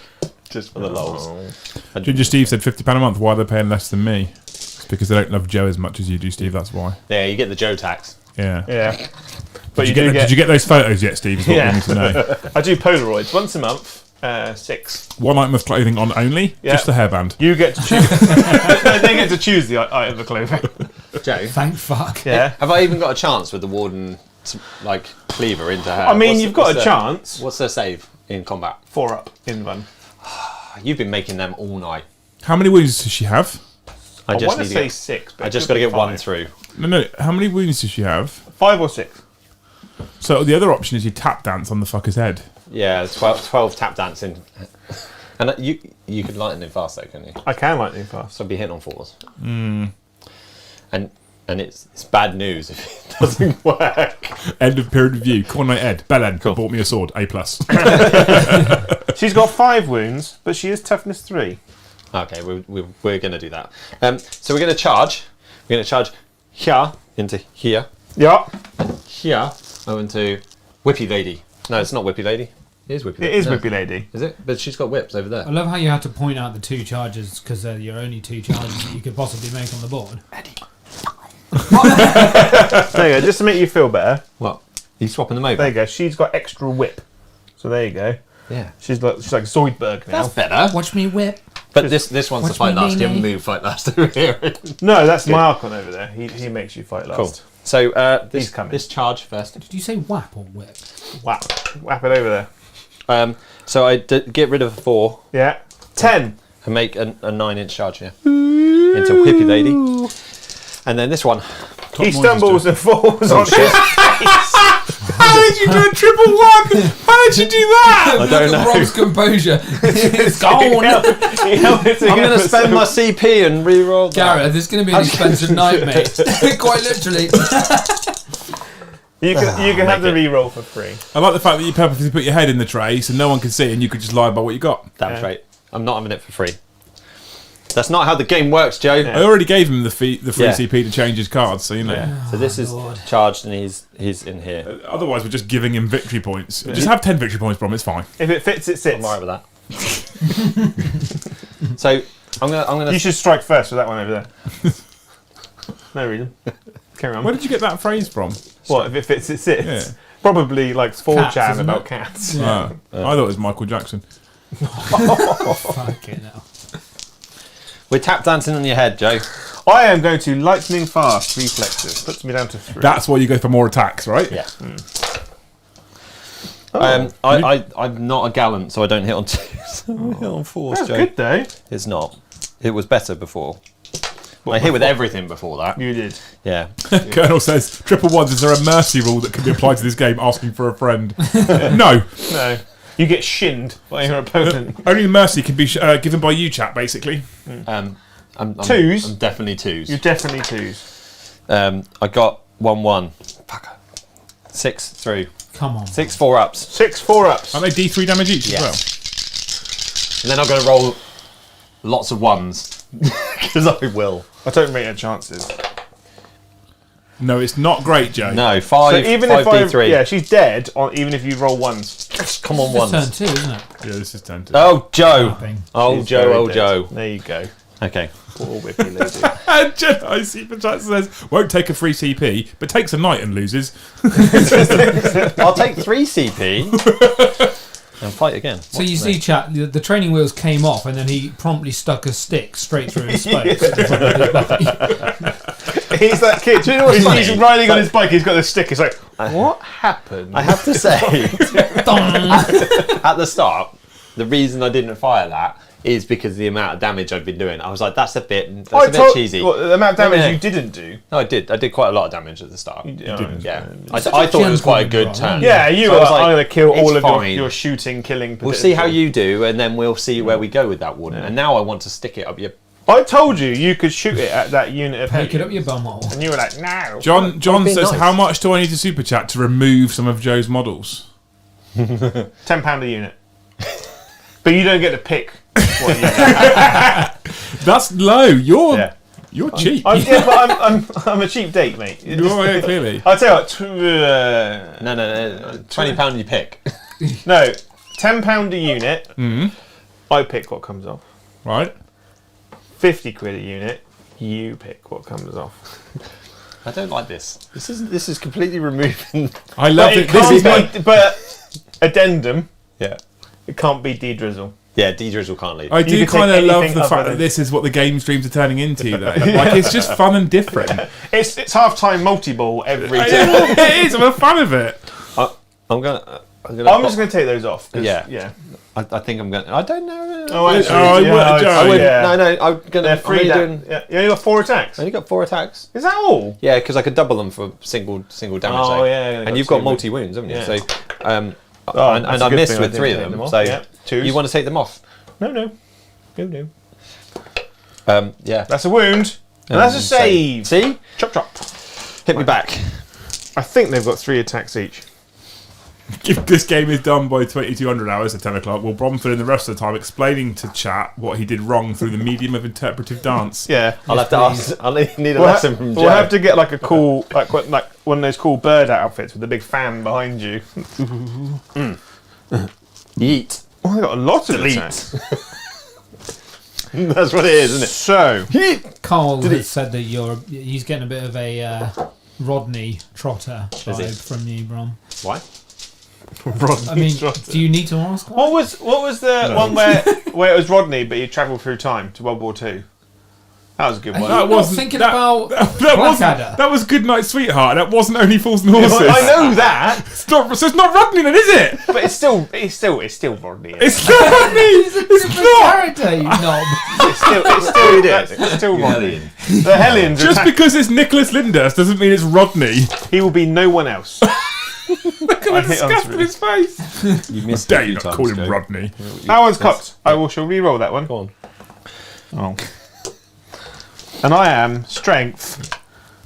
Just for the lols. Ginger Steve said £50 a month. Why are they paying less than me? It's because they don't love Joe as much as you do, Steve. That's why. Yeah, you get the Joe tax. Yeah. Yeah. But Did you get those photos yet, Steve? Is what Yeah. we need to know. I do Polaroids once a month. 6. One item of clothing on only. Yeah. Just the hairband. You get to choose. They get to choose the item of clothing. Joe, Thank fuck. Yeah. have I even got a chance with the warden, like cleaver into her? I mean, you've got a chance. What's their save in combat? 4 up in one. You've been making them all night. How many wounds does she have? I just want to need to say get- 6. But I it just could got to be get one 5. through. No. How many wounds does she have? 5 or 6. So the other option is you tap dance on the fucker's head. Yeah, 12 tap dancing. And you could lighten it fast though, couldn't you? I can lightning fast. So I'd be hitting on 4s. And it's bad news if it doesn't work. End of period review. Corner Ed. Belen bought me a sword. A+. She's got 5 wounds, but she is toughness 3. Okay, we're going to do that. So we're going to charge. We're going to charge here into here. Yeah. Here into Whippy Lady. No, it's not Whippy Lady. It is Whippy Lady. It is No. Whippy Lady. Is it? But she's got whips over there. I love how you had to point out the 2 charges because they're your only 2 charges that you could possibly make on the board. There you go, just to make you feel better. What? Are you swapping them over? There you go. She's got extra whip. So there you go. Yeah. She's like Zoidberg now. That's better. Watch me whip. But this one's the Watch fight me, last. You Nene. haven't moved fight last over here. No, that's my Archon over there. He makes you fight last. Cool. So He's coming. this charge first. Did you say whap or whip? Whap it over there. So I get rid of a 4 Yeah. 10. and make a 9-inch charge here into Whippy Lady. And then this one. He stumbles and falls on his face. How did you do a triple 1? How did you do that? I don't know. Brom's composure. It's gone. I'm going to spend my CP and re-roll that. Gareth, this is going to be an expensive night, mate. Quite literally. You can have the re-roll for free. I like the fact that you purposely put your head in the tray so no one can see and you could just lie about what you got. Damn Yeah. straight. I'm not having it for free. That's not how the game works, Joe. I already gave him the free Yeah. CP to change his cards, so you know. Yeah. So this is Lord. charged and he's in here. Otherwise, we're just giving him victory points. Just have 10 victory points, Brom. It's fine. If it fits, it sits. I'm alright with that. So I'm gonna. You should strike first with that one over there. No reason. Carry on. Where did you get that phrase from? What, if it fits, it sits? Yeah. Probably like 4chan isn't about it? cats. Yeah. I thought it was Michael Jackson. Fucking hell. We're tap dancing on your head, Joe. I am going to lightning fast reflexes. Puts me down to 3. That's why you go for more attacks, right? Yeah. Oh, I'm not a gallant, so I don't hit on 2s. I hit on 4s, that's Joe. good though. It's not. It was better before. I hit with everything before that. You did. Yeah. Colonel says, triple ones, is there a mercy rule that can be applied to this game asking for a friend? No. No. You get shinned by your opponent. Only mercy can be given by you, chat, basically. I'm 2s? I'm definitely 2s. You're definitely 2s. I got 1-1. Fuck. 6 through. Come on. 6 4-ups. 6 4-ups. Aren't they D3 damage each Yes. as And then I'm going to roll lots of 1s. Because I will. I don't rate her chances. well? No, it's not great, Joe. No, 5 So even if 5d3. yeah, she's dead. Even if you roll 1s. Come on, It's turn 1s. 2, isn't it? Yeah, this is 10 Oh, Joe. Clapping. Oh, She's Joe. very Oh, dead. Joe. There you go. Okay. Poor whippy lady. And Jedi Super Chat says, won't take a free CP, but takes a knight and loses. I'll take 3 CP and fight again. So you see, chat, the training wheels came off, and then he promptly stuck a stick straight through his spokes. He's that kid. Do you know what? funny? He's riding on his bike. He's got this stick. He's like, what happened? I have to say, at the start, the reason I didn't fire that is because of the amount of damage I'd been doing. I was like, that's a bit cheesy. What, the amount of damage Yeah. you didn't do. No, I did. I did quite a lot of damage at the start. didn't. Yeah, I thought it was quite a good turn. Yeah, you So were I was like, I'm going to kill it's all of fine. your shooting, killing. We'll see how you do, and then we'll see where we go with that warden. And now I want to stick it up your. I told you could shoot it at that unit of Take it heavy. up your bumhole. And you were like, no. John be says, nice. how much do I need to Super Chat to remove some of Joe's models? £10 a unit. But you don't get to pick what unit. That's low. You're Yeah. You're cheap. Yeah, but I'm a cheap date, mate. Oh, yeah, clearly. I'll tell you what. No, £20 you pick. No, £10 a unit. Mm. I pick what comes off. Right. 50 quid a unit. You pick what comes off. I don't like this. This is completely removing. I love But it. it This is can't be. But addendum. Yeah. It can't be D-drizzle. Yeah, D-Drizzle can't leave. I do can kind take of love anything the other fact than- that this is what the game streams are turning into, though. Like, it's just fun and different. It's half-time multi-ball every time. It is. I'm a fan of it. I'm gonna. I'm just going to take those off. 'Cause, Yeah. Yeah. I think I'm gonna. I don't know. Oh, actually, I yeah, would- I'd Joe, say, I wouldn't. yeah. No. I'm gonna. They're free. I'm only doing. Yeah. You only got 4 attacks. I only got 4 attacks. Is that all? Yeah, because I could double them for single damage. Oh, though. yeah, they And got you've got 2, multi wounds, haven't you? Yeah. So, and that's a I good missed thing with I 3 didn't of take them. them So off. Yeah, 2s. you want to take them off? No. No. Yeah. That's a wound. And that's a save. See? Chop. Hit me back. I think they've got 3 attacks each. If this game is done by 2200 hours at 10 o'clock, will Brom fill in the rest of the time explaining to chat what he did wrong through the medium of interpretive dance? Yeah. I'll have to ask. I'll need a We'll, lesson from Joe. we'll have to get like a cool, like one of those cool bird outfits with a big fan behind you. Yeet. Oh, they got a lot of attacks. That's what it is, isn't it? So, Carl has said that he's getting a bit of a Rodney Trotter he? vibe from you, Brom. Why? I mean, do you need to ask? what was the one where it was Rodney, but he travelled through time to World War II? That was a good one. That That I'm not wasn't- thinking that- about That that was Good Night Sweetheart. That wasn't Only Fools and Horses. I know that, So it's not Rodney then, is it? but it's still Rodney. It's not Rodney. It's not. character, you knob. It's still Rodney. The Hellions. Just because it's Nicholas Lyndhurst doesn't mean it's Rodney. he will be no one else. Look at I the hit on disgust three. in his face. You missed Dare you not call him Rodney? That one's cocked. Shall re-roll that one. Go on. Oh. And I am strength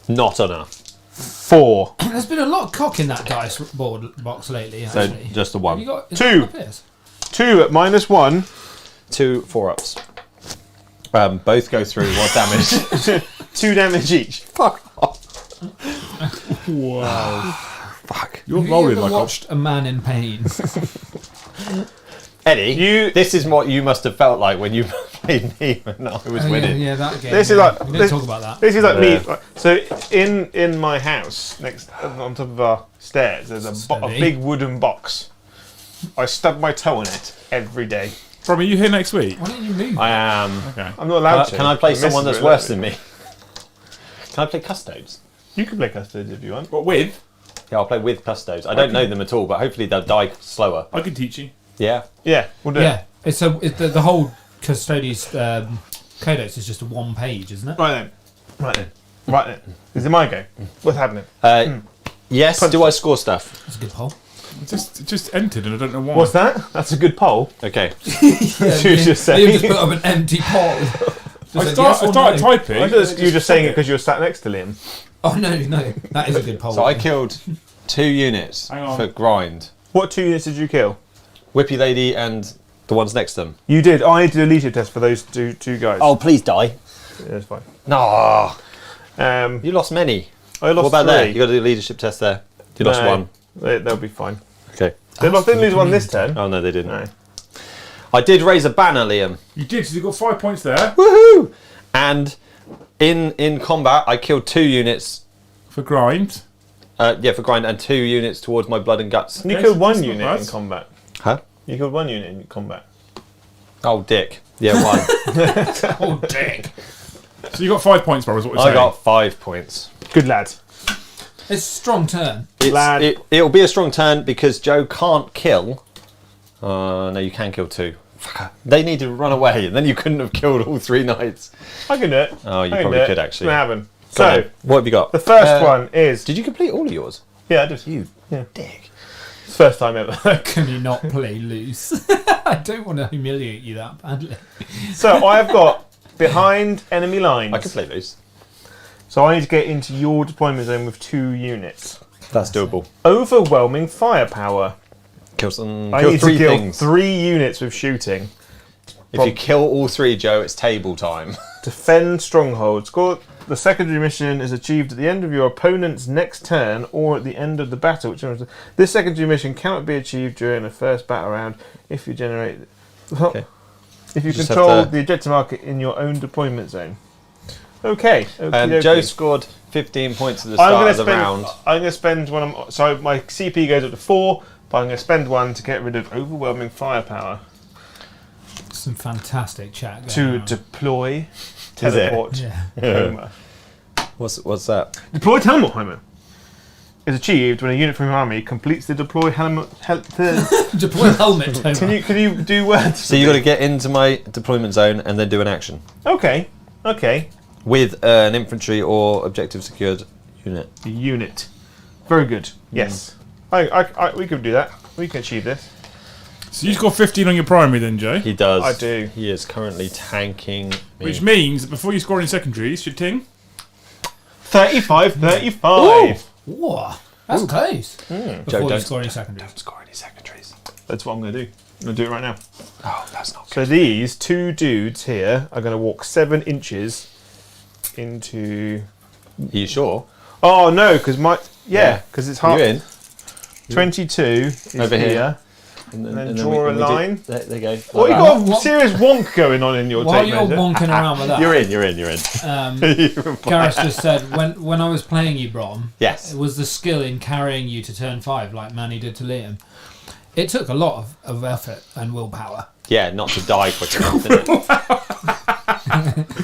Not enough. 4. There's been a lot of cock in that dice board box lately, So actually. just the Have one. you got, is 2. that what it is? 2 at -1. 2 4-ups. Both go through. What damage? 2 damage each. Fuck off. Wow. Fuck. You're Have you rolling ever like watched A Man in Pain? Eddie, this is what you must have felt like when you played played me when I was Oh, winning. Yeah, that game. This is like- we didn't talk about that. This is like Yeah. me. So in my house, next on top of our stairs, there's a Steady. big wooden box. I stub my toe on it every day. Brom, are you here next week? Why don't you move? I am. Okay. I'm not allowed to. Can I play Mrs. someone that's will worse let than me? Can I play Custodes? You can play Custodes if you want. What with? Yeah, I'll play with Custodes. I don't know them at all, but hopefully they'll die slower. I can teach you. Yeah. Yeah, we'll do it. Yeah, the whole Custodes codex is just a one page, isn't it? Right then. Is it my go? What's happening? Yes. Do I score stuff? That's a good poll. It just entered and I don't know why. What's that? That's a good poll. Okay. That's what you just You saying. just put up an empty poll. I started I typing. thought you were just saying it because you were sat next to Liam. Oh no, that is a good poll. So I killed 2 units Hang on. for grind. What 2 units did you kill? Whippy Lady and the ones next to them. You did. I did a leadership test for those two guys. Oh, please die. Yeah, that's fine. No. You You lost many. I lost What about 3. there? You got to do a leadership test there. You lost No, 1. They'll be fine. Okay. They didn't lose one this turn. Oh, no, they didn't. No. I did raise a banner, Liam. You did, so you got 5 points there. Woohoo! And in combat, I killed 2 units. For grind. For grind, and 2 units towards my blood and guts. You Okay, killed so 1 that's not unit bad. in combat. Huh? You killed 1 unit in combat. Oh, dick. Yeah, 1. Oh, dick. So you got 5 points, Brom, is what we're I saying. got 5 points. Good lad. It's a strong turn. Lad. It'll be a strong turn because Joe can't kill. No, you can kill 2. They need to run away, and then you couldn't have killed all 3 knights. I can do it. Oh, you I can probably do it. could, actually. It's gonna happen. Go on So, then. What have you got? the first one is... Did you complete all of yours? Yeah, I did. You Yeah. dick. It's the first time ever. Can you not play loose? I don't want to humiliate you that badly. So, I have got behind enemy lines. I can play loose. So, I need to get into your deployment zone with 2 units. That's doable. Overwhelming firepower. Kill some. I Kill need 3 to kill things. 3 units with shooting. If you kill all 3, Joe, it's table time. Defend strongholds. Score. The secondary mission is achieved at the end of your opponent's next turn or at the end of the battle. This secondary mission cannot be achieved during the first battle round if you generate... Okay. If you Just control have to- the objective market in your own deployment zone. Okay. And okey-dokey. Joe scored 15 points at the I'm start going of to the spend. round. I'm going to spend one. So my CP goes up to 4, but I'm going to spend 1 to get rid of overwhelming firepower Some fantastic chat. to Going on. deploy it? teleport Yeah. Homer. What's that? Deploy teleport Homer is achieved when a unit from your army completes the deploy helmet. Deploy helmet. Homer. Can you do words? So you got to get into my deployment zone and then do an action Okay. with an infantry or objective secured unit. Unit. Very good. Yes. We can do that. We can achieve this. So you scored 15 on your primary then, Joe? He does. I do. He is currently tanking me. Which means that before you score any secondaries, your ting. 35. Whoa, that's close. Joe, Before you don't score any secondaries. score any secondaries. That's what I'm going to do. I'm going to do it right now. Oh, that's not So these 2 dudes here are going to walk 7 inches into... Are you sure? Oh, no, because my... Yeah. because it's Are half... you in? 22 is Over here. And then we- draw a we line. There you go. Well, Like you that. got a serious wonk going on in your While tape you're measure. wonking around with that, You're in. Gareth just said when I was playing you, Brom, Yes. it was the skill in carrying you to turn 5, like Manny did to Liam. It took a lot of effort and willpower. Yeah, not to die quick enough, didn't it?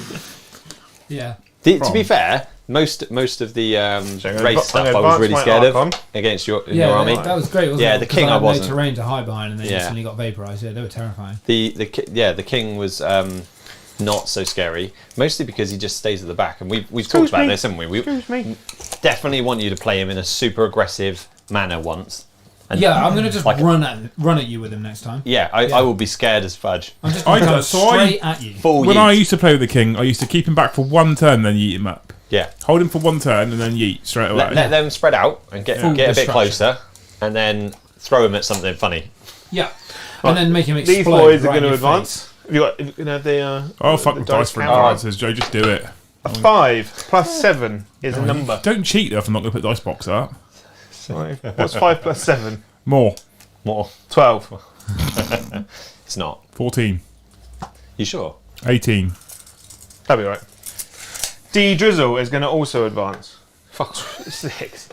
Yeah. To be fair, most of the I'm gonna race I'm stuff gonna I was advance really my scared of Archon. against your Yeah, army. that was great, wasn't Yeah, it? the 'Cause king I had wasn't. no terrain to hide behind, and then Yeah. instantly got vaporised. Yeah, they were terrifying. The king was not so scary, mostly because he just stays at the back, and we've talked about me. this, haven't we? We Excuse me. definitely want you to play him in a super aggressive manner once. And Yeah, I'm gonna just Like- run at you with him next time. yeah, I will be scared as fudge. I'm just I gonna come don't- so I- straight at you. Full When yeet. I used to play with the king, I used to keep him back for 1 turn, then yeet him up. Yeah, Hold him for 1 turn and then yeet straight away. let them spread out and get Full a bit destruction. closer, and then throw him at something funny. Yeah, and then make him explode. These boys are right going in to your advance. Have you got? You know the. Oh, fuck the with dice for count? advances, Joe. Just do it. A 5 plus 7 is a number. Don't cheat though if I'm not going to put dice box up. 5. What's 5 plus 7? More. More. 12. It's not. 14. You sure? 18. That'll be right. D Drizzle is going to also advance. Fuck. 6.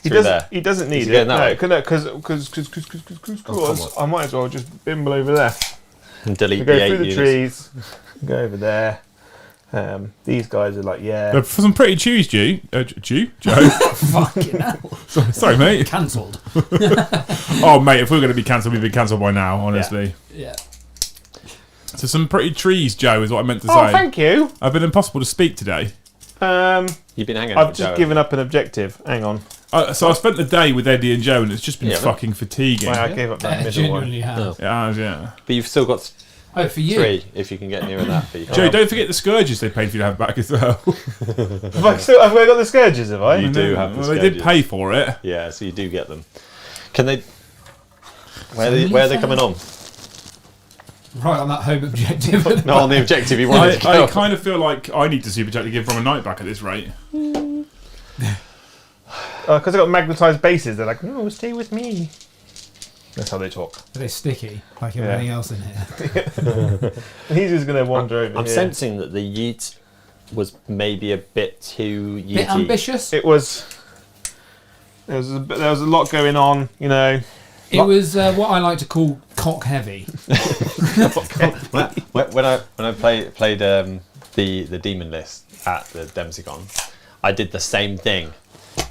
There. He doesn't need Is he it. going that way? No, because I might as well just bimble over there. And delete We the go 8 through the units. trees. Go over there. These guys are like, yeah. For some pretty chews, Joe. Fucking hell. Sorry, mate. Cancelled. Oh, mate, if we were going to be cancelled, we'd be cancelled by now, honestly. Yeah. So some pretty trees, Joe, is what I meant to say. Oh, thank you. I've been impossible to speak today. You've been hanging. I've just given up an objective. Hang on. So I spent the day with Eddie and Joe, and it's just been fucking fatiguing. Wait, I gave up that I middle one. genuinely have. Yeah. But you've still got Oh, for you. 3 if you can get nearer that. But you Joe, don't forget the scourges they paid for you to have back as well. Have I got the scourges, have I? You do have the Well, they did scourges. pay for it. Yeah, so you do get them. Can they? Where are they coming on? Right on that home objective. Not on the objective you wanted to I go. kind of feel like I need to supercharge to give Brom a night back at this rate. Because I got magnetised bases, they're like, no, stay with me. That's how they talk. Are they sticky, like everything else in here? He's just going to wander over I'm here. sensing that the yeet was maybe a bit too yeety. Bit ambitious. It was... There was a lot going on, you know. It was what I like to call cock heavy. when I played the demon list at the Dempsey Con, I did the same thing.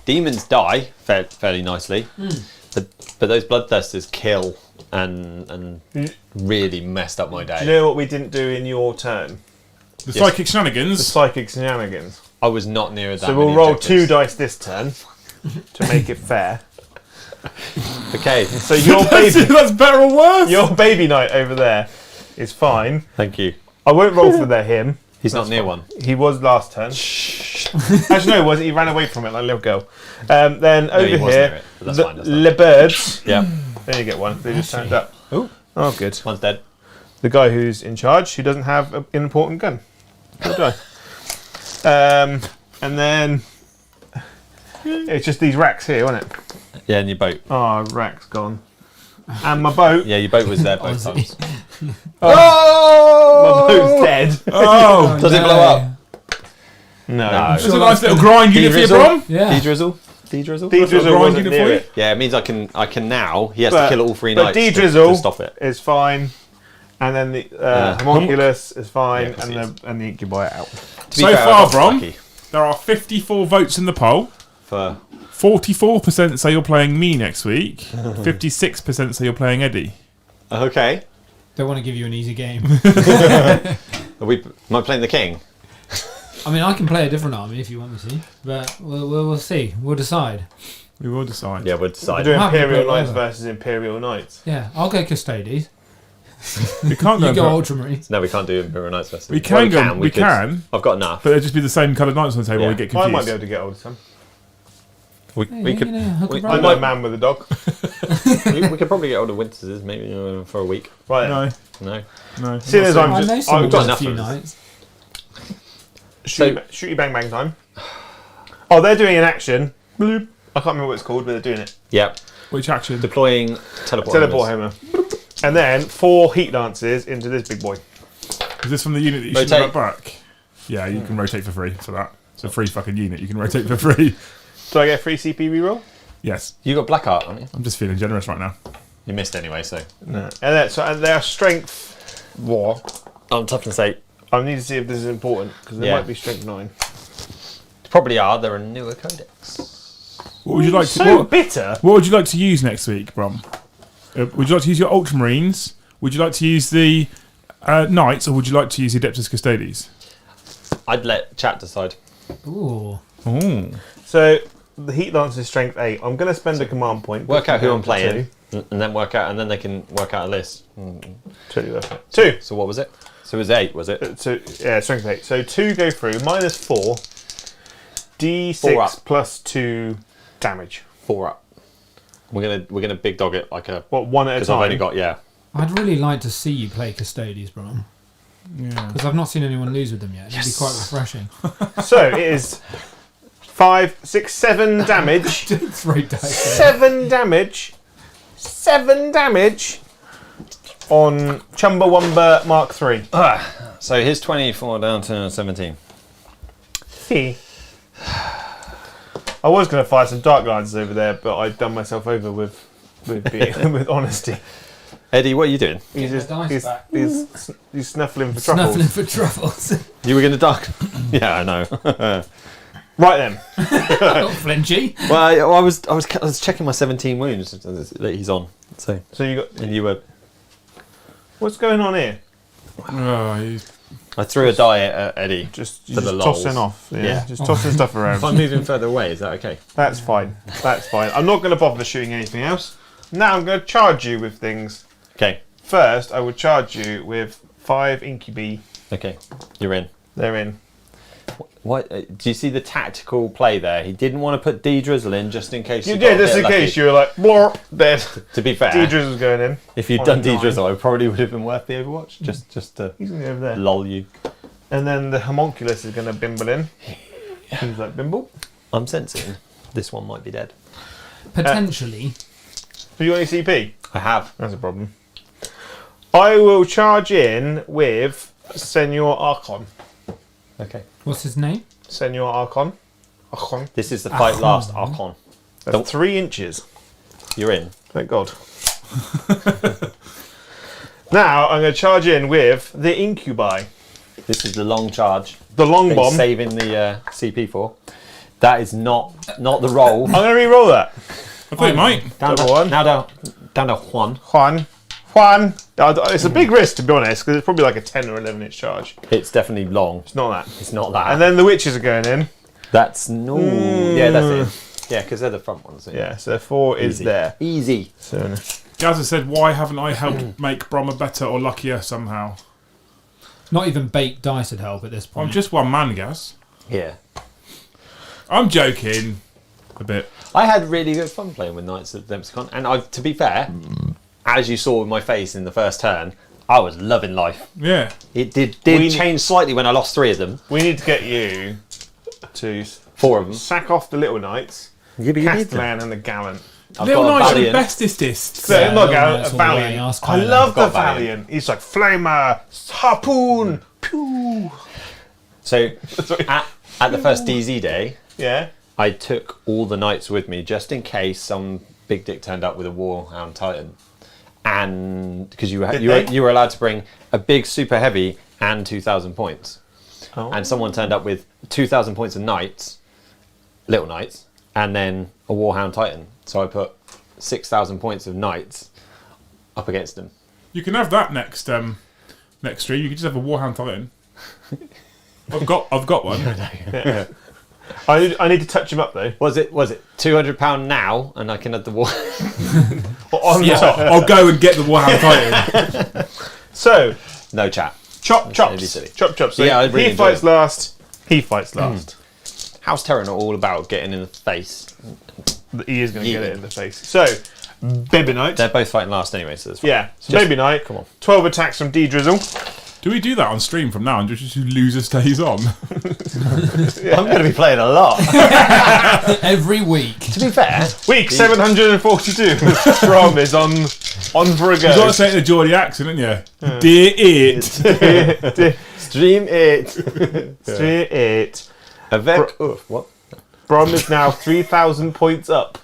Demons die fairly nicely, but those bloodthirsters kill and really messed up my Do you day. know what we didn't do in your turn? The Yes. psychic shenanigans. The psychic shenanigans. I was not near that. So we'll many roll objectives. 2 dice this turn to make it fair. Okay, So your That's baby, better or worse. your baby knight over there is fine. thank you. I won't roll for him. He's That's not near fine. one. He was last turn. Actually, no, he wasn't. He ran away from it like a little girl. Then over he was near here, it, but that's the fine, that's fine. Le Birds. Yeah, There you get one. They just turned up. Ooh. Oh, good. one's dead. The guy who's in charge, who doesn't have an important gun. Good guy. And then it's just these racks here, isn't it? Yeah, and your boat. Oh, rack's gone. And my boat. Yeah, your boat was there both Honestly. times. Oh! My boat's dead. Oh, Does it blow up? No. No. it's a nice little grind unit for you, Brom. Yeah. D-drizzle? D-drizzle? D-Drizzle grind wasn't unit near for it. Yeah, it means I can now. He has But- to kill all 3 but knights D-Drizzle to stop it. is fine. And then the homunculus is fine. Yeah, 'cause and he the incubi out. To be So fair, I far, got Brom, lucky there are 54 votes in the poll. for 44% say you're playing me next week. 56% say you're playing Eddie. okay. Don't want to give you an easy game. Am I playing the king? I mean, I can play a different army if you want me to, but we'll see. We'll decide. We will decide. Yeah, we'll We're decide. doing Happy to Imperial play Knights whatever. versus Imperial Knights. Yeah, I'll go Custodes. We can't You go. go Ultramarines. No, we can't do Imperial Knights Festival. We can go. We could. can, I've got enough. but it'll just be the same coloured knights on the table. Yeah. We get I confused. might be able to get hold of some. We could. You know, hook we- a I brother. know a man with a dog. we could probably get hold of Winters maybe for a week. Right. No, No. no. Seeing as I'm I know just, someone I've got with a got enough few of this. knights. shoot bang bang time. Oh, they're doing an action. Bloop. I can't remember what it's called, but they're doing it. Yep. Which action? Deploying teleport. Teleport hammers. hammer. And then 4 heat lances into this big boy. Is this from the unit that you should Rotate. have back? Yeah, you can rotate for free for that. It's a free fucking unit. You can rotate for free. Do I get a free CP reroll? Yes, You got black art, haven't you? I'm just feeling generous right now. You missed anyway, so. No. And their strength war. I'm toughness 8. I need to see if this is important because there Yeah. might be strength 9. Probably are. They're a newer codex. What would you like to? So What, bitter. what would you like to use next week, Brom? Would you like to use your Ultramarines? Would you like to use the Knights, or would you like to use the Adeptus Custodes? I'd let chat decide. Ooh. Oh, So the heat lance is strength 8. I'm going to spend a command point. Work out who I'm down to playing, and then they can work out a list. 2. 2. So what was it? So it was 8, was it? So yeah, strength 8. So 2 go through. -4. D6 4 up. plus 2 damage. 4 up. We're gonna big dog it like a. What, 1 at a Because I've time? only got I'd really like to see you play Custodes, Brom, yeah. because I've not seen anyone lose with them yet. It'd be quite refreshing. So it is 5, 6, 7 damage. Throw dice. 7 damage. 7 damage. on Chumbawamba Mark 3. So here's 24 down to 17. See. I was going to fire some dark glances over there, but I'd done myself over with with honesty. Eddie, what are you doing? He's Get my dice back. he's snuffling for truffles. Snuffling for truffles. You were going to duck? Yeah, I know. Right then. Not flinchy. Well, I was checking my 17 wounds that he's on. So So you got. and you were. What's going on here? I threw a die at Eddie. Just For the tossing lols. off. Yeah. Yeah. Just tossing stuff around. If I'm moving further away, is that okay? That's fine. That's fine. I'm not going to bother shooting anything else. Now I'm going to charge you with things. Okay. First, I would charge you with 5 incubi. Okay. You're in. They're in. What? Do you see the tactical play there? He didn't want to put D-Drizzle in just in case. You got did, a just bit in case lucky. you were like, blorp, dead. To be fair, D-Drizzle's going in. if you'd on done a nine. D-Drizzle, it probably would have been worth the Overwatch. Just to He's going to go over there. lull you. And then the homunculus is going to bimble in. Seems like bimble. I'm sensing this one might be dead. Potentially. Have you got any CP? I have. That's a problem. I will charge in with Senor Archon. Okay. What's his name? Senor Archon. Archon. This is the fight Archon. last Archon. That's Don't- 3 inches. You're in. Thank God. Now I'm going to charge in with the incubi. This is the long charge. The long that bomb. he's saving the CP for. That is not the roll. I'm going to re-roll that. I thought you might. Down to Double one. Now down to Juan. Juan. It's a big risk, to be honest, because it's probably like a 10 or 11 inch charge. It's definitely long. It's not that. It's not that. And then the witches are going in. That's no. Yeah, that's it. Yeah, because they're the front ones. Yeah, so 4 is Easy. there. Easy. So, Gaz has said, why haven't I helped make Brom a better or luckier somehow? Not even baked dice would help at this point. I'm just one man, Gaz. Yeah. I'm joking. A bit. I had really good fun playing with Knights of Dempsey, and to be fair, as you saw with my face in the first turn, I was loving life. Yeah. It did We- change slightly when I lost 3 of them. we need to get you to 4 of them. sack off the little knights, Castellan and the Gallant. I've Little got a Knights are the Valiant. bestestists. So, Yeah, not Little Gallant, Knights a all the way, Valiant. ask I Kylo. love the Got Valiant. Valiant. He's like Flamer, Harpoon, Pew. So Sorry. at the first DZ day, Yeah. I took all the knights with me just in case some big dick turned up with a Warhound Titan, and because you were allowed to bring a big super heavy and 2,000 points, Oh. and someone turned up with 2,000 points of knights, little knights, and then a Warhound Titan. So I put 6,000 points of knights up against them. You can have that next stream. You can just have a Warhound Titan. I've got one. I need to touch him up though. Was it £200 now, and I can have the war? On Yeah, top. I'll go and get the Warhound Titan. So, No chat. chop That'd be chops. silly. Chop chops. So Yeah, I really he enjoy fights it. last. He fights last. How's Terran all about getting in the face? He is going to get Yeah. it in the face. So, Baby Knight. They're both fighting last anyway, so it's fine. Yeah, Just- Baby Knight. come on. 12 attacks from D-Drizzle. Do we do that on stream from now on? Just who loser stays on? I'm going to be playing a lot. Every week. To be fair, Week 742. Brom is on for a You got go. to say it in a Geordie accent, haven't you? Dear it. stream it. Stream it. Avec. What? Brom is now 3,000 points up.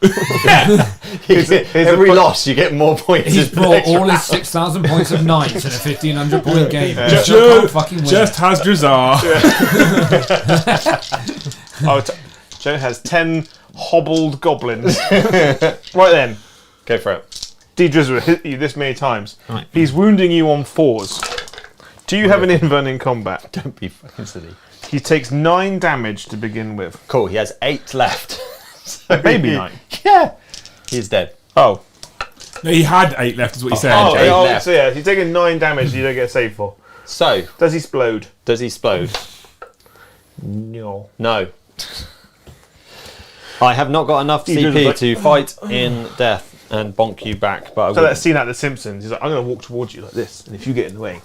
Every loss, you get more points. He's brought all his 6,000 points of knights in a 1,500 point game. Joe Can't fucking win. just has Drazar. Joe has 10 hobbled goblins. Right then, Go for it. D-Drizzle hit you this many times. He's wounding you on 4s. Do you have an invuln in combat? Don't be fucking silly. He takes 9 damage to begin with. Cool, he has 8 left. Baby Knight. Yeah. He's dead. Oh. No, he had 8 left, is what he said. Oh, eight oh, left. so yeah, he's taking 9 damage you don't get saved for. So, Does he explode? does he explode? No. No. I have not got enough He does CP like- to fight in death and bonk you back, but I So will. that scene out of The Simpsons, he's like, I'm going to walk towards you like this, and if you get in the way,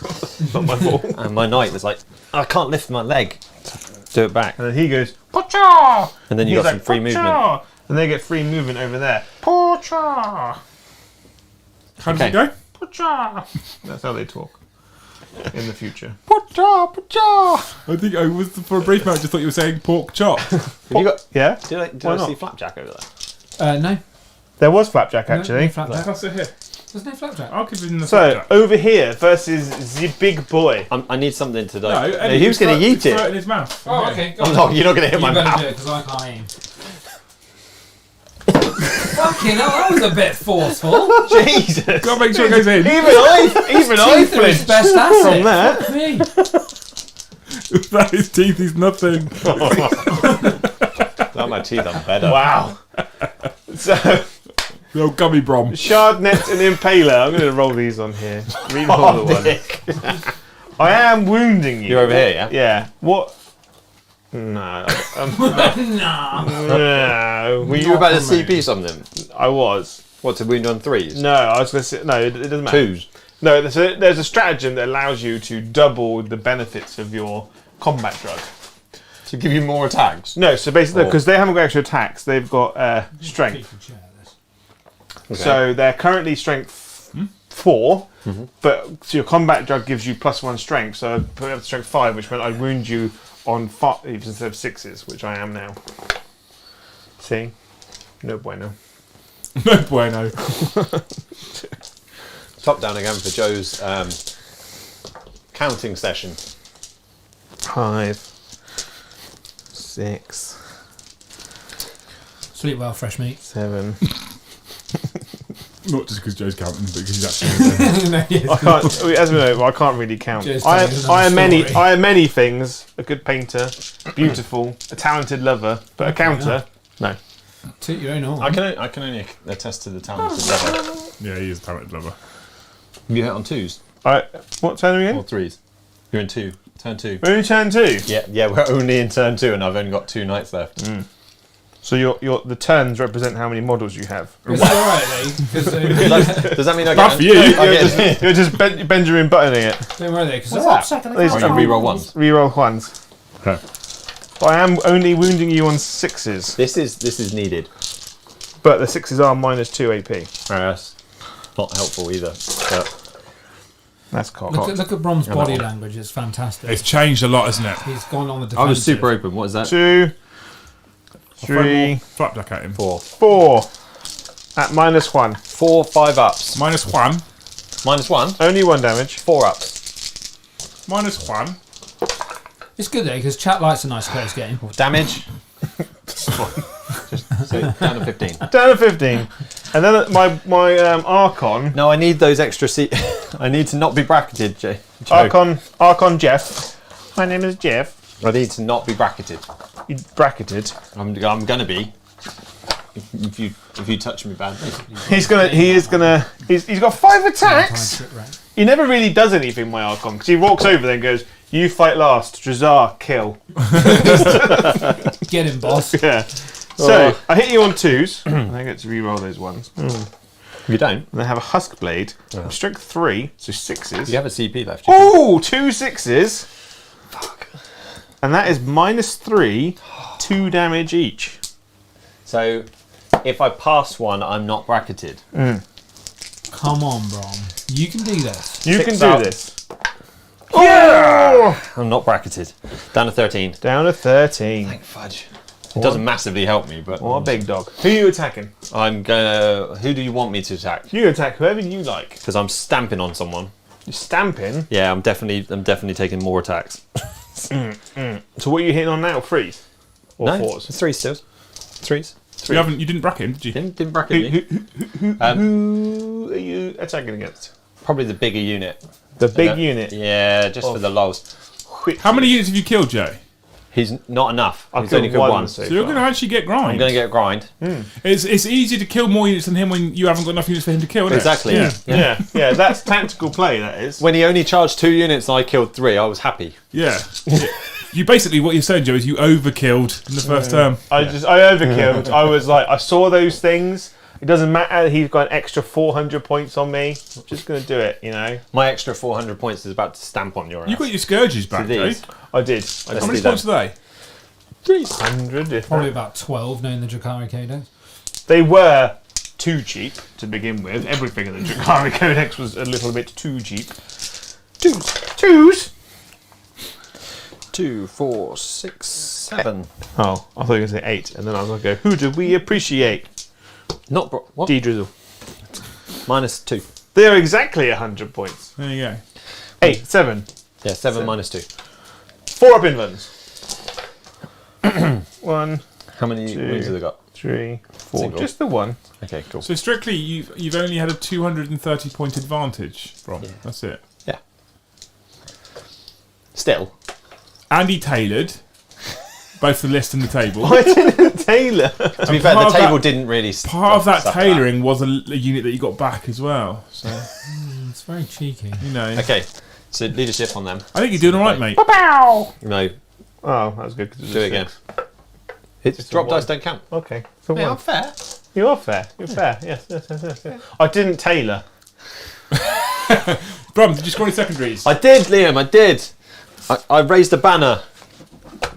it's not my fault. And my knight was like, I can't lift my leg. Do it back. And then he goes, Pocha! And then you He's got some free "Pocha!" movement. And they get free movement over there. Pocha! How does Okay. it go? That's how they talk in the future. I think I was for a brief moment. I just thought you were saying pork chop. Have you got? Yeah? Did Why I not? see Flapjack over there? No. There was Flapjack, No, actually. no flapjack. Pass it here. There's no flapjack. I'll give him the So, flapjack. over here versus the big boy. I need something to. No, Like, Eddie, he was going to throw- eat throw it. in his mouth. Oh, Yeah. okay. I'm not. You're not going to hit my You better mouth. do it because I can't aim. Fucking hell, that was a bit forceful. Jesus. Gotta make sure it goes in. Even I Teeth are his flinched best asset. from that. Fuck me. That his teeth is nothing. Without my teeth, I'm better. Wow. So, The old gummy Brom. Shardnet and Impaler. I'm going to roll these on here. Reroll the one. Nick. I am wounding you. You're over here, yeah? Yeah. What? No. Nah. No. Were you about to CP something? I was. What, to wound on 3s? No, I was going to say. No, it doesn't matter. 2s? No, there's a stratagem that allows you to double the benefits of your combat drug. To give you more attacks? No, so basically, Oh. because they haven't got extra attacks, they've got strength. Okay. So they're currently strength 4, but so your combat drug gives you +1 strength. So I put it up to strength 5, which meant I'd wound you on 5 instead of 6s, which I am now. See? No bueno. No bueno. Top down again for Joe's counting session. 5, 6, Sleep well, fresh meat. 7. Not just because Joe's counting, but because he's actually. No, yes. I can't. As we know, I can't really count. Just I telling I am another many. story. I am many things. A good painter, beautiful, a talented lover, but a counter. No. Toot your own horn. I can only attest to the talented level. Yeah, he is a talented lover. You hit on 2s What turn are we or in? 3s? You're in 2. Turn 2. We're in turn 2. Yeah, we're only in turn 2 and I've only got 2 knights left. So your the turns represent how many models you have. It's alright, though. 'Cause, Does that mean I Bad get... for you. You're just Benjamin buttoning it. don't worry, though, because What's that? These Oh, you reroll ones. Reroll ones. Okay. But I am only wounding you on 6s. This is needed. But the 6s are -2 AP. That's not helpful either. But That's cocked. look at Brom's body language. It's fantastic. It's changed a lot, isn't it? He's gone on the defensive. I was super open. What is that? 2, Throw more 3, flapjack at him. 4. 4. At -1. 4, 5 ups. -1. -1. Only 1 damage. 4 ups. -1. It's good, though, because chat likes a nice close game. Damage. So down to 15. Down to 15. And then my Archon. No, I need those extra I need to not be bracketed, Joe. Archon Jeff. My name is Jeff. I need to not be bracketed. You bracketed. I'm gonna be. If you touch me badly. He's got 5 attacks. He never really does anything, my Archon, because he walks over there and goes, "You fight last, Drazar, kill." Get him, boss. Yeah. So I hit you on 2s. and I get to re-roll those ones. You don't. And I have a Husk Blade. I'm strength 3, so 6s. You have a CP left. Oh, 2 6s. Fuck. And that is -3, 2 damage each. So if I pass one, I'm not bracketed. Come on, Brom. You can do this. You 6 can do up. this. Yeah! I'm not bracketed. Down to 13. Down to 13. Thank fudge. It doesn't massively help me, but What a big dog. Who are you attacking? I'm gonna. Who do you want me to attack? You attack whoever you like. Because I'm stamping on someone. You're stamping. Yeah, I'm definitely taking more attacks. So what are you hitting on now? 3s? Or No, 4s? 3s still. 3s. You didn't bracket him, did you? Didn't bracket me. Who are you attacking against? Probably the bigger unit. The big unit. Yeah, just for the lols. How many units have you killed, Joe? He's not enough. I've He's only killed killed one one. so So you're far. going to actually get grind. I'm going to get grind. It's easier to kill more units than him when you haven't got enough units for him to kill, isn't Exactly. it? Yeah, that's tactical play, that is. When he only charged 2 units and I killed 3, I was happy. Yeah. You basically, what you're saying, Joe, is you overkilled in the first term. I overkilled. I was like, I saw those things. It doesn't matter. He's got an extra 400 points on me. I'm just going to do it, you know. My extra 400 points is about to stamp on your ass. You got your scourges back, Joe. these. I did. How Let's many do that. points are they? 300 if Probably that. about 12, knowing the Drukhari K days. They were too cheap to begin with. Everything in the Drukhari Codex was a little bit too cheap. Twos. 2, 4, 6, 7. Oh, I thought you were going to say 8, and then I was going to go, who do we appreciate? Not what? D-Drizzle. -2. They're exactly 100 points. There you go. 8, 7. Yeah, 7 -2. 4 up inlands. 1, How many Two. wings have they got? 3, 4. Single. Just the one. Okay, cool. So strictly, you've only had a 230 point advantage from. Yeah. That's it. Yeah. Still. Andy tailored both the list and the table. I didn't tailor. To be fair, part the of table that- didn't really. Part of that stuff tailoring was a unit that you got back as well. So It's very cheeky. you know, Okay, so leadership on them. I think you're doing all right, mate. No, Oh, that was good. 'Cause it was do it a again. 6. It's drop one. dice don't count. Okay. So Yeah, one. I'm fair. You are fair. You're fair. Yes. I didn't tailor. Brom, did you score any secondaries? I did, Liam. I did. I raised a banner.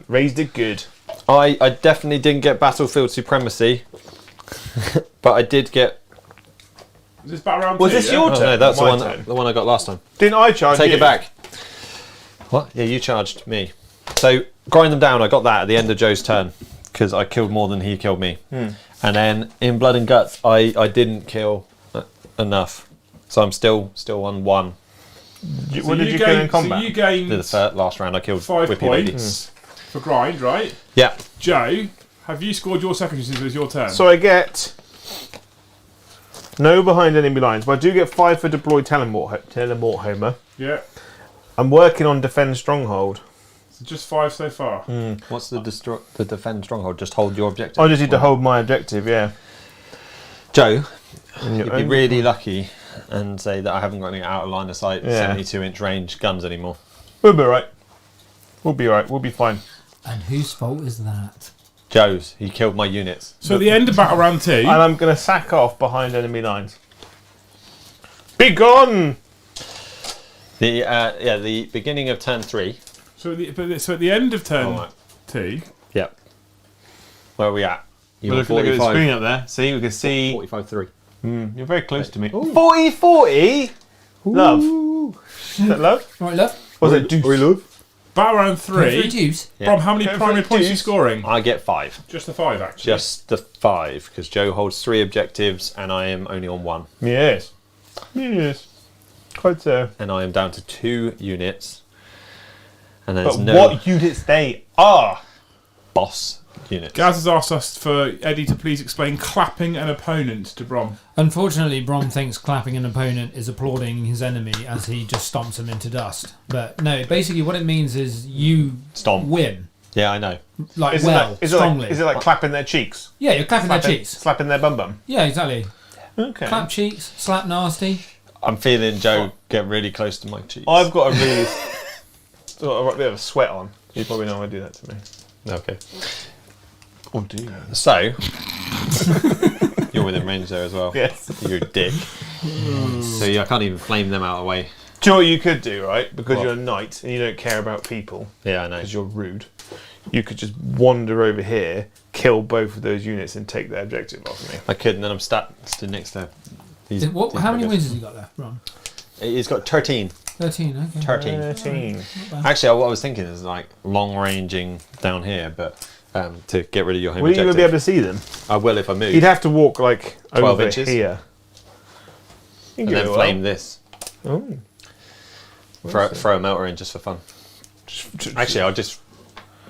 Raised it good. I definitely didn't get battlefield supremacy, but I did get. Was this battle round Was 2? this yeah? your Oh turn? no, that's My the turn. one I got last time. Didn't I charge Take you? it back. What? Yeah, you charged me. So grind them down. I got that at the end of Joe's turn because I killed more than he killed me. And then in blood and guts, I didn't kill enough, so I'm still on 1. What did you kill in combat? So you gained The last round I killed 5 Whippy Lady. points for grind, right? Yeah. Joe, have you scored your secondaries since it was your turn? So I get no behind enemy lines, but I do get 5 for deploy telemort Homer. Yeah. I'm working on defend stronghold. So just 5 so far. What's the defend stronghold? Just hold your objective. I just need to hold my objective. Yeah. Joe, And your you'd be own- really lucky and say that I haven't got any out of line of sight, Yeah. 72-inch range guns anymore. We'll be alright. We'll be alright. We'll be fine. And whose fault is that? Joe's. He killed my units. So at the end of battle round 2, And I'm going to sack off behind enemy lines. Be gone! The beginning of turn 3. so at the end of turn Alright. 2, Yep. Where are we at? We're looking at the screen up there. See, we can see. 45-3. You're very close to me. 40-40! Love. Is that love? Right, love. Or was it deuce? battle round Go for a 3, deuce. Yeah. Brom, how many Go for primary a points are you deuce. scoring? I get 5. Just the 5, actually. Just the 5, because Joe holds 3 objectives and I am only on 1. Yes. Yes. Quite so. And I am down to 2 units. And there's But no what units they are? boss units. Gaz has asked us for Eddie to please explain clapping an opponent to Brom. Unfortunately, Brom thinks clapping an opponent is applauding his enemy as he just stomps him into dust. But no, basically what it means is you Stomp. win. Yeah, I know. Like, Is, well, it strongly. like, is it like clapping their cheeks? Yeah, you're clapping their Slapping- cheeks. Slapping their bum bum? Yeah, exactly. Okay. Clap cheeks, slap nasty. I'm feeling Joe get really close to my cheeks. I've got a really got a bit of a sweat on. You probably know I do that to me. Okay. Oh, do you? So, you're within range there as well. Yes. You're a dick. So I can't even flame them out of the way. Do you know what you could do, right? Because What? you're a knight and you don't care about people, Yeah, I know. because you're rude. You could just wander over here, kill both of those units, and take their objective off me. I could, and then I'm stood next to these. How many wins has he got left, Brom? He's got 13. 13, okay. 13. 13. Actually, what I was thinking is like long ranging down here, but to get rid of your home Will you even objective. be able to see them? I will if I move. You'd have to walk like 12 over inches. here. You and can then do it flame well. this. Oh. Throw a melter in just for fun. Actually, I'll just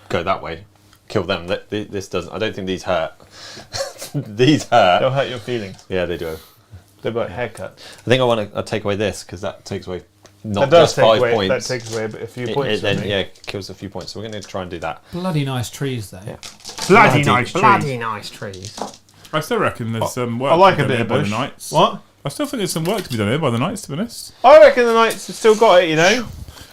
go that way. Kill them. This doesn't. I don't think these hurt. These hurt. They'll hurt your feelings. Yeah, they do. They're like haircut. I think I want to take away this because that takes away not That does just take 5 away. points. That takes away a few It points. then from me. yeah kills a few points. So we're going to try and do that. Bloody nice trees, though. Yeah. Bloody nice nice trees. I still reckon there's some work I like to a be bit done of here by the bush. Knights. What? I still think there's some work to be done here by the Knights, to be honest. I reckon the Knights have still got it. You know,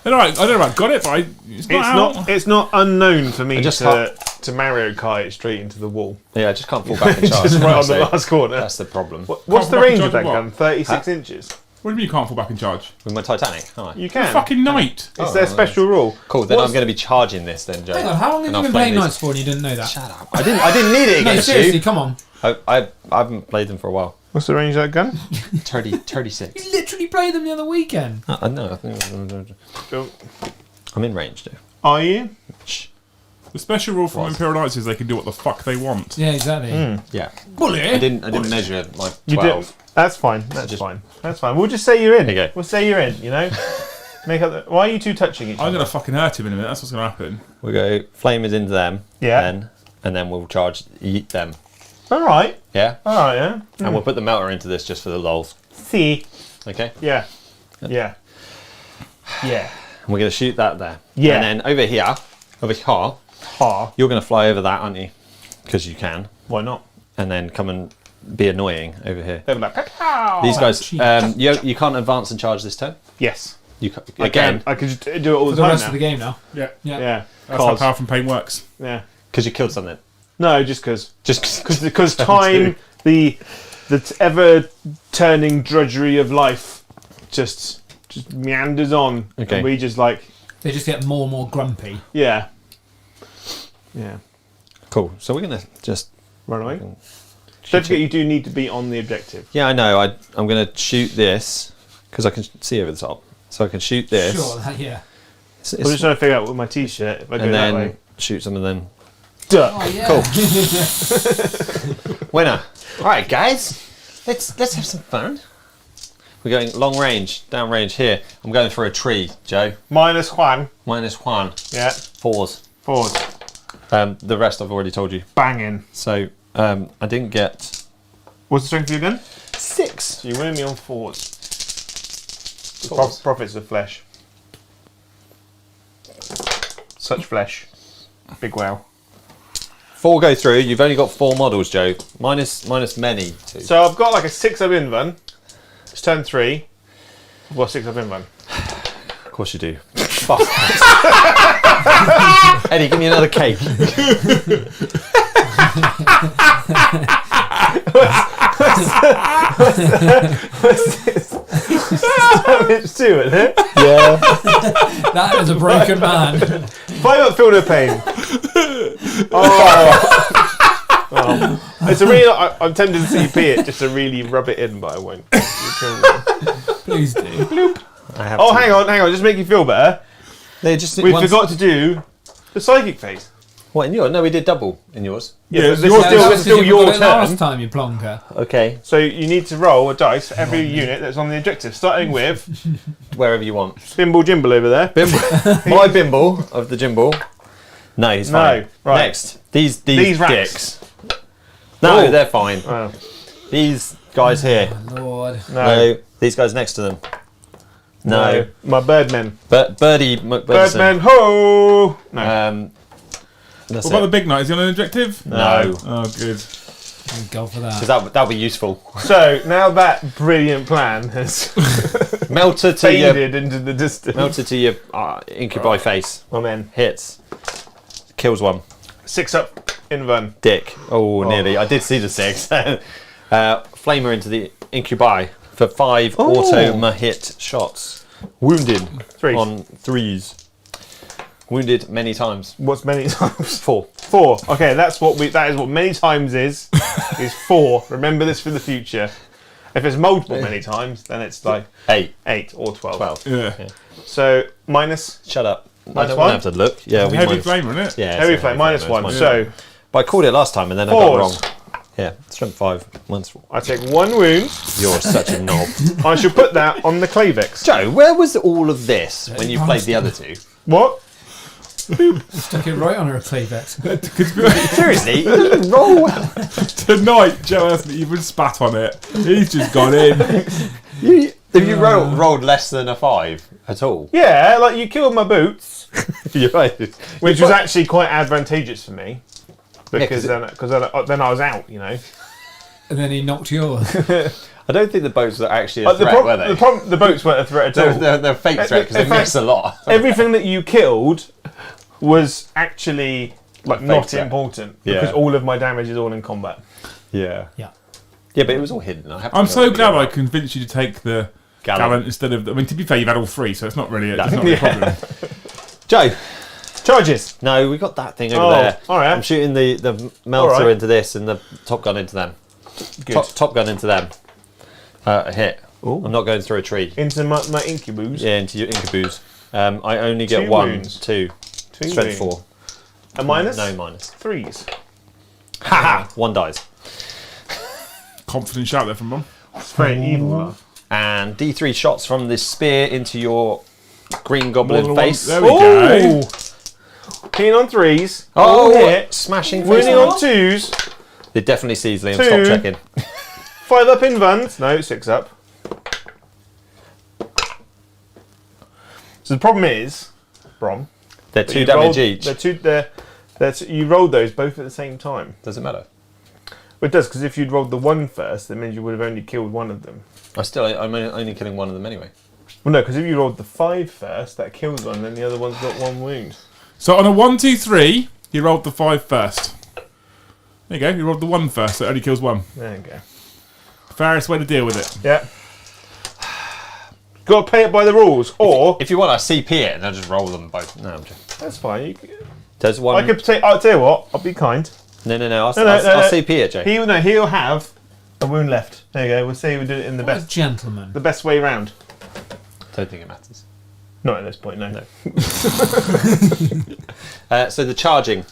I don't know about got it, but it's not out. It's not unknown for me I just to Mario Kart it straight into the wall, Yeah, I just can't fall back and charge. just right on the So last corner. That's the problem. What's Can't the back and range of charge that what? gun? 36 inches. What do you mean you can't fall back and charge? With my Titanic, aren't I? You You're can. a fucking knight. It's their special rule. Cool. Then What's- I'm going to be charging this then, Joe. Hang on, how long have And you I'll been flame playing this. Knights for and you didn't know that? Shut up. I didn't need it No, against seriously, you. come on. I haven't played them for a while. What's the range of that gun? 36. You literally played them the other weekend. I know. I'm in range, though. Are you? The special rule from Was. Imperial Knights is they can do what the fuck they want. Yeah, exactly. Yeah. Bully. I didn't measure like 12. You did. That's fine. That's just- fine. That's fine. We'll just say you're in. There you go. We'll say you're in. You know. Make up. Why are you two touching each I'm other? gonna fucking hurt him in a minute. That's what's gonna happen. We'll go flamers into them. Yeah. And then we'll charge them. All right. Yeah. All right. Yeah. And we'll put the melter into this just for the lols. See. Okay. Yeah. Yeah. Yeah. And we're going to shoot that there. Yeah. And then over here, Ha. you're going to fly over that, aren't you? Because you can. Why not? And then come and be annoying over here. They're like, pow. These guys, cheap. you can't advance and charge this turn. Yes. You I again can. I can just do it all For the the time rest now. of the game now. Yeah. Yeah. Yeah. That's how Cause. Power from Pain works. Yeah. because you killed something. No, just because. Just Because time, the ever turning drudgery of life, just meanders on. Okay. And we just like, They just get more and more grumpy. yeah. Yeah. Cool. So we're gonna just Run away. shoot Don't forget, it. you do need to be on the objective. Yeah, I know. I'm gonna shoot this because I can see over the top. So I can shoot this. Sure, yeah. It's- I'm just trying to figure out with my t-shirt if I go and that then way. shoot some of them. Duck. Oh, yeah. Cool. Winner. All right, guys. Let's have some fun. We're going long range, down range here. I'm going for a tree, Joe. -1. -1. Yeah. 4s. 4s. The rest I've already told you. Banging. So I didn't get What's the strength of your gun? 6. So you're winning me on 4s. Profits of flesh. Such flesh. Big wow. 4 go through. You've only got 4 models, Joe. Minus many. 2. So I've got like a 6-up invuln. It's turn 3. I've got a 6-up invuln. Of course you do. Fuck. Eddie, give me another cake. Damage 2, isn't it? Yeah. That is a broken man. 5-up field of pain. Oh. It's a really. I'm tempted to CP it just to really rub it in, but I won't. Please do. I have Oh, to. hang on. Just make you feel better. They just We forgot to do the psychic phase. What in yours? No, we did double in yours. Yeah, Yeah, but this yours- is Yeah, still, that's it's still 'cause you your got it turn. Last time, you plonker. Okay, So you need to roll a dice for every unit that's on the objective, starting with wherever you want. Bimble Jimble over there. Bimble, my bimble of the Jimble. No, he's fine. No, right. Next, these These rats. dicks. No, Oh. they're fine. Oh, These guys here. Lord. no. These guys next to them. No. My birdmen. But Birdie McBurnson. Birdmen, ho! No. That's What about the it. big knight? Is he on an objective? No, Oh, good. Thank God for because that. that'll be useful. So now that brilliant plan has Melter to your faded into the distance. melter to your incubi face. My men. Hits. Kills one. 6-up invuln. Dick. Oh, nearly. I did see the 6. Flamer into the incubi for 5 auto hit shots. Wounded 3. on 3s. Wounded many times. What's many times? 4. 4. Okay, that is what many times is 4. Remember this for the future. If it's multiple many times, then it's like 8. 8 or 12. 12. Yeah. So minus Shut up. I Minus don't one? want to have to look. Yeah, we Heavy might. flamer, isn't it? Yeah, heavy it's a flame minus flame, 1. it's So But I called it last time and then I got it wrong. fours. Yeah, strength 5. Mine's 4. I take 1 wound. You're such a knob. I shall put that on the Clavix. Joe, where was all of this when you played the other 2? What? Stuck it right on her Clayvex. Seriously, you didn't roll well. Tonight, Joe hasn't even spat on it. He's just gone in. Have you rolled less than a 5 at all? Yeah, like you killed my boots, You're right. which was actually quite advantageous for me. Because 'cause then I was out, you know. And then he knocked yours. I don't think the boats were actually a The, threat, were they? the boats weren't a threat at all. They're a fake threat because they In fact, miss a lot. Everything that you killed was actually like not threat. important Yeah. because all of my damage is all in combat. Yeah. Yeah. Yeah, but it was all hidden. I have to I'm go so and glad get I that. convinced you to take the Gallant. gallant instead of. I mean, to be fair, you've had all 3, so it's not really, No. it's not really a problem. Joe. Charges. No, we got that thing over Oh, there. all right. I'm shooting the melter All right. into this and the top gun into them. Good. Top gun into them. A hit. Ooh. I'm not going through a tree. Into my incuboos. Yeah, into your incuboos. I only get 2 1, wounds. 2. Two Strength wounds. 4. A minus? No minus. 3s. Haha! 1 dies. Confident shout there from Brom. It's very evil, love. And D3 shots from this spear into your green goblin More than face. one- there we go. Keen on 3s. Oh, hit. smashing face. Winning on 2s. It definitely sees Liam. 2. Stop checking. 5 up in Vans. No, 6 up. So the problem is, Brom. They're that 2 you damage rolled- each. you rolled those both at the same time. Does it matter? Well, it does, because if you'd rolled the 1 first, that means you would have only killed one of them. I'm only killing one of them anyway. Well, no, because if you rolled the 5 first, that kills one, then the other one's got 1 wound. So on a 1, 2, 3, you rolled the 5 first. There you go. You rolled the 1 first. So it only kills 1. There you go. Fairest way to deal with it. Yeah. Got to play it by the rules, or If you want, I CP it and I'll just roll them both. No, I'm just. that's fine. There's one. I could say. I'll tell you what. I'll be kind. No. I'll No, CP it, Jay. He'll have a wound left. There you go. We'll say we do it in the What a best gentleman. the best way round. Don't think it matters. Not at this point, no. So the charging,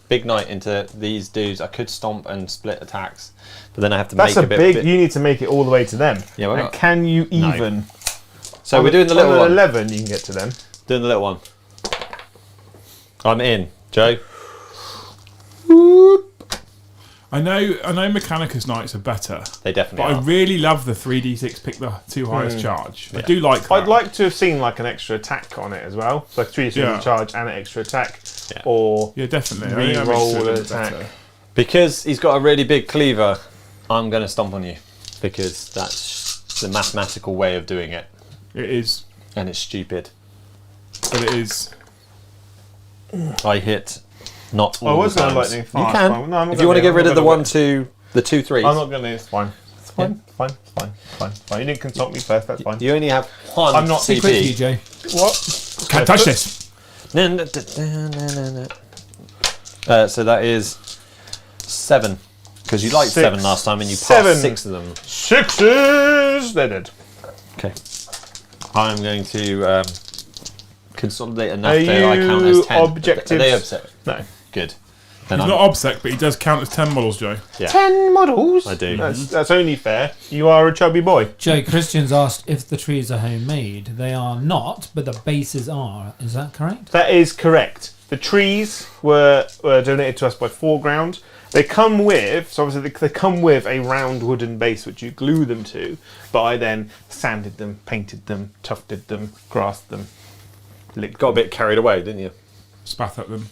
big night into these dudes. I could stomp and split attacks, but then I have to That's make a a bit. big. You need to make it all the way to them. Yeah, why And not? can you even? So we're doing the little on one. 11, you can get to them. Doing the little one. I'm in, Joe. I know Mechanicus Knights are better, They but definitely I are. really love the 3d6 pick the 2 highest charge. I do like that. I'd like to have seen like an extra attack on it as well, so like 3 Yeah. charge and an extra attack, Yeah. or Yeah, definitely. I think that re-roll makes it a an bit attack. better. Because he's got a really big cleaver, I'm going to stomp on you. Because that's the mathematical way of doing it. It is, And it's stupid. but it is. I hit not all I was the going to times. lightning You fast. can. No, I'm not If you want to gonna get rid I'm of the not 1, gonna 2, the 2, 3s. I'm not going to. It's fine. It's fine. It's fine. It's fine. It's fine. You didn't consult me first. That's fine. You only have 1 I'm not Quick for you, CP. Joe. What? Can't touch this. So that is 7. Because you liked 6. 7 last time and you passed 7. 6 of them. 6s. They're dead. Okay. I'm going to consolidate enough Are that I count you as 10. objectives? Are they upset? No. Good. Then He's I'm, not obsec, but he does count as 10 models, Joe. yeah. 10 models. I do. That's only fair. You are a chubby boy. Joe, Christian's asked if the trees are homemade. They are not, but the bases are. Is that correct? That is correct. The trees were donated to us by Foreground. They come with, so obviously they come with a round wooden base which you glue them to, but I then sanded them, painted them, tufted them, grassed them, licked Got a bit carried away, didn't you? Spath at them.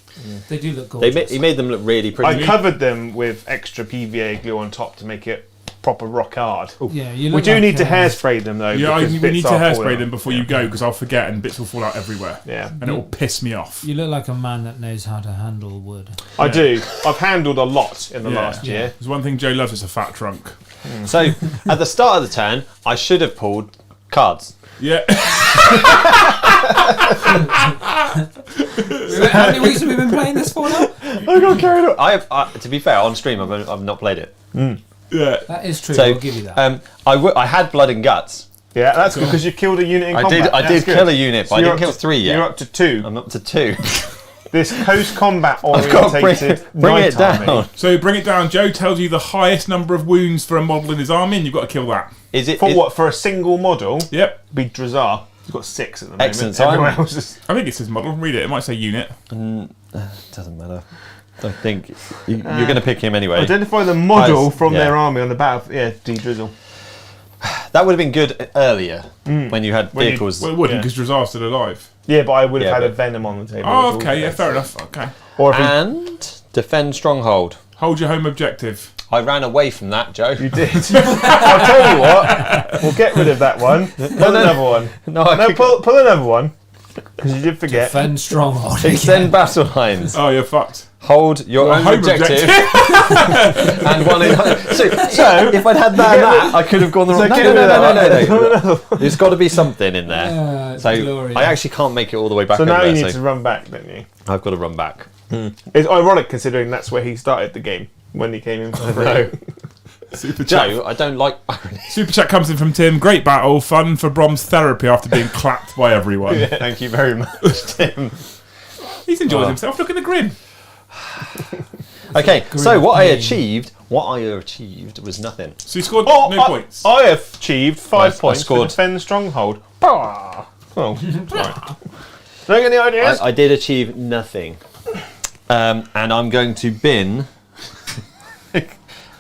They do look gorgeous. He made them look really I pretty. covered them with extra PVA glue on top to make it proper rock hard. Yeah, you We look do like, need to hairspray them though. Yeah, because we bits need to are hairspray falling them off. before you go, because I'll forget and bits will fall out everywhere. Yeah, And it will piss me off. You look like a man that knows how to handle wood. I do. I've handled a lot in the Yeah. last year. There's one thing Joe loves, it's a fat trunk. So at the start of the turn, I should have pulled cards. Yeah. How many weeks have we been playing this for now? I got carried away. To be fair, on stream, I've not played it. Yeah. That is true. So I'll give you that. I had blood and guts. Yeah, that's good because you killed a unit in I combat. did That's good. kill a unit, but I you're didn't up kill to- 3 yet. You're up to 2. I'm up to 2. This post-combat I've got to orientated bring it night army. down. So bring it down. Joe tells you the highest number of wounds for a model in his army, and you've got to kill that. Is it For what? For a single model? Yep. Be Drazar. He's got 6 at the moment. Excellent, so Everyone I'm- else is. I think it's his model. Read it. It might say unit. Doesn't matter. I think you're going to pick him anyway. Identify the model Highest- from yeah. their army on the battle. Yeah, D-Drizzle. That would have been good earlier when you had When you- vehicles. Well, it wouldn't, Yeah. because Drazar's still alive. Yeah, but I would have Yeah, had a but- Venom on the table. Oh, as okay. well. Yeah, fair enough. Okay. Or if he, and defend stronghold. Hold your home objective. I ran away from that, Joe. you did. I'll tell you what. We'll get rid of that one. Pull another one. No, I No, could pull another one. Because you did forget. Defend stronghold. extend battle lines. Oh, you're fucked. Hold your Well, own home objective. And one in. So if I'd had that, I could have gone the wrong. So No, get no, rid of that no. one. There's got to be something in there. Yeah, it's So glorious. I actually can't make it all the way back So over now you there. need So to run back, don't you? I've got to run back. It's ironic considering that's where he started the game when he came in for free. Super chat. Joe, I don't like irony. Super chat comes in from Tim. Great battle, fun for Brom's therapy after being clapped by everyone. Thank you very much, Tim. He's enjoying himself. Look at the grin. Okay, so what I achieved was nothing. So you scored no points. I have achieved 5 I points scored- to defend the stronghold. Oh, sorry. Don't get any ideas? I did achieve nothing. And I'm going to bin.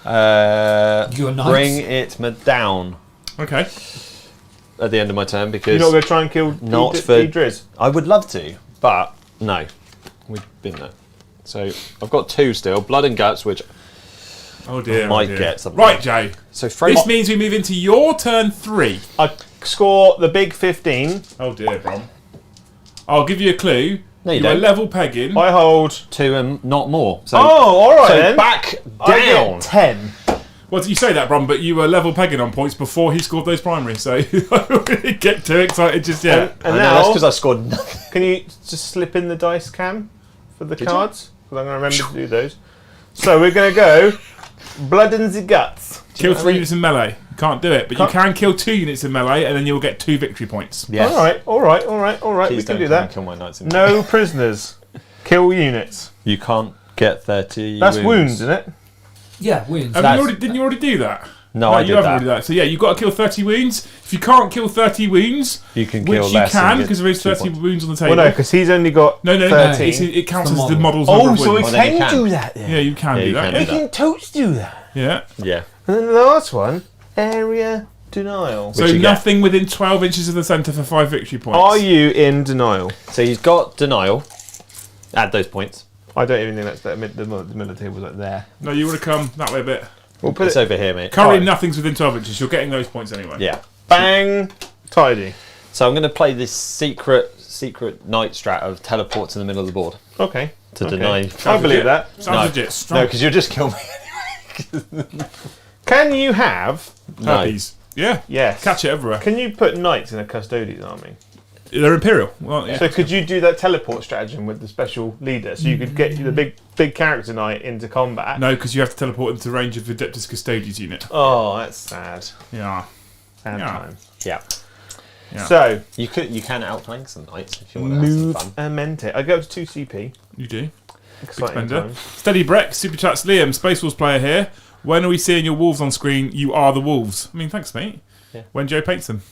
Your knights. Bring it down Okay. at the end of my turn because You're not going to try and kill Not for- Driz? I would love to, but no, we've been there. So I've got 2 still, blood and guts, which Oh dear. Might oh dear. get something. Right, Joe. so Fred. This means we move into your turn 3. I score the big 15. Oh dear, Brom. I'll give you a clue. No, you You're don't. level pegging. I hold... 2 and not more. So, all right so then. back I down. get 10. Well, you say that, Brom, but you were level pegging on points before he scored those primaries, so I don't really get too excited just yet. And I know, that's now, because I scored nothing. can you just slip in the dice cam for the cards? Because I'm going to remember to do those. So we're going to go blood and the guts. Kill 3 units in melee. You can't do it, but you can kill 2 units in melee, and then you'll get 2 victory points. Yes. All right. Please We can don't do come that. and kill my knights in No prisoners. Kill units. You can't get 30 That's wounds, isn't it? Yeah, wounds. Didn't you already do that? No, I you did haven't that. already done that. So yeah, you've got to kill 30 wounds. If you can't kill 30 wounds, You can which kill you less and can get because there is 2 30 points. wounds on the table. Well, no, because he's only got no, 13. it counts It's as the the model. model's number of so we wounds. then you can can. do that then. Yeah, you can Yeah, do you that. can Yeah. We do can totes do that. Yeah. Yeah. And then the last one, area denial. So you get? nothing within 12 inches of the centre for 5 victory points. Are you in denial? So he's got denial. Add those points. I don't even think that's the middle of the table's like there. No, you would have come that way a bit. We'll put It's it over here, mate. Currently, Right. nothing's within 12 inches. You're getting those points anyway. Yeah. bang, tidy. So I'm going to play this secret knight strat of teleport to the middle of the board Okay. to Okay. deny. I believe legit. that. Sounds No. legit. No, because you'll just kill me. Can you have... No. Herpes. Yeah. Yes. Catch it everywhere. Can you put knights in a custodian's army? They're Imperial. Well, yeah. So could you do that teleport stratagem with the special leader? So you could get the big character knight into combat? No, because you have to teleport into range of the Adeptus Custodes unit. Oh, that's sad. Yeah. Sad Yeah. time. Yeah. Yeah. So you can outflank some knights if you want to have some Move fun. amente. I go up to 2 CP. You do. Exciting Spender. time. Steady Breck, Super Chats Liam, Space Wolves player here. When are we seeing your wolves on screen? You are the wolves. I mean, thanks, mate. Yeah. When Joe paints them.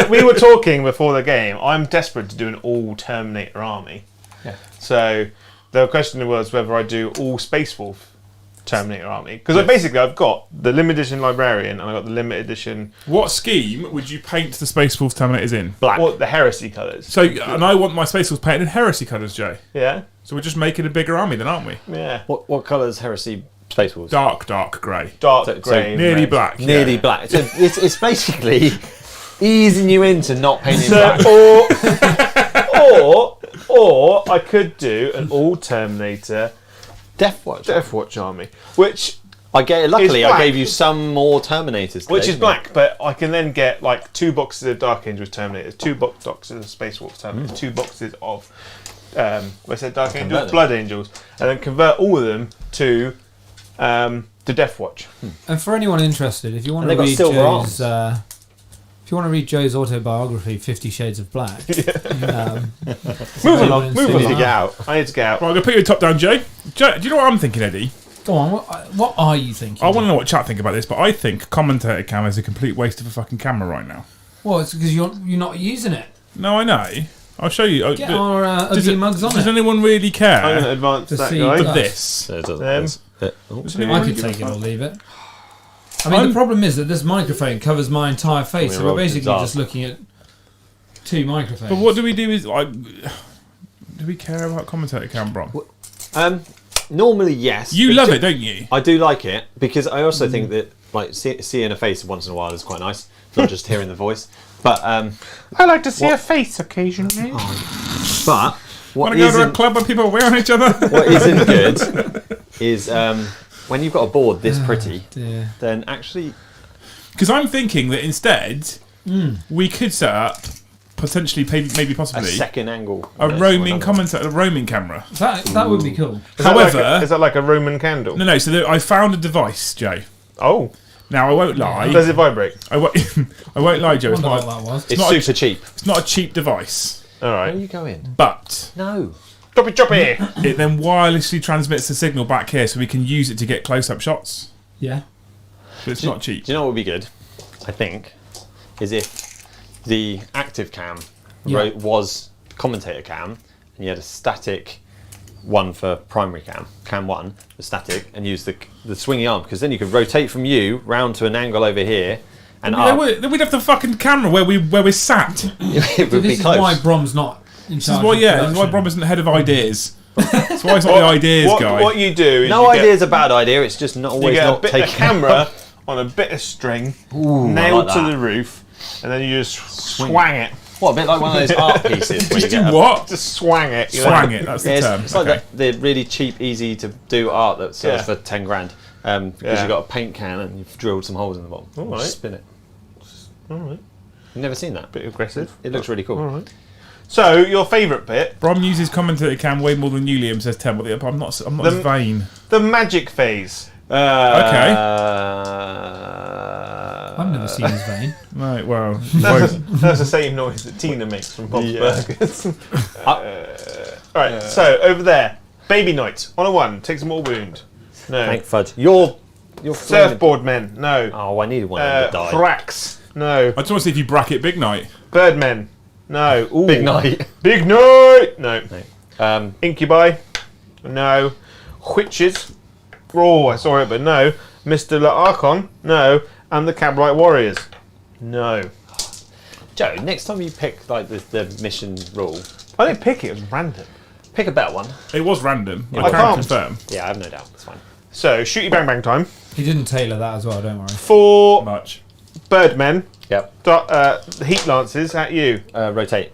We were talking before the game. I'm desperate to do an all Terminator army. Yeah. So the question was whether I do all Space Wolf Terminator army because Yes. basically I've got the limited edition Librarian and I've got the limited edition What scheme would you paint the Space Wolves Terminators in? Black. the Heresy colours. So, and I want my Space Wolves painted in Heresy colours, Joe. Yeah, So we're just making a bigger army then, aren't we? yeah. What colour is Heresy Space Wolves? Dark grey. Dark So- grey, Nearly red. black. Nearly yeah. black. So it's basically easing you into not painting So, black. or I could do an all Terminator Death Watch. Death Watch army, which I gave. Luckily, It's I black. gave you some more Terminators. Which today, is black, but I can then get like 2 boxes of Dark Angels Terminators, 2 boxes of Space Wolves Terminators, 2 boxes of what's that? Dark Angels, them. Blood Angels, and then convert all of them to Death Watch. And for anyone interested, if you want And to they've got read silver Joe's, arms. if you want to read Joe's autobiography, 50 Shades of Black, Move along, move You need to along. get out. I need to get out. Right, I'm going to put you top down, Joe. Joe. Do you know what I'm thinking, Eddie? Go on. What are you thinking? I want to know what chat think about this, but I think commentator cam is a complete waste of a fucking camera right now. Well, it's because you're not using it. No, I know. I'll show you. Get our ugly mugs on Does it. anyone really I'm going care to advance To that see guy. for that. this? There's a- Them. there's- oh, Does sorry. anyone I could really take it give a or fuck? leave it. I mean, the problem is that this microphone covers my entire face, so we're roll to basically dark. just looking at 2 microphones. But what do we do with like? Do we care about commentator cam, Brom? Normally, yes. You but love ju- it, don't you? I do like it because I also think that like seeing a face once in a while is quite nice, not just hearing the voice. But I like to see a face occasionally. what Want to go to a isn't club where people are wearing each other? what isn't good is when you've got a board this pretty, Dear. then actually Because I'm thinking that instead we could set up potentially, maybe A possibly, second angle. a roaming commentator, a roaming camera. That would be cool. However, is that like a Roman candle? no. So I found a device, Joe. Oh, Now I won't lie. does it vibrate? I won't, I won't lie, Joe. I It's wonder what not, that was. It's not a- super cheap. it's not a cheap device, All Where are right. you going? but No. Choppy. it then wirelessly transmits the signal back here, so we can use it to get close-up shots. Yeah. But it's not cheap. Do you know what would be good? I think is if the active cam Yeah. was commentator cam, and you had a static one for primary cam 1, the static, and use the swingy arm, because then you could rotate from you round to an angle over here and up. Then we'd have the fucking camera where we're sat. It would be This is close. why Brom's not in This is charge why, of this is why production. Brom isn't head of ideas. That's why he's not the ideas guy. What you do is No you idea is a bad idea. It's just not You always get not a bit taken. of camera on a bit of string, Ooh, I nailed like to that. the roof, and then you just swang it. What, a bit like one of those art pieces where you Just get do a- what? Just swang it. you know? Swang it. That's the Yeah, it's, term. it's like Okay. the really cheap, easy to do art that sells Yeah. for 10 grand. Because Yeah. you've got a paint can and you've drilled some holes in the bottom. All You right. Spin it. All right. You've never seen that? Bit aggressive. It looks really cool. All right. So your favourite bit, Brom uses commentator cam way more than you, Liam, says Tem. But I'm not as vain. the magic phase. Okay. I've never seen his vein. Right, well. That's the same noise that Tina makes from Bob's Yeah. Burgers. Alright, so over there, baby night on a 1, takes a mortal wound. No. Thank fudge. Your Surfboard men, no. Oh, I needed one that died. Cracks, no. I just want to see if you bracket Big Night. Birdmen, no. Ooh. Big night. Big night, no. Um, Incubi, no. Witches, oh, I saw it, but no. Mr. Archon, no. And the Cabrite Warriors, no. Joe, next time you pick like the mission rule, I didn't pick it, it was random. pick a better one. It was random. I I can't can't. confirm. Yeah, I have no doubt. It's fine. So, shooty bang bang time. He didn't tailor that as well, don't worry. For Much. Birdmen, Yep. Heat Lances at you. Rotate.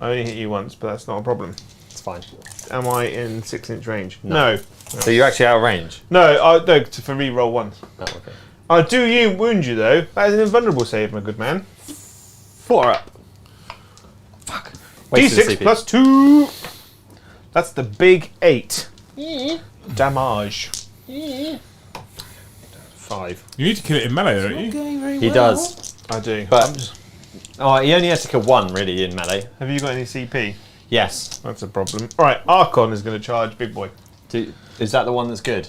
I only hit you once, but that's not a problem. It's fine. Am I in 6-inch range? No. So you're actually out of range. No, for re-roll once. Oh, okay. I do wound you though. That is an invulnerable save, my good man. 4 up. Fuck. Wasted D6 CP. plus 2. That's the big 8. Damage. 5. You need to kill it in melee, don't you? Going very He well. does. I do. But oh, he only has to kill 1 really in melee. Have you got any CP? Yes. That's a problem. Alright, Archon is going to charge Big Boy. Is that the one that's good?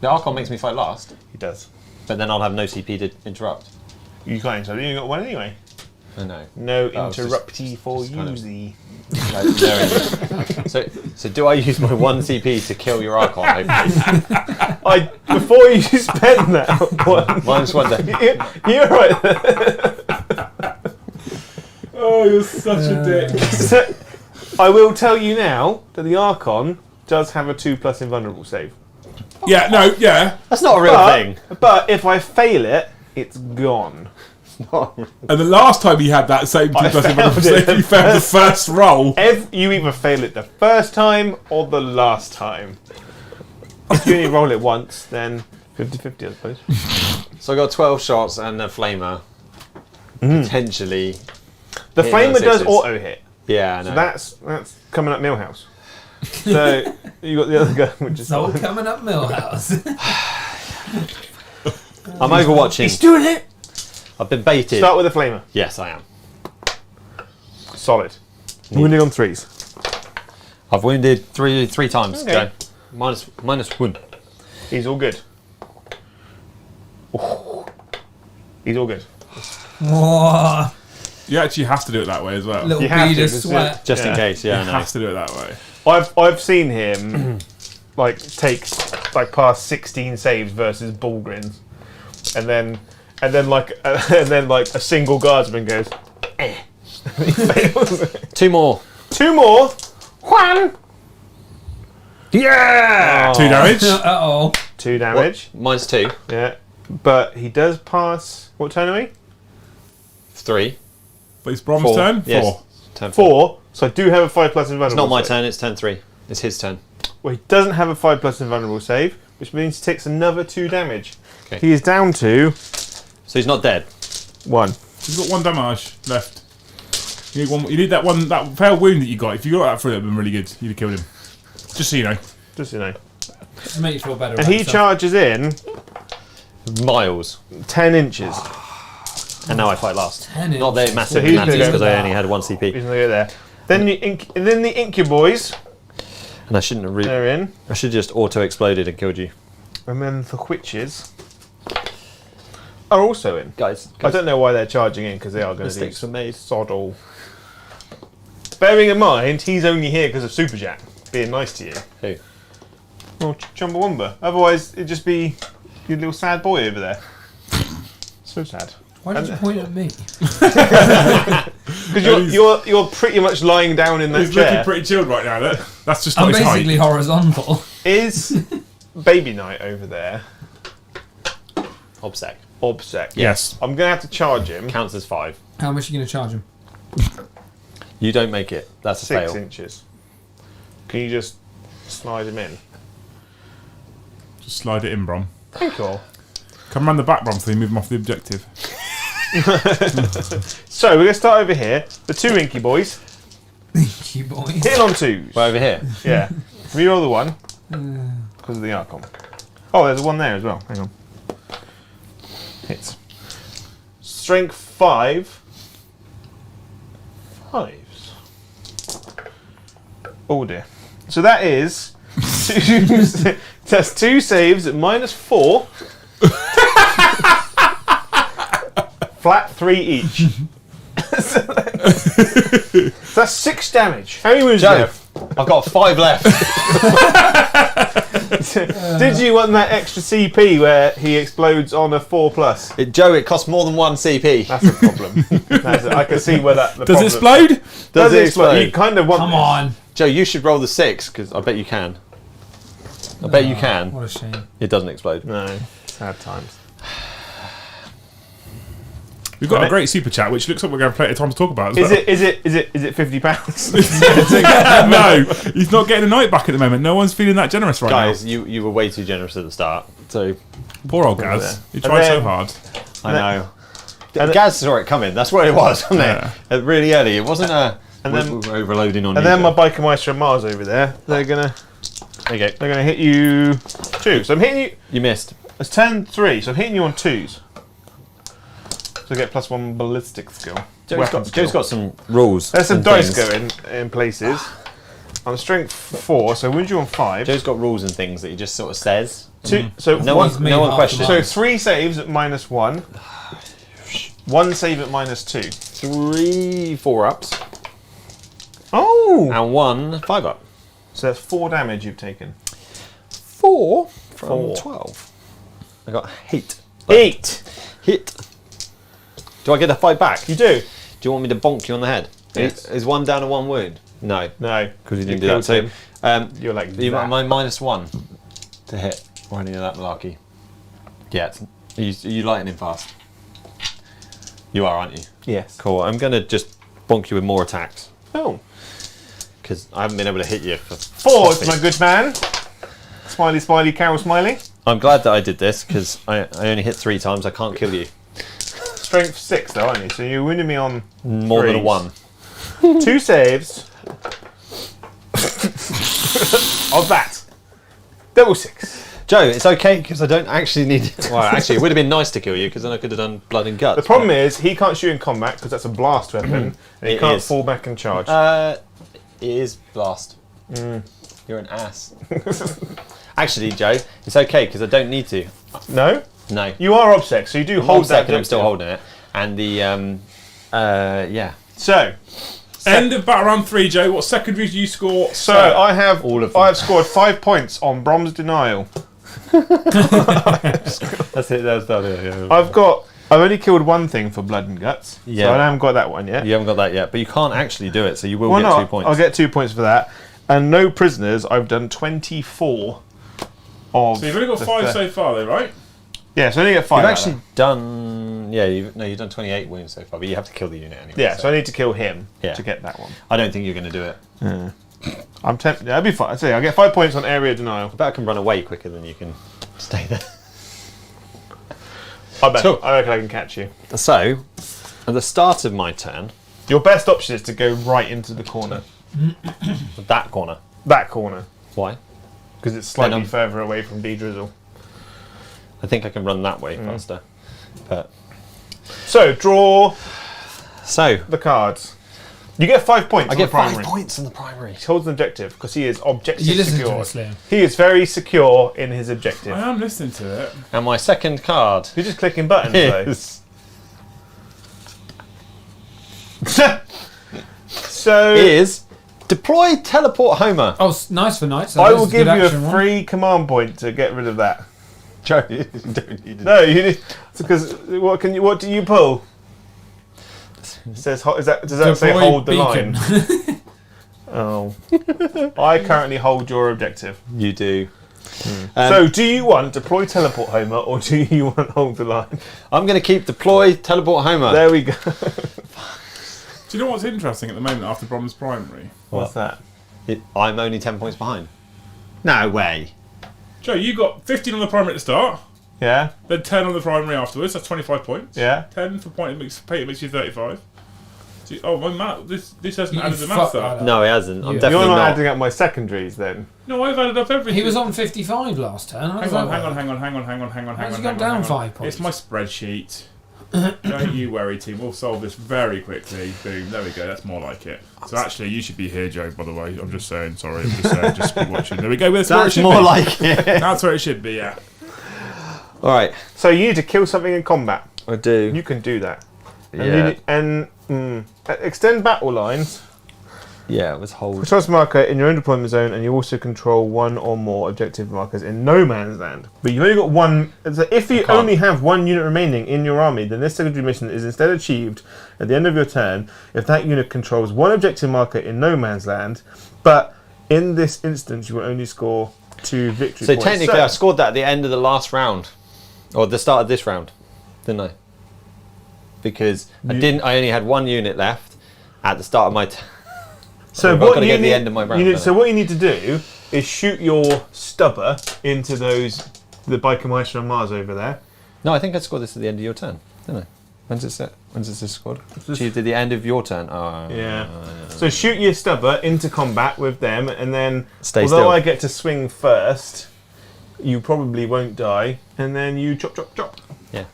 The Archon makes me fight last, He does. but then I'll have no CP to interrupt. You can't interrupt. You got one anyway. I know. No Oh, it's just- interrupty for just kind of- Uzi. So do I use my 1 CP to kill your Archon? Hopefully? Before you spend that one, Minus 1 day. you're right there. Oh, you're such a dick. So, I will tell you now that the Archon does have a 2+ invulnerable save. Yeah, no, yeah. That's not a real thing. But if I fail it, it's gone. And the last time he had that same 2+ failed invulnerable it save, the he failed the first roll. You either fail it the first time or the last time. If you only roll it once, then 50-50, I suppose. So I got 12 shots and a flamer. Potentially. The Hitting Flamer on does sixes. auto hit. Yeah, I know. So that's coming up Millhouse. So you got the other guy, which is It's all coming up Millhouse. I'm overwatching. he's doing it. I've been baited. Start with a Flamer. Yes, I am. Solid. Wounding on 3s. I've wounded three times. Okay. Go. Minus 1. He's all good. Oh. He's all good. Whoa. You actually have to do it that way as well. Little You have bead to, of because sweat. Just in Yeah. case, yeah, I You know. have to do it that way. I've seen him take past 16 saves versus Bullgrins, and then a single guardsman goes, eh. He fails. 2 more. 2 more. Juan. Yeah! 2 damage. Uh-oh. 2 damage. Minus 2. Yeah, but he does pass. What turn are we? 3. But it's Brom's 4. turn? Yes. 4. Turn 4. 4. So I do have a 5+ invulnerable. It's not my save. turn, it's turn 3. It's his turn. Well, he doesn't have a 5+ invulnerable save, which means he takes another 2 damage. Okay. He is down to So he's not dead. 1. He's got 1 damage left. You need one. You need that one. That failed wound that you got. If you got that through, it would have been really good. You'd have killed him. Just so you know. Just so you know. Just to make you feel better. And about he yourself. charges in Miles. 10 inches. And now I fight last. 10 Not that it inches. massively he's matters gonna go because with I that. only had 1 CP. He's gonna go there. Then the Incuboys, And I shouldn't have they're in. I should just auto exploded and killed you. And then the Witches are also in. Guys, I don't know why they're charging in, because they are going to do mistakes were made. sod all. Bearing in mind, he's only here because of Super Jack being nice to you. Who? Well, Chumbawamba. Otherwise, it'd just be your little sad boy over there. So sad. Why did you point at me? Because you're pretty much lying down in that He's looking chair. pretty chilled right now. That's just I'm not his basically height. horizontal. Is Baby Knight over there? Obsec. Obsec. Yes. I'm going to have to charge him Counts as 5. How much are you going to charge him? You don't make it. That's a 6 fail. inches. Can you just slide him in? Just slide it in, Brom. Cool. Come round the back, Brom, before you move him off the objective. So we're going to start over here. The 2 Inky Boys. You boy. Hitting on 2s. Well, over here. Yeah. Reroll the 1. Because of the Archon. Oh, there's one there as well. Hang on. Hits. Strength 5. 5s. Oh dear. So that is that's 2 saves at -4. Flat 3 each. So that's 6 damage. How many wounds do you Joe, have? I've got 5 left. Did you want that extra CP where he explodes on a 4+? Joe, it costs more than 1 CP. That's a problem. I can see where that. The Does it problem- explode? Does it explode? explode? You kind of want. Come this. on. Joe, you should roll the 6 because I bet you can. I bet you can. What a shame. It doesn't explode. No, sad times. We've got a Right. great super chat, which looks like we're going to play at time to talk about. As Is well. it £50? No, he's not getting a night back at the moment. No one's feeling that generous right Guys, now. you were way too generous at the start. So Poor old Gaz. He And tried so then- hard. I know. and- Gaz saw it coming. That's what it was, wasn't Yeah. it? Really early. It wasn't a. And we then- were overloading on And you. then my Biker Meister and Mars over there. They're gonna hit you 2. So I'm hitting you. You missed. It's 10-3. So I'm hitting you on 2s. So I get +1 ballistic skill. Weapon skill. Joe's got some rules. There's some and dice things. going in places. I'm strength 4, so wound you on 5. Joe's got rules and things that he just sort of says. 2. So No one, one, no one questions. So 3 saves at -1. 1 save at -2. 3 4-ups Oh! and 1 5-up. So that's 4 damage you've taken. 4 from 4. 12. I got hit. 8! Hit. Do I get a fight back? You do? Do you want me to bonk you on the head? Yes. Is 1 down to 1 wound? No, No. because you didn't You do that. So, killed You're like you that. my -1 to hit or any of that malarkey. Yeah, are you lightning fast? You are, aren't you? Yes. Cool. I'm gonna just bonk you with more attacks Oh. because I haven't been able to hit you for 4, toffee. my good man. Smiley, smiley, Carol, smiley. I'm glad that I did this because I only hit 3 times. I can't kill you. Strength 6 though, aren't you? So you wounded me on More than a 3s. 1. 2 saves. Of that. Double 6. Joe, it's okay because I don't actually need. Well, actually, it would have been nice to kill you because then I could have done blood and guts. The problem is he can't shoot in combat because that's a blast weapon, and he It can't is. fall back and charge. It is blast. You're an ass. Actually, Joe, it's okay because I don't need to. No, No. you are obsec, so you do Hold hold that. second, I'm still don't you? holding it. And the yeah. So, End of battle round 3, Joe. What secondaries do you score? so I have All of them. I've scored 5 points on Brom's denial. That's it. That's that. Yeah. I've only killed 1 thing for blood and guts. Yeah. So I haven't got that one yet. You haven't got that yet, but you can't actually do it, so you will Why get not? 2 points. I'll get 2 points for that. And no prisoners. I've done 24 of. So you've only got the 5 so far, though, right? Yeah, so I only get 5. You've out of actually that. done. Yeah, you've done 28 wounds so far, but you have to kill the unit anyway. Yeah, so I need to kill him Yeah. to get that one. I don't think you're going to do it. I'm tempted. That'd be fine. I say I get 5 points on area denial. I bet I can run away quicker than you can stay there. I bet. So- I reckon I can catch you. So, at the start of my turn, Your best option is to go right into the corner. That corner. That corner. Why? Because it's slightly I'm- further away from D-Drizzle. I think I can run that way faster. But So, draw so the cards. You get 5 points I on get the primary. 5 points in the primary. He holds an objective because he is objective You listen to secure. us, Liam. He is very secure in his objective. I am listening to it. And my second card You're just clicking buttons, though. is So, deploy teleport Homer. Oh, nice for knights. So I this will is give good you a action, one. free command point to get rid of that. Joe, you don't need it. No, you need because what do you pull? It says does that say Deploy hold the beacon. line? Oh, I currently hold your objective. You do. So, do you want deploy teleport Homer or do you want hold the line? I'm going to keep deploy teleport Homer. There we go. Do you know what's interesting at the moment after Brom's primary? What's that? I'm only 10 points behind. No way. Joe, you got 15 on the primary at the start, Yeah, then 10 on the primary afterwards. That's 25 points. yeah. 10 for point makes you 35. So, oh, my math. This hasn't You added the fucked maths that up. up. No, it hasn't. I'm Yeah. definitely You're not not. adding up my secondaries then. No, I've added up everything. He was on 55 last turn. Hang on. How's he gone down 5 points? It's my spreadsheet. Don't you worry, team. We'll solve this very quickly. Boom. There we go. That's more like it. So actually, you should be here, Joe. By the way, I'm just saying. Sorry. I'm just saying. Just keep watching. There we go. That's where it That's should more be. like it. That's where it should be. Yeah. All right. So you need to kill something in combat. I do. You can do that. Yeah. Extend battle lines. Yeah, it was hold. Choice marker in your own deployment zone, and you also control one or more objective markers in no man's land. But you've only got one. So if you only have one unit remaining in your army, then this secondary mission is instead achieved at the end of your turn if that unit controls one objective marker in no man's land. But in this instance, you will only score 2 victory So points. technically, I scored that at the end of the last round, or the start of this round, didn't I? Because I only had one unit left at the start of my. So I've what got to you get to the need- end of my round. you need- don't so I? what you need to do is shoot your stubber into the Bikermeister on Mars over there. No, I think I scored this at the end of your turn, didn't I? When's it set? When's this scored? Achieved at the end of your turn. Oh, Yeah. So shoot your stubber into combat with them, and then Stay although still. I get to swing first, you probably won't die, and then you chop, chop, chop. Yeah.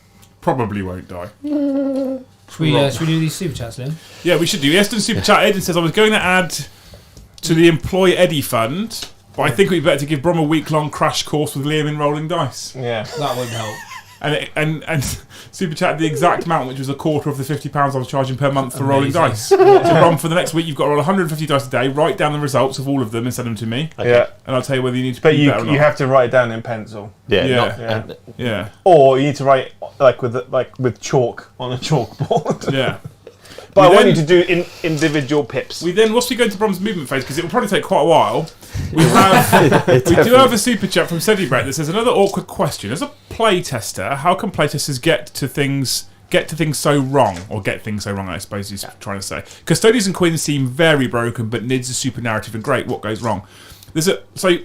Probably won't die. Should we do these super chats, Liam? Yeah, we should do. Eston super chatted and says I was going to add to the Employ Eddie fund, but I think it'd be better to give Brom a week-long crash course with Liam in rolling dice. Yeah. That would help. And super chatted the exact amount, which was a quarter of the £50 I was charging per month for rolling dice. So Brom, for the next week, you've got to roll 150 dice a day. Write down the results of all of them and send them to me, Yeah. and I'll tell you whether you need to. But be you better or not. have to write it down in pencil, Yeah. Yeah. Not, Yeah. Yeah, or you need to write with chalk on a chalkboard. yeah. But I We want you then- to do individual pips. We then, once we go into Brom's movement phase, because it will probably take quite a while, we do have a super chat from Sedibret that says another awkward question. As a playtester, how can playtesters get to things so wrong, or get things so wrong? I suppose he's trying to say. Custodians and Queens seem very broken, but Nids is super narrative and great. What goes wrong? So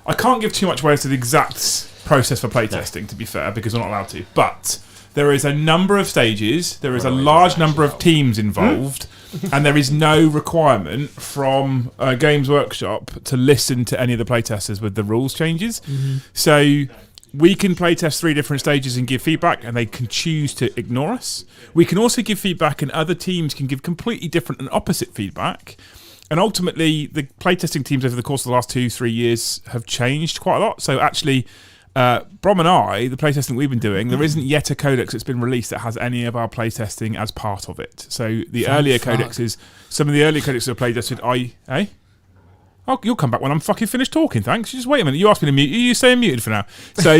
I can't give too much away as to the exact process for playtesting, to be fair, because we're not allowed to. But there is a number of stages. There is a large number of teams involved. And there is no requirement from Games Workshop to listen to any of the playtesters with the rules changes. So we can playtest 3 different stages and give feedback, and they can choose to ignore us. We can also give feedback, and other teams can give completely different and opposite feedback. And ultimately, the playtesting teams over the course of the last 2-3 years have changed quite a lot. So actually, Brom and I, the playtesting we've been doing, there isn't yet a codex that's been released that has any of our playtesting as part of it. So the earlier codexes, some of the earlier codexes that are playtested, Oh, you'll come back when I'm fucking finished talking, thanks. Just wait a minute. You asked me to mute. You staying muted for now. So,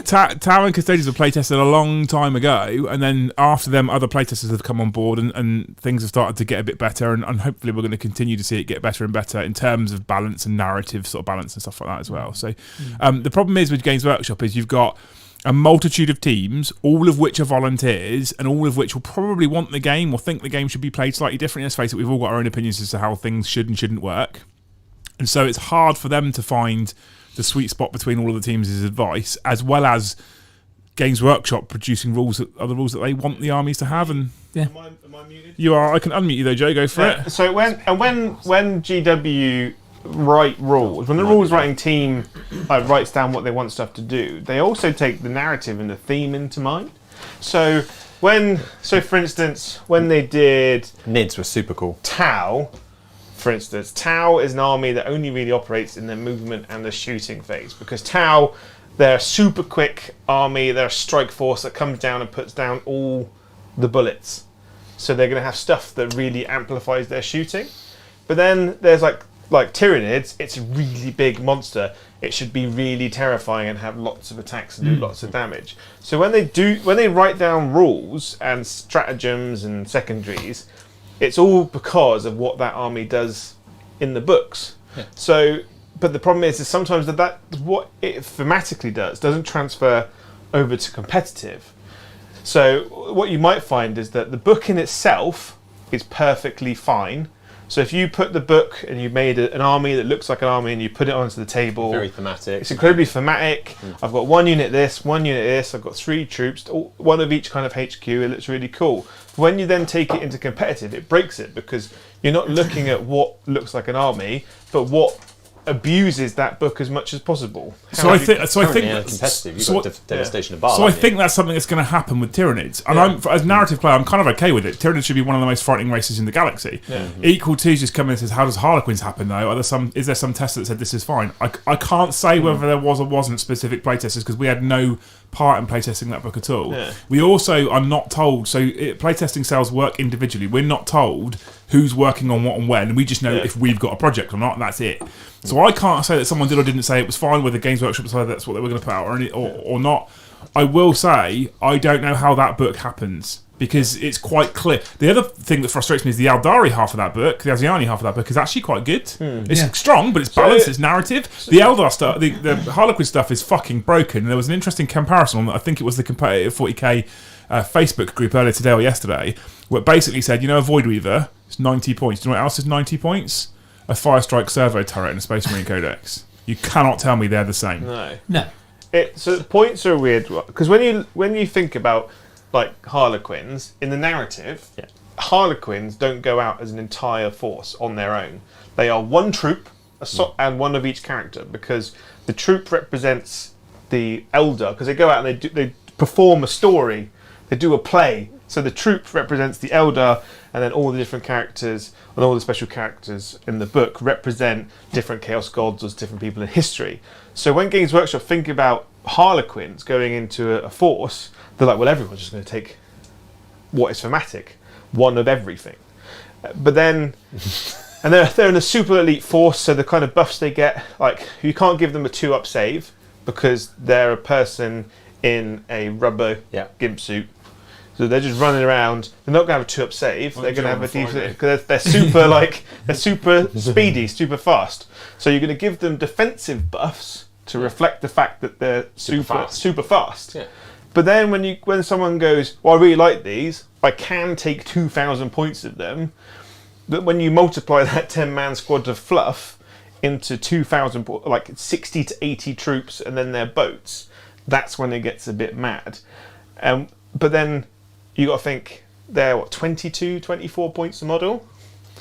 Tower and Custodians were playtested a long time ago, and then after them, other playtesters have come on board, and things have started to get a bit better, and hopefully we're going to continue to see it get better and better in terms of balance and narrative sort of balance and stuff like that as well. So, the problem is with Games Workshop is you've got a multitude of teams, all of which are volunteers, and all of which will probably want the game or think the game should be played slightly differently. Let's face it, we've all got our own opinions as to how things should and shouldn't work. And so it's hard for them to find the sweet spot between all of the teams' advice, as well as Games Workshop producing rules that are the rules that they want the armies to have. And Yeah. Am I muted? you are. I can unmute you though, Joe. Go for it. So when GW write rules, when the rules writing team writes down what they want stuff to do, they also take the narrative and the theme into mind. So for instance, when they did Nids were super cool. Tau, for instance, Tau is an army that only really operates in the movement and the shooting phase, because Tau, they're a super quick army, they're a strike force that comes down and puts down all the bullets. So they're going to have stuff that really amplifies their shooting. But then there's like Tyranids, it's a really big monster. It should be really terrifying and have lots of attacks and do lots of damage. So when they write down rules and stratagems and secondaries, it's all because of what that army does in the books. Yeah. So, but the problem is sometimes that what it thematically doesn't transfer over to competitive. So what you might find is that the book in itself is perfectly fine. So if you put the book and you made an army that looks like an army and you put it onto the table, Very thematic. it's incredibly thematic. I've got one unit this, one unit this, I've got 3 troops, one of each kind of HQ, it looks really cool. When you then take it into competitive, it breaks it, because you're not looking at what looks like an army, but what abuses that book as much as possible. So I think competitive. You've got Devastation of Baal. So I think that's something that's going to happen with Tyranids. And as a narrative player, I'm kind of okay with it. Tyranids should be one of the most frightening races in the galaxy. Yeah. Equal 2 just come in and says, how does Harlequins happen though? Is there some test that said this is fine? I can't say whether there was or wasn't specific playtesters, because we had no part in playtesting that book at all. Yeah. We also are not told, so playtesting cells work individually. We're not told who's working on what and when. We just know if we've got a project or not, and that's it. So I can't say that someone did or didn't say it was fine, whether Games Workshop decided that's what they were going to put out or not. I will say I don't know how that book happens, because it's quite clear. The other thing that frustrates me is the Aldari half of that book, the Asiani half of that book, is actually quite good. It's strong, but it's balanced, it's narrative. The Eldar stuff, the Harlequin stuff is fucking broken. There was an interesting comparison on, I think it was the Competitive 40k Facebook group earlier today or yesterday, where it basically said, a Void Weaver, it's 90 points. Do you know what else is 90 points? A Firestrike Servo turret and a Space Marine Codex. You cannot tell me they're the same. No. So the points are a weird one, because when you think about like Harlequins in the narrative, Harlequins don't go out as an entire force on their own. They are one troop and one of each character, because the troop represents the elder, because they go out and they perform a story, they do a play. So the troop represents the elder, and then all the different characters and all the special characters in the book represent different Chaos Gods or different people in history. So when Games Workshop think about Harlequins going into a force, they're like, well, everyone's just going to take what is thematic, one of everything. But then, and they're in a super elite force, so the kind of buffs they get, like, you can't give them a 2-up save, because they're a person in a rubber gimp suit. So they're just running around. They're not going to have a 2-up save. They're going to have a decent, because they're super they're super speedy, super fast. So you're going to give them defensive buffs to reflect the fact that they're super fast. Yeah. But then when someone goes, well, I really like these, I can take 2,000 points of them. That when you multiply that 10-man squad of fluff into 2,000, like 60 to 80 troops, and then their boats, that's when it gets a bit mad. But then you got to think they're 22, 24 points a model.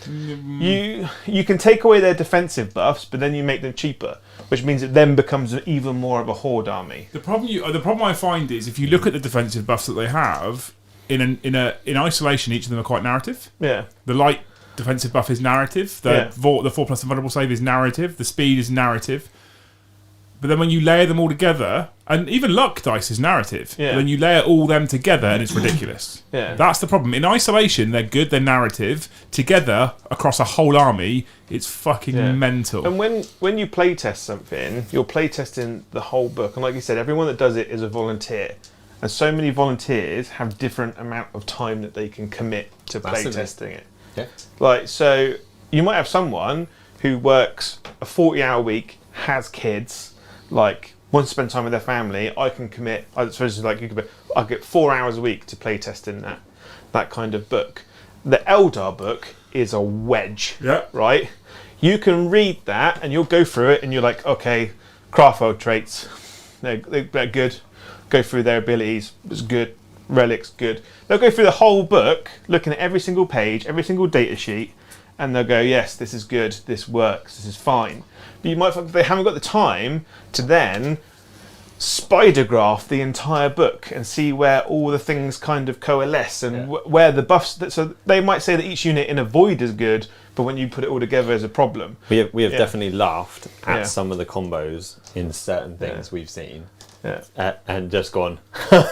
You can take away their defensive buffs, but then you make them cheaper, which means it then becomes even more of a horde army. The problem I find is, if you look at the defensive buffs that they have in isolation, each of them are quite narrative. Yeah. The light defensive buff is narrative. The 4+ invulnerable save is narrative. The speed is narrative. But then when you layer them all together, and even luck dice is narrative, but then you layer all them together and it's ridiculous. That's the problem. In isolation, they're good, they're narrative. Together, across a whole army, it's fucking mental. And when you playtest something, you're playtesting the whole book. And like you said, everyone that does it is a volunteer. And so many volunteers have different amount of time that they can commit to playtesting it. Yeah. Like, so you might have someone who works a 40-hour week, has kids, like wants to spend time with their family. I can commit. I suppose like I get 4 hours a week to play testing that kind of book. The Eldar book is a wedge. Right. You can read that and you'll go through it and you're like, okay, Craftworld traits, they're good. go through their abilities. It's good. Relics, good. They'll go through the whole book, looking at every single page, every single data sheet, and they'll go, yes, this is good, this works, this is fine. But you might find they haven't got the time to then spider graph the entire book and see where all the things kind of coalesce and where the buffs. So they might say that each unit in a void is good, but when you put it all together, is a problem. We have definitely laughed at some of the combos in certain things we've seen. Yeah. And just gone. But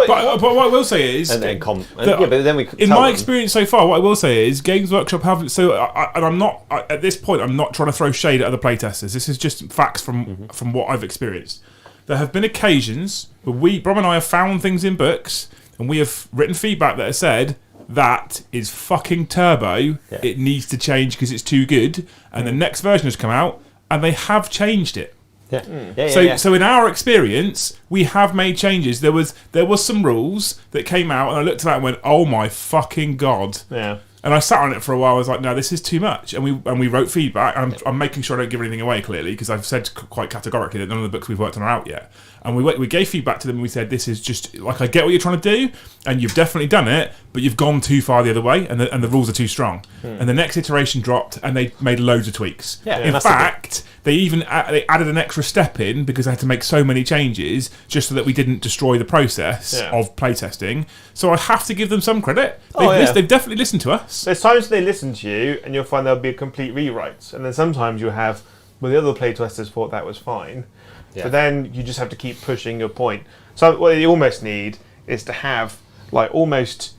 what I will say is, But then we. In my experience so far, what I will say is, Games Workshop haven't. And I'm not at this point. I'm not trying to throw shade at other playtesters. This is just facts from what I've experienced. There have been occasions where Brom and I have found things in books, and we have written feedback that has said that is fucking turbo. Yeah. It needs to change because it's too good. And the next version has come out, and they have changed it. So in our experience, we have made changes. There was some rules that came out, and I looked at that and went, "Oh my fucking god!" Yeah. And I sat on it for a while. I was like, "No, this is too much." And we wrote feedback. I'm making sure I don't give anything away clearly, because I've said quite categorically that none of the books we've worked on are out yet. And we gave feedback to them, and we said, "This is just like, I get what you're trying to do, and you've definitely done it, but you've gone too far the other way, and the rules are too strong." And the next iteration dropped, and they made loads of tweaks. In fact, they added an extra step in because they had to make so many changes just so that we didn't destroy the process of playtesting. So I have to give them some credit. They've definitely listened to us. There's times they listen to you, and you'll find there'll be a complete rewrites, and then sometimes you'll have, well, the other playtesters thought that was fine, but then you just have to keep pushing your point. So what you almost need is to have almost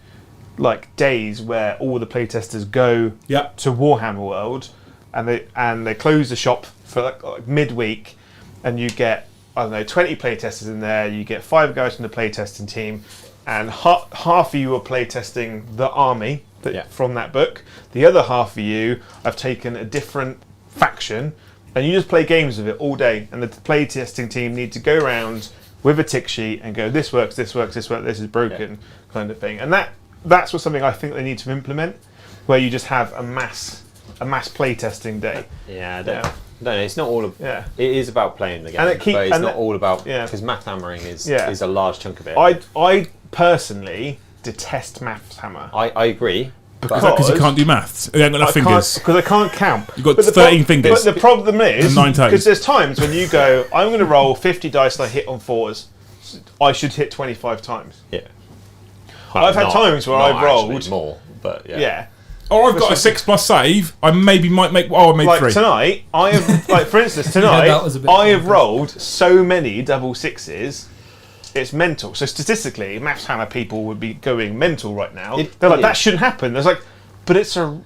days where all the playtesters go to Warhammer World, and they close the shop for like midweek, and you get, I don't know, 20 playtesters in there. You get 5 guys from the playtesting team, and half of you are playtesting the army from that book. The other half of you have taken a different faction, and you just play games of it all day. And the playtesting team need to go around with a tick sheet and go, this works, this works, this works, this is broken, kind of thing. And that's something I think they need to implement, where you just have a mass playtesting day. No, it's not all. It is about playing the game, but it's not all about, because math hammering is a large chunk of it. I personally detest math hammer. I agree. Because you can't do maths. You haven't got enough fingers. Because I can't count. You've got 13 fingers. But the problem is, 9 toes. because there's times when you go, I'm going to roll 50 dice and I hit on 4s. I should hit 25 times. Yeah. I've had times where I've rolled more, but Or I've got a 6+ save. I maybe might make. Oh, I made 3. Tonight, I have, for instance, tonight I have rolled so many double 6s. It's mental. So statistically, maths hammer people would be going mental right now. They're like, that shouldn't happen. There's like, but it's a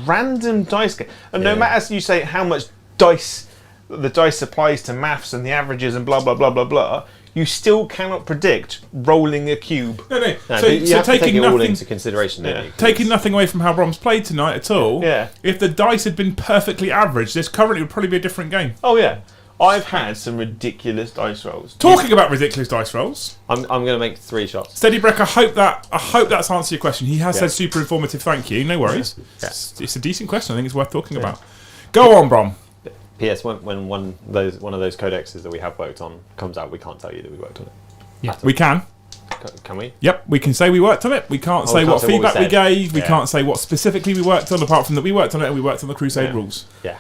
random dice game, and no matter as you say how much the dice applies to maths and the averages and blah blah blah blah blah, you still cannot predict rolling a cube. No. So you have to take it all into consideration. Taking nothing away from how Brom's played tonight at all. If the dice had been perfectly average, this currently would probably be a different game. Oh yeah. I've had some ridiculous dice rolls. Talking about ridiculous dice rolls, I'm going to make 3 shots. Steady Breck, I hope that's answered your question. He has said super informative. Thank you. No worries. It's a decent question. I think it's worth talking about. Go on, Brom. P.S. When one of those codexes that we have worked on comes out, we can't tell you that we worked on it. Yeah, we can. Can we? Yep, we can say we worked on it. We can't say what feedback we gave. We can't say what specifically we worked on, apart from that we worked on it and we worked on the Crusade rules. Yeah.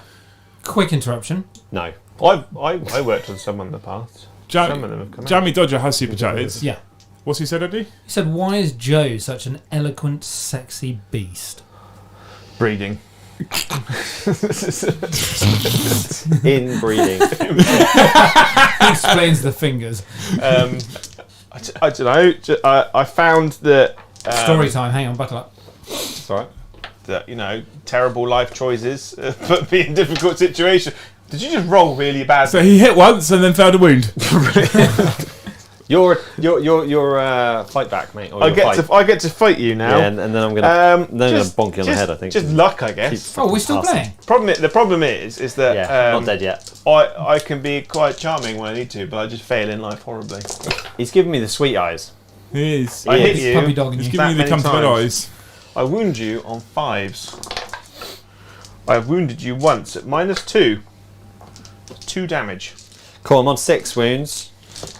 Quick interruption. No. I worked on some in the past. Some of them have come out. Jamie Dodger has super chatted. Yeah. What's he said, Eddie? He said, "Why is Joe such an eloquent, sexy beast?" Breeding. Inbreeding. He explains the fingers. I don't know. I found that Story time. Hang on, buckle up. It's all right. That terrible life choices put me in difficult situations. Did you just roll really bad? So he hit once and then failed a wound. Your fight back, mate. I get to fight you now. Yeah, and then I'm gonna bonk you on the head. I think just luck, I guess. Oh, we're still playing. The problem is that not dead yet. I can be quite charming when I need to, but I just fail in life horribly. He's giving me the sweet eyes. He is. I hit you. Puppy dogging He's you. giving you the come to bed eyes. I wound you on 5s. I have wounded you once at -2. 2 damage. Cool, I'm on 6 wounds.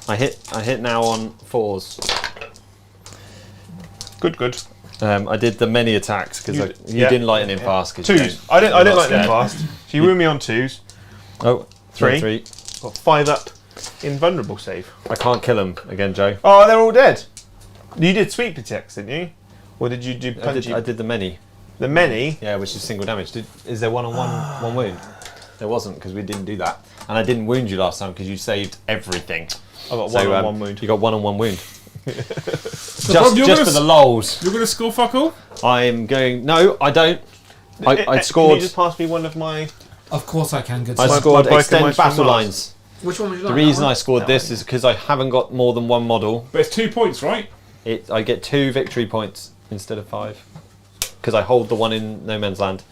I hit now on 4s. Good. I did the many attacks because you didn't lighten in fast. 'Cause 2s. I didn't like them fast. So you ruined me on 2s. Oh, 3. Got 5 up. Invulnerable save. I can't kill him again, Joe. Oh, they're all dead. You did sweep attacks, didn't you? Or did you do punchy? I did the many. The many? Yeah, which is single damage. Is there one on one wound? There wasn't because we didn't do that. And I didn't wound you last time because you saved everything. I got one on one wound. You got one on one wound. Brom, just for the lols. You're going to score fuck all? I'm going. No, I don't. I scored. Can you just pass me one of my... Of course I can. Good I stuff. scored my extend battle lines. Which one would you The like? reason I scored this is because I haven't got more than one model. But it's 2 points, right? I get 2 victory points instead of 5 because I hold the one in No Man's Land.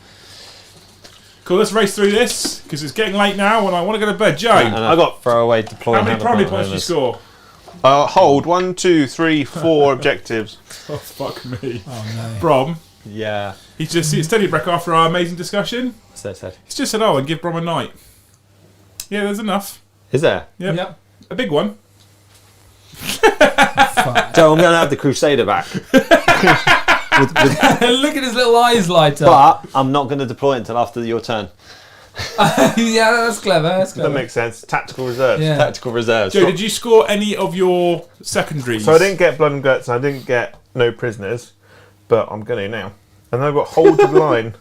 Cool, let's race through this because it's getting late now and I want to go to bed. Joe, And I got... throw away deploy. how many primary points did you score? hold 1, 2, 3, 4 objectives. Oh, fuck me. Oh no. Brom, Yeah, he's just steady break after our amazing discussion. so said. He's just said, oh, and give Brom a night. Yeah, there's enough. Is there? Yep. A big one. Fuck. So I'm going to have the Crusader back. Look at his little eyes light up. But I'm not going to deploy it until after your turn. Yeah, that's clever. That's That clever. makes sense. Tactical reserves. Yeah. Tactical reserves. Joe, did you score any of your secondaries? So I didn't get blood and guts, and I didn't get no prisoners, but I'm going to now. And I've got hold to the line.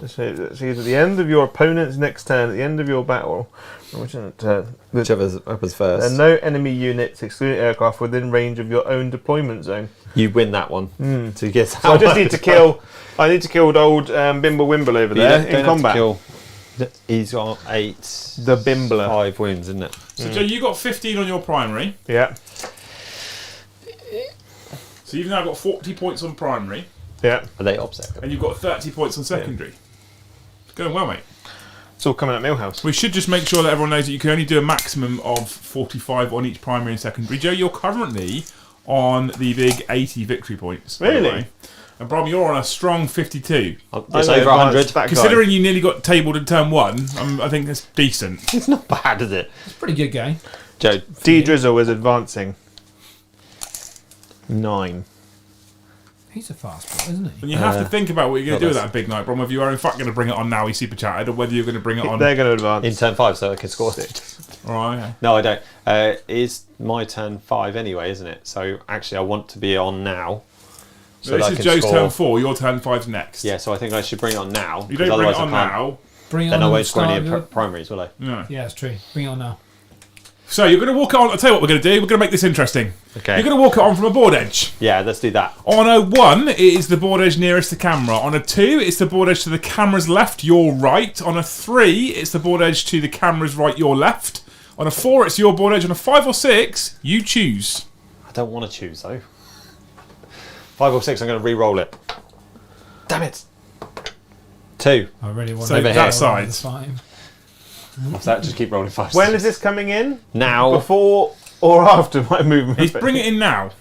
So at the end of your opponent's next turn, at the end of your battle, Whichever happens first. and no enemy units, excluding aircraft, within range of your own deployment zone. You win that one. So you get. So I just need to kill. I need to kill the old Bimble Wimble over there in combat. He's got 8. The Bimbler. 5 wounds, isn't it? So Joe, you got 15 on your primary. Yeah, So you've now got 40 points on primary, yeah. Are they opposite? and you've got 30 points on secondary. It's going well, mate. It's all coming at Millhouse. We should just make sure that everyone knows that you can only do a maximum of 45 on each primary and secondary. Joe, you're currently on the big 80 victory points. by the Really? way. And Brom, you're on a strong 52. It's over 100. Considering you nearly got tabled in turn 1, I think that's decent. It's not bad, is it? It's a pretty good game. Joe, D Drizzle is advancing. 9. He's a fast boy, isn't he? And you have to think about what you're going to do with that's- that big night, Brom. Whether you are in fact going to bring it on now, he super chatted, or whether you're going to bring it on. They're going to advance. in turn 5, so I can score 6. All right, okay. No, I don't. It's my turn 5 anyway, isn't it? So actually, I want to be on now. So that I this is can Joe's score. turn 4. Your turn 5's next. Yeah, so I think I should bring it on now. You 'cause don't bring it otherwise on I can't. now. Bring it Then on I at won't the score start any of your... primaries, will I? Yeah. Yeah, it's true. Bring it on now. So you're going to walk it on. I'll tell you what we're going to do. We're going to make this interesting. Okay. You're going to walk it on from a board edge. Yeah, let's do that. On a 1, it is the board edge nearest the camera. On a 2, it's the board edge to the camera's left, your right. On a 3, it's the board edge to the camera's right, your left. On a 4, it's your board edge. On a 5 or 6, you choose. I don't want to choose though. 5 or 6, I'm going to re-roll it. Damn it. 2. I really want So to that go on side. the 5. What's that? Just keep rolling 5. When is this coming in? Now. Before or after my movement? He's bringing it in now.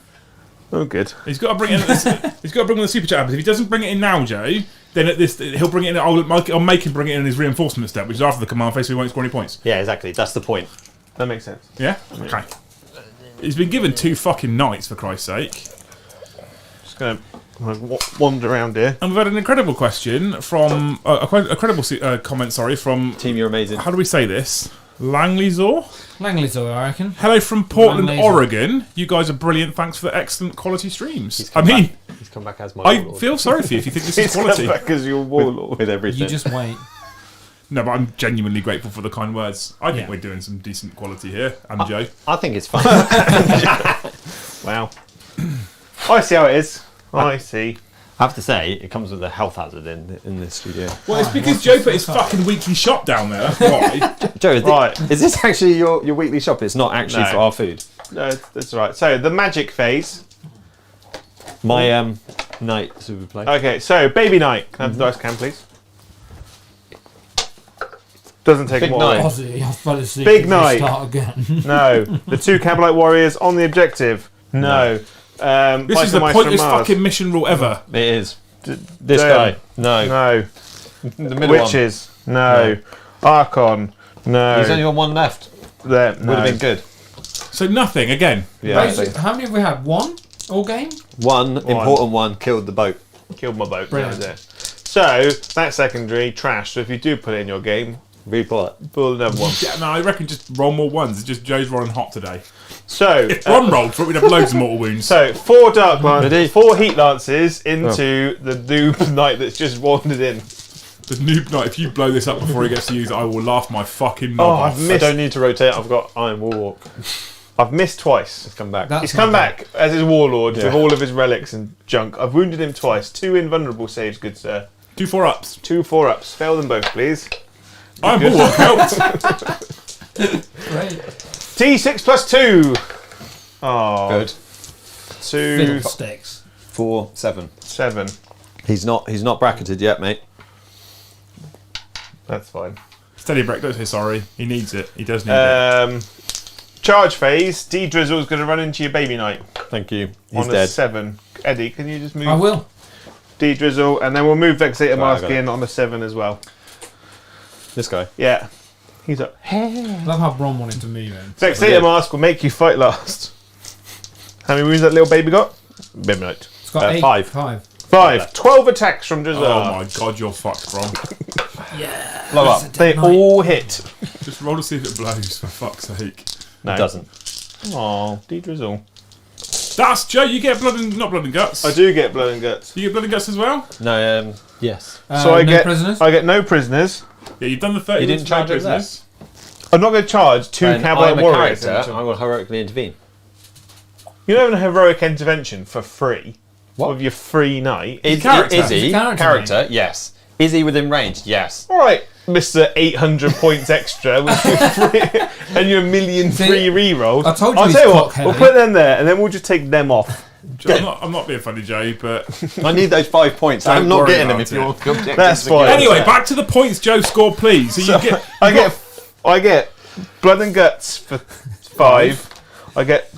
Oh, good. He's got to bring it in. He's got to bring it on the super chat. But if he doesn't bring it in now, Joe, then at this he'll bring it in. I'll make him bring it in his reinforcement step, which is after the command phase, so he won't score any points. Yeah, exactly. That's the point. That makes sense. Yeah. Okay. He's been given 2 fucking knights, for Christ's sake. Just going to wander around here. And we've had an incredible question from a credible comment. Sorry, from Team, you're amazing. how do we say this? Langleyzor. Langley's all, I reckon. Hello from Portland, Langleyzor. Oregon. You guys are brilliant. Thanks for the excellent quality streams. He's I come mean, back. He's come back as my I warlord. feel sorry for you if you think this is He's come quality. back as your warlord. with everything. You just wait. No, but I'm genuinely grateful for the kind words. I think Yeah. we're doing some decent quality here. And Joe. I think it's fun. Wow. I see how it is. I see. I have to say, it comes with a health hazard in this studio. Well, it's because Joe put his fucking weekly shop down there. That's why. Joe, Right. is this actually your weekly shop? It's not actually No. for our food. No, that's right. So, the magic phase. My knight super play. Okay, so, baby knight. Can I have the dice cam, please? Doesn't take Big more. knight. Ozzy, I fell asleep. Big and night. Start again. No. The 2 Cabalite warriors on the objective. No. This is the pointless fucking mission rule ever. It is. This Damn. guy. No. No. The middle Witches. No. Archon. one. No. He's only got one left. There. No. Would have been good. So nothing again. Yeah. How many have we had? One all game? One important one killed the boat. Killed my boat. Brilliant. That was it. So that secondary trash. So if you do put it in your game, Replot. pull another one. Yeah, no, I reckon just roll more ones. It's just Joe's rolling hot today. So If Brom rolled for it, we'd have loads of mortal wounds. So 4 dark lances, Ready? 4 heat lances into the noob knight that's just wandered in. The noob knight, if you blow this up before he gets to use it, I will laugh my fucking Oh, knob I've off. missed. I don't need to rotate. I've got Iron Warlock. I've missed twice. Let's come back. That's He's not come good. back as his warlord Yeah. with all of his relics and junk. I've wounded him twice. 2 invulnerable saves, good sir. 2 4-ups. 2 4-ups. Fail them both, please. I'm Warlock helped. Great. T6 plus 2. Oh, Good. 2 Fiddlesticks. 4, 7. 7. He's not bracketed yet, mate. That's fine. Steady Breck, don't say sorry. He needs it. He does need it. Charge phase. D Drizzle's going to run into your baby knight Thank you. He's on a dead. 7. Eddie, can you just move I will. D Drizzle, and then we'll move Vexator Right, I Mask got it. in on a 7 as well. This guy. Yeah, he's up. I love how Brom wanted to move in. Vexator Yeah. Mask will make you fight last. How many wounds that little baby got? Baby knight. It's got 8. 5. 5. 12 attacks from Drizzle. Oh my god, you're fucked, Brom. Yeah. Blow up. They all hit. Just roll to see if it blows, for fuck's sake. No. It doesn't. Oh, D Drizzle. That's Joe, you get not blood and guts. I do get blood and guts. You get blood and guts as well? No, yes. So I no get prisoners. I get no prisoners. Yeah, you've done the 30 You didn't wounds, no charge over there? prisoners. I'm not going to charge 2 And cowboy I'm a warriors. character. I will heroically intervene. You don't have a heroic intervention for free. What? With your free knight. Is character. he? It's a character, Yes. Is he within range? Yes. All right, Mr. 800 points extra with your free, and your million See, free rerolls. I told you I'll he's tell you what, cock-headed. we'll put them there, and then we'll just take them off. Joe, I'm not being funny, Joe, but... I need those 5 points. Don't I'm not worry getting them about if your it. objectives That's are fine. good. Anyway, back to the points Joe scored, please. So you get... I get blood and guts for 5. I get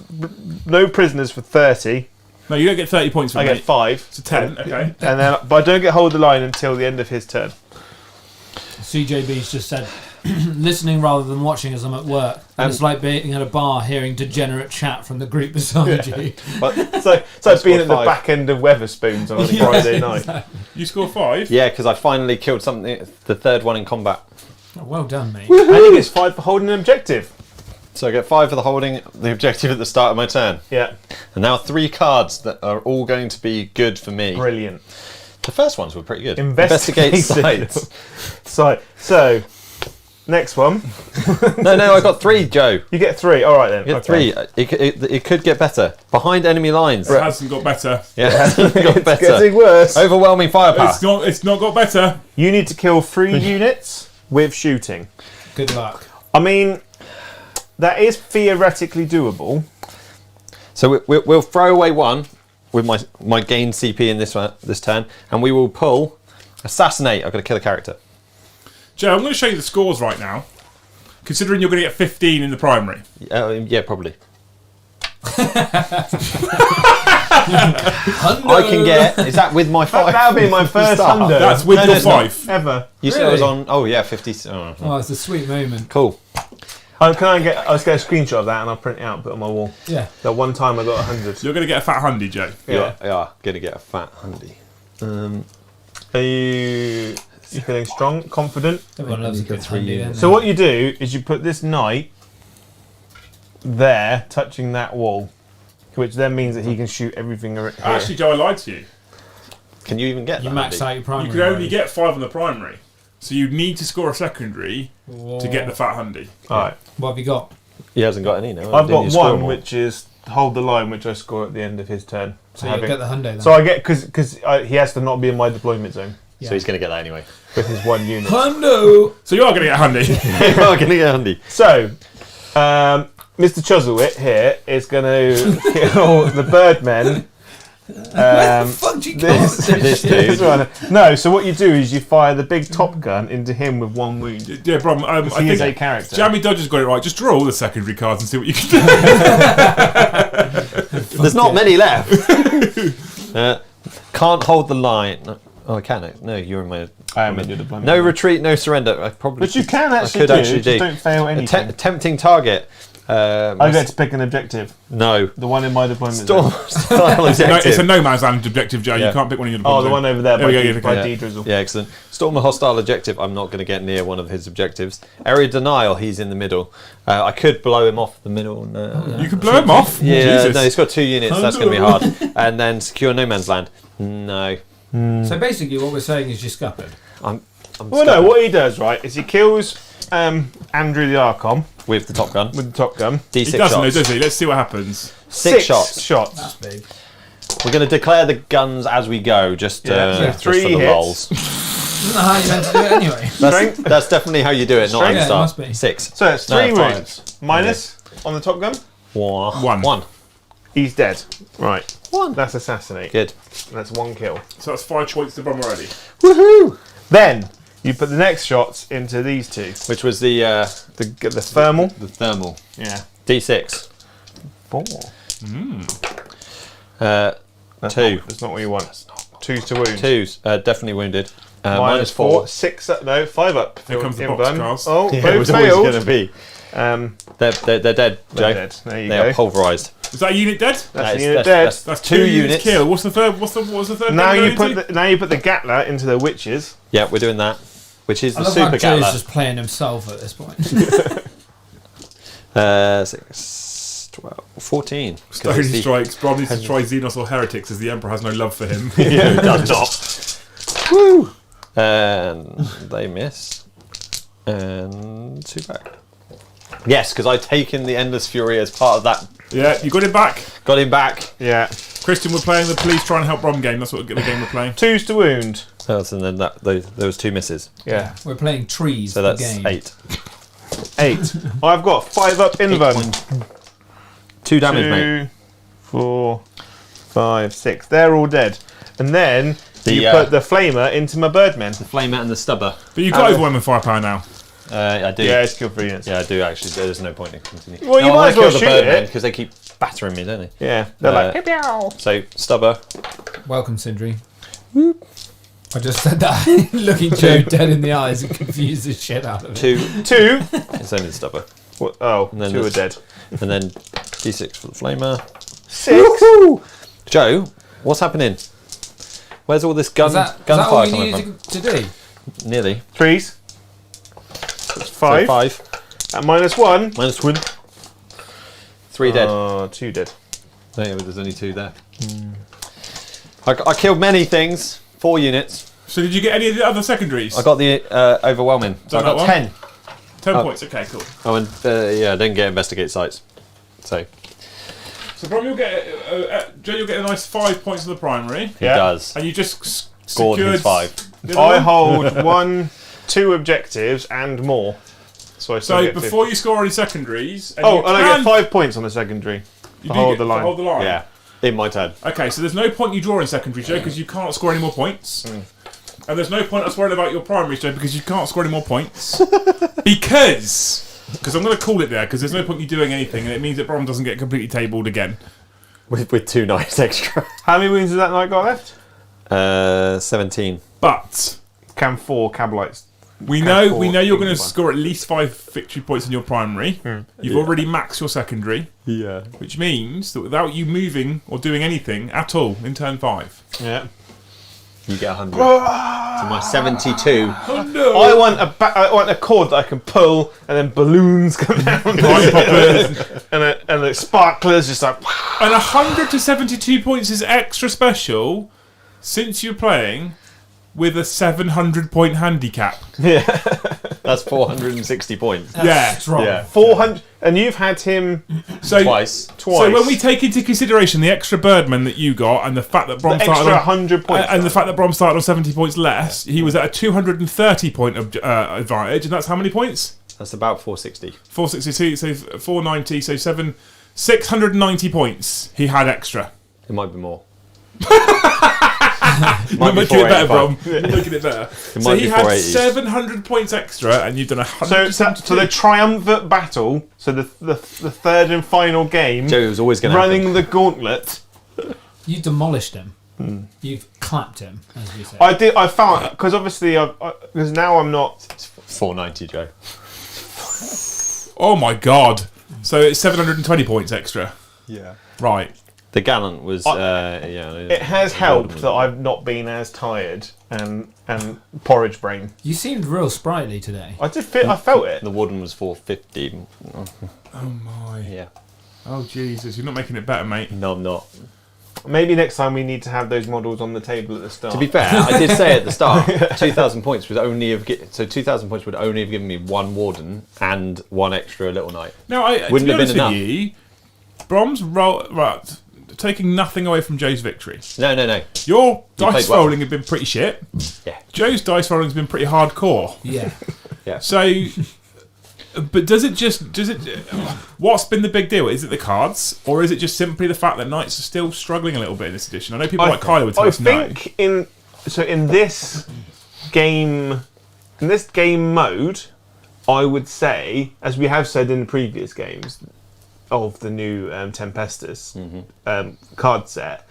no prisoners for 30. No, you don't get 30 points from I me. get 5. It's a 10, okay. And then, but I don't get hold of the line until the end of his turn. CJB's just said, listening rather than watching as I'm at work. And it's like being at a bar hearing degenerate chat from the group beside you. But So it's like being scored at the 5. back end of Weatherspoons on a Friday night. You score 5. yeah, because I finally killed something. The 3rd one in combat. Oh, well done, mate. And he gets 5 for holding an objective. So I get 5 for the holding the objective at the start of my turn. Yeah, And now 3 cards that are all going to be good for me. brilliant. The first ones were pretty good. Investigate sites. So, next one. No, I got 3, Joe. You get 3. All right then. You get 3. It could get better. Behind enemy lines. It hasn't got better. Yeah, it hasn't got It's better. getting worse. Overwhelming firepower. It's not got better. You need to kill 3 units with shooting. Good luck. I mean, that is theoretically doable. So we'll throw away 1 with my gain CP in this turn, and we will pull assassinate. I've got to kill a character. Joe, I'm going to show you the scores right now. Considering you're going to get 15 in the primary. Yeah, probably. I can get. Is that with my 5? That would be my first Start. hundo That's with No, your it's not. 5. ever. You said I was Really? on. Oh yeah, 50. Oh, Oh, it's a sweet moment. cool. I'll get a screenshot of that and I'll print it out and put it on my wall. Yeah. That one time I got 100. You're going to get a fat handy, Joe. Yeah. Yeah, gonna get a fat handy. Are you feeling strong, confident? Everyone loves a good 3 handy, units. don't So they? what you do is you put this knight there, touching that wall, which then means that he can shoot everything around. Actually, Joe, I lied to you. Can you even get You that max handy? out your primary. You can only already. get 5 on the primary. So you need to score a secondary to get the fat handy. All right. What have you got? He hasn't got any now. I've Didn't you got score one, more? which is hold the line, which I score at the end of his turn. So you'll get the hundo then. So I get because he has to not be in my deployment zone So he's gonna get that anyway. with his 1 unit. Hundo! So you are going to get a handy. You are gonna get handy. So, Mr. Chuzzlewit here is going to kill the Birdmen. Fuck you This dude. one. No, so what you do is you fire the big top gun into him with 1 wound. Yeah, Brom, I He is a think character. Jamie Dodger's got it right. Just draw all the secondary cards and see what you can do. There's not many left. Can't hold the line. Oh, I can. No, you're in my. I am in your deployment. No retreat, no surrender. I probably. But you can I actually could do. actually Just do. don't fail anything. Tempting target. I get to pick an objective. No. The one in my deployment Storm zone. style It's objective. a no man's land objective, Joe. Yeah. You can't pick one of your Oh, deployments. the one over there, There we go, by yeah. D-Drizzle. Yeah, excellent. Storm a hostile objective. I'm not going to get near one of his objectives. Area denial. He's in the middle. I could blow him off the middle. No. You can blow him off. Yeah, Jesus. no, he's got 2 units. That's going to be hard. And then secure no man's land. No. So basically, what we're saying is you're scuppered. I'm Well, no, what he does, right, is he kills Andrew the Archon with the top gun. with the top gun. D6 He doesn't, though, shots. does he? Let's see what happens. 6 shots. That's big. We're going to declare the guns as we go, just So just 3 for the hits. rolls. Isn't that how you meant to do it anyway? Strength. That's definitely how you do it, not how you Yeah, it start. must be. 6. So it's No, 3 5. wounds. Minus on the top gun. One. 1. He's dead. Right. 1. That's assassinate. Good. That's 1 kill. So that's 5 points to Brom already. Woohoo! Then you put the next shots into these 2. Which was the The thermal. the thermal. Yeah. D6. 4. That's 2. Not, that's not what you want. 2's to wound. 2's definitely wounded. Minus 4. 6 up. No, 5 up. Here comes the In box burn. cars. Oh, Yeah, it both was always failed. going to be. They're dead, Joe. They're dead. There you They go. are pulverised. Is that a unit dead? That's the unit dead. That's 2 units. kill. What's the third? What was the third? Now gun you going put into? now you put the Gatler into the witches. Yeah, we're doing that. Which is I the love how super Joe's gatler. just playing himself at this point. 6, 12, 14. 'Cause Stone it's the- strikes. Brom needs to try Xenos or Heretics, as the Emperor has no love for him. Yeah, it does not. Woo! And they miss. And 2 back. Yes, because I've taken the Endless Fury as part of that. Yeah, you got him back. Got him back. Yeah. Christian, we're playing the police try and help Brom game. That's what the game we're playing. 2's to wound. Oh, so then there was 2 misses. Yeah. We're playing trees. So the that's game. 8. 8. I've got 5 up in burn. 2 damage, mate. 2, 4, 5, 6. They're all dead. And then you The, put the flamer into my birdmen. The flamer and the stubber. But you've got overwhelming firepower now. I do. Yeah, it's kill 3 units. Yeah, I do actually. There's no point in continuing. Well, you I might wanna as well kill the shoot birdmen it. because they keep battering me, don't they? Yeah. They're like, pew. So stubber. Welcome, Sindri. I just said that, looking Joe dead in the eyes and confused the shit out of it. 2. 2. It's only the stubber. What? Oh, And then 2 are there's- dead. And then D6 for the flamer. 6. Joe, what's happening? Where's all this Is that all gunfire you coming needed from? to do? Nearly. 3s. That's 5. So 5. At -1. Minus 1. 3 dead. Oh, 2 dead. Oh, yeah, but there's only 2 there. I killed many things. 4 units. So did you get any of the other secondaries? I got the overwhelming. So I Done got that 10. 10 Oh. points. Okay, cool. Oh, and yeah, I didn't get investigate sites. So So Brom, you'll get Joe. You'll get a nice 5 points in the primary, he Yeah. does. and you just Scored secured his 5. the other I one? hold 1, 2 objectives and more. So I still So get before you score any secondaries, and Oh, you and I can- get 5 points on the secondary. you to do hold get the line. To hold the line. Yeah. In my turn. Okay, so there's no point you draw in secondary, Joe, because you can't score any more points. And there's no point us worrying about your primaries, Joe, because you can't score any more points. because I'm going to call it there, because there's no point you doing anything, and it means that Brom doesn't get completely tabled again. With 2 knights extra. How many wounds has that knight got left? 17. But Can 4 Cabalites. we Can know four, you're going to one. score at least 5 victory points in your primary. You've already maxed your secondary, Yeah. which means that without you moving or doing anything at all in turn 5. Yeah. You get 100. So my 72. Oh no! I want a cord that I can pull, and then balloons come down, Right, poppers. and the sparklers just like. And 100 to 72 points is extra special since you're playing with a 700 point handicap. That's 460 points. Yeah. Strong. Yeah. 400, and you've had him So, Twice. twice. So when we take into consideration the extra birdman that you got and the fact that Brom the started extra on, 100 points, and the fact that Brom started on 70 points less, he was at a 230 point advantage, and that's how many points? That's about 460. 462, so 490, so 690 points he had extra. It might be more. You're be making it better, 485. Brom. You're making it better. So might he be had 480. 700 points extra, and you've done 100. so the triumvirate battle, so the third and final game, Joe was always going to running happen. the gauntlet. You demolished him. You've clapped him, as we say. I found, because obviously because now I'm not. 490, Joe. Oh my god. So it's 720 points extra. Yeah. Right. The Gallant was, It has helped that I've not been as tired and porridge brain. You seemed real sprightly today. I felt it. The Warden was 450. Oh my. Yeah. Oh Jesus, you're not making it better, mate. No, I'm not. Maybe next time we need to have those models on the table at the start. To be fair, I did say at the start, 2,000 points would only have 2,000 points would only have given me one Warden and one extra Little Knight. No, Wouldn't to be have honest been with you, Brom's right, taking nothing away from Joe's victory. No. Your dice played well. rolling have been pretty shit. Yeah. Joe's dice rolling has been pretty hardcore. Yeah. Yeah. So, but does it? What's been the big deal? Is it the cards, or is it just simply the fact that Knights are still struggling a little bit in this edition? I know people like Kyler would tell us no. I think in this game mode, I would say, as we have said in the previous games of the new Tempestus card set,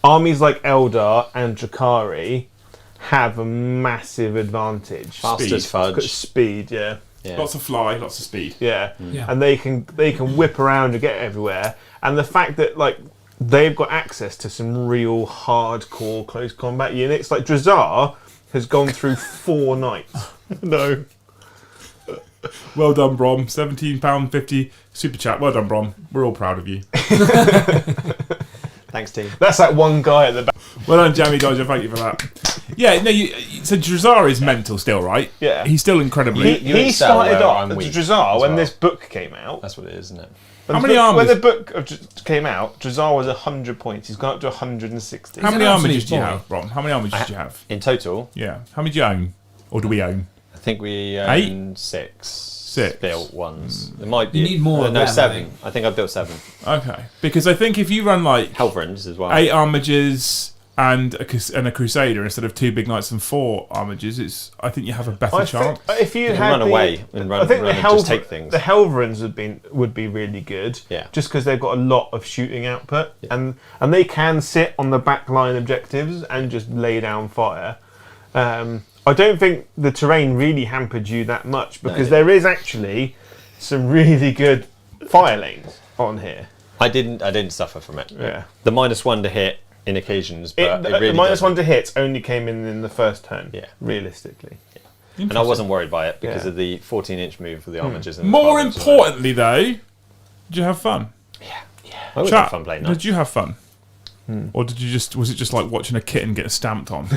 armies like Eldar and Drukhari have a massive advantage. Fast as fudge. Speed, yeah. Lots of fly, lots of speed. Yeah. Yeah. And they can whip around and get everywhere. And the fact that they've got access to some real hardcore close combat units, like Drazar has gone through 4 knights. No. Well done, Brom. £17.50 super chat. Well done, Brom. We're all proud of you. Thanks, team. That's that one guy at the back. Well done, Jamie Dodger. Thank you for that. Yeah, no. So Drazar is mental still, right? Yeah. He's still incredibly. He started where off I'm as weak Drazar as when well. this book came out. That's what it is, isn't it? How many armies? When the book came out, Drazar was 100 points. He's gone up to 160. How many an armages absolute do you boy. have, Brom? How many armages do you have? In total, Yeah. How many do you own, or do we own? I think we 8? own 6. 6 built ones. It might be. You need more of No, them, 7. I I think I've built 7. Okay, because I think if you run like Helverins as well. 8 armages and a Crusader instead of 2 big knights and 4 armages, I think you have a better chance. If you You can had run away and run, I think run the and just take things. The Helverins would be really good. Yeah. Just because they've got a lot of shooting output, and they can sit on the back line objectives and just lay down fire. I don't think the terrain really hampered you that much because there is actually some really good fire lanes on here. I didn't suffer from it. Yeah. The -1 to hit in occasions, but it really the -1 doesn't. to hits only came in the first turn. Yeah. Realistically. And I wasn't worried by it because Yeah. of the 14-inch move for the armatures. And More the armatures. importantly, though, did you have fun? I always Chat, have fun playing did that. you have fun? Or was it just like watching a kitten get stamped on?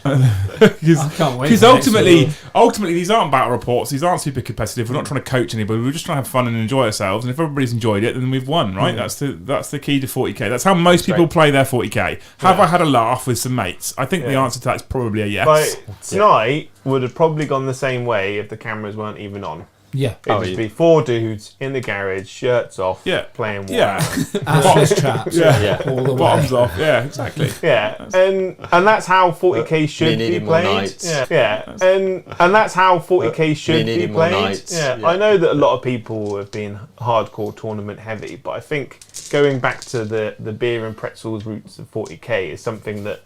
I can't wait. Because ultimately, these aren't battle reports. These aren't super competitive. We're not trying to coach anybody. We're just trying to have fun and enjoy ourselves. And if everybody's enjoyed it, then we've won, right? That's the key to 40k. That's how most people play their 40k. Have I had a laugh with some mates? I think the answer to that is probably a yes. Like, tonight would have probably gone the same way if the cameras weren't even on. Yeah. It'd just be 4 dudes in the garage, shirts off, playing Warhammer. Assless chaps. Yeah. All the way. Bottoms off. Yeah, exactly. Yeah, and that's how 40k should be needing more played. knights. Yeah, and that's how 40k should be needing more played. knights. Yeah, Yeah. I know that a lot of people have been hardcore tournament heavy, but I think going back to the beer and pretzels roots of 40k is something that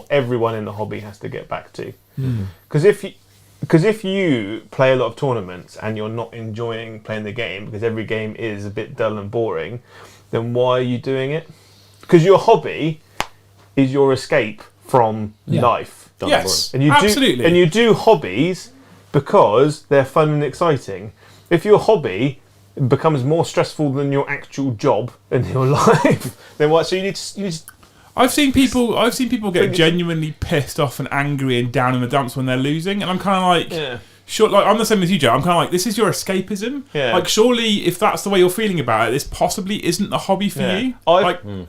everyone in the hobby has to get back to. Because if you play a lot of tournaments and you're not enjoying playing the game because every game is a bit dull and boring, then why are you doing it? Because your hobby is your escape from life. Yes, And absolutely. You do hobbies because they're fun and exciting. If your hobby becomes more stressful than your actual job in your life, then what? So you need to I've seen people get genuinely pissed off and angry and down in the dumps when they're losing, and I'm kind of like, sure, like I'm the same as you, Joe. I'm kind of like, this is your escapism. Yeah. Like, surely, if that's the way you're feeling about it, this possibly isn't the hobby for you.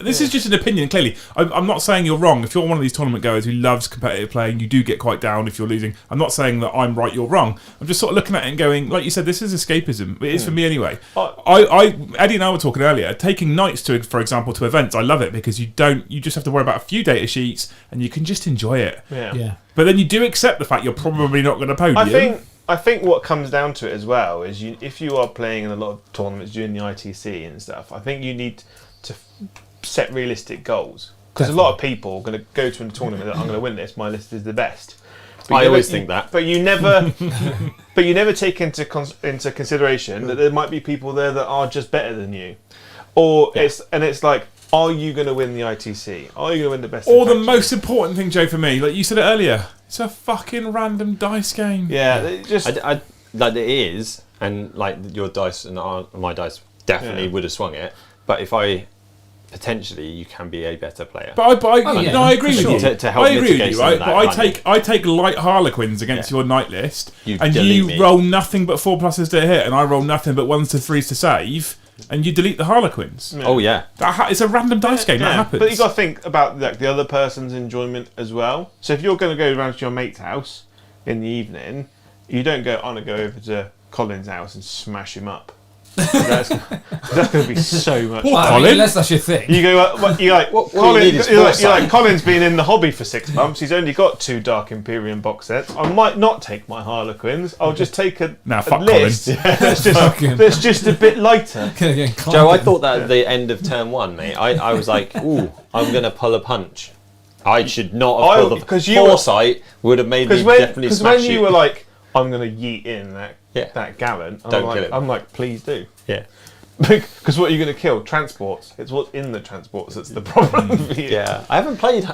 This is just an opinion. Clearly, I'm not saying you're wrong. If you're one of these tournament goers who loves competitive playing, you do get quite down if you're losing. I'm not saying that I'm right, you're wrong. I'm just sort of looking at it and going, like you said, this is escapism. It is for me anyway. Eddie and I were talking earlier. Taking nights for example, to events, I love it because you just have to worry about a few data sheets and you can just enjoy it. Yeah. But then you do accept the fact you're probably not going to podium. I think what comes down to it as well is if you are playing in a lot of tournaments during the ITC and stuff, I think you need to set realistic goals. Because a lot of people are going to go to a tournament that I'm going to win this, my list is the best. I always think that. But you never, but you never take into consideration that there might be people there that are just better than you, or it's like, are you going to win the ITC? Are you going to win the best? Or the most important thing, Joe, for me, like you said it earlier, it's a fucking random dice game. Yeah, it just I like it is, and like your dice and my dice definitely would have swung it. But if I potentially, you can be a better player. But I agree with you. To help I agree with mitigate you, some of right? that, But I take light Harlequins against your night list, and delete you me. roll nothing but 4+s to hit, and I roll nothing but 1s to 3s to save, and you delete the Harlequins. Oh yeah, It's a random dice game. That happens. But you got to think about like the other person's enjoyment as well. So if you're going to go around to your mate's house in the evening, you don't go on and go over to Colin's house and smash him up. That's going to be so much. What, fun. Colin? Unless that's your thing. You go. You're like, what Colin, you need is you're like foresight. Colin's been in the hobby for 6 months. He's only got 2 Dark Imperium box sets. I might not take my Harlequins. I'll just take a fuck list that's just a bit lighter. Joe, I thought that at the end of turn 1, mate. I was like, ooh, I'm going to pull a punch. I should not have pulled because the you were- foresight would have made me definitely Because smash when you were like, I'm going to yeet in that gallant, Don't kill him. I'm like, please do. Yeah. Because what are you going to kill? Transports. It's what's in the transports that's the problem. Yeah, I haven't played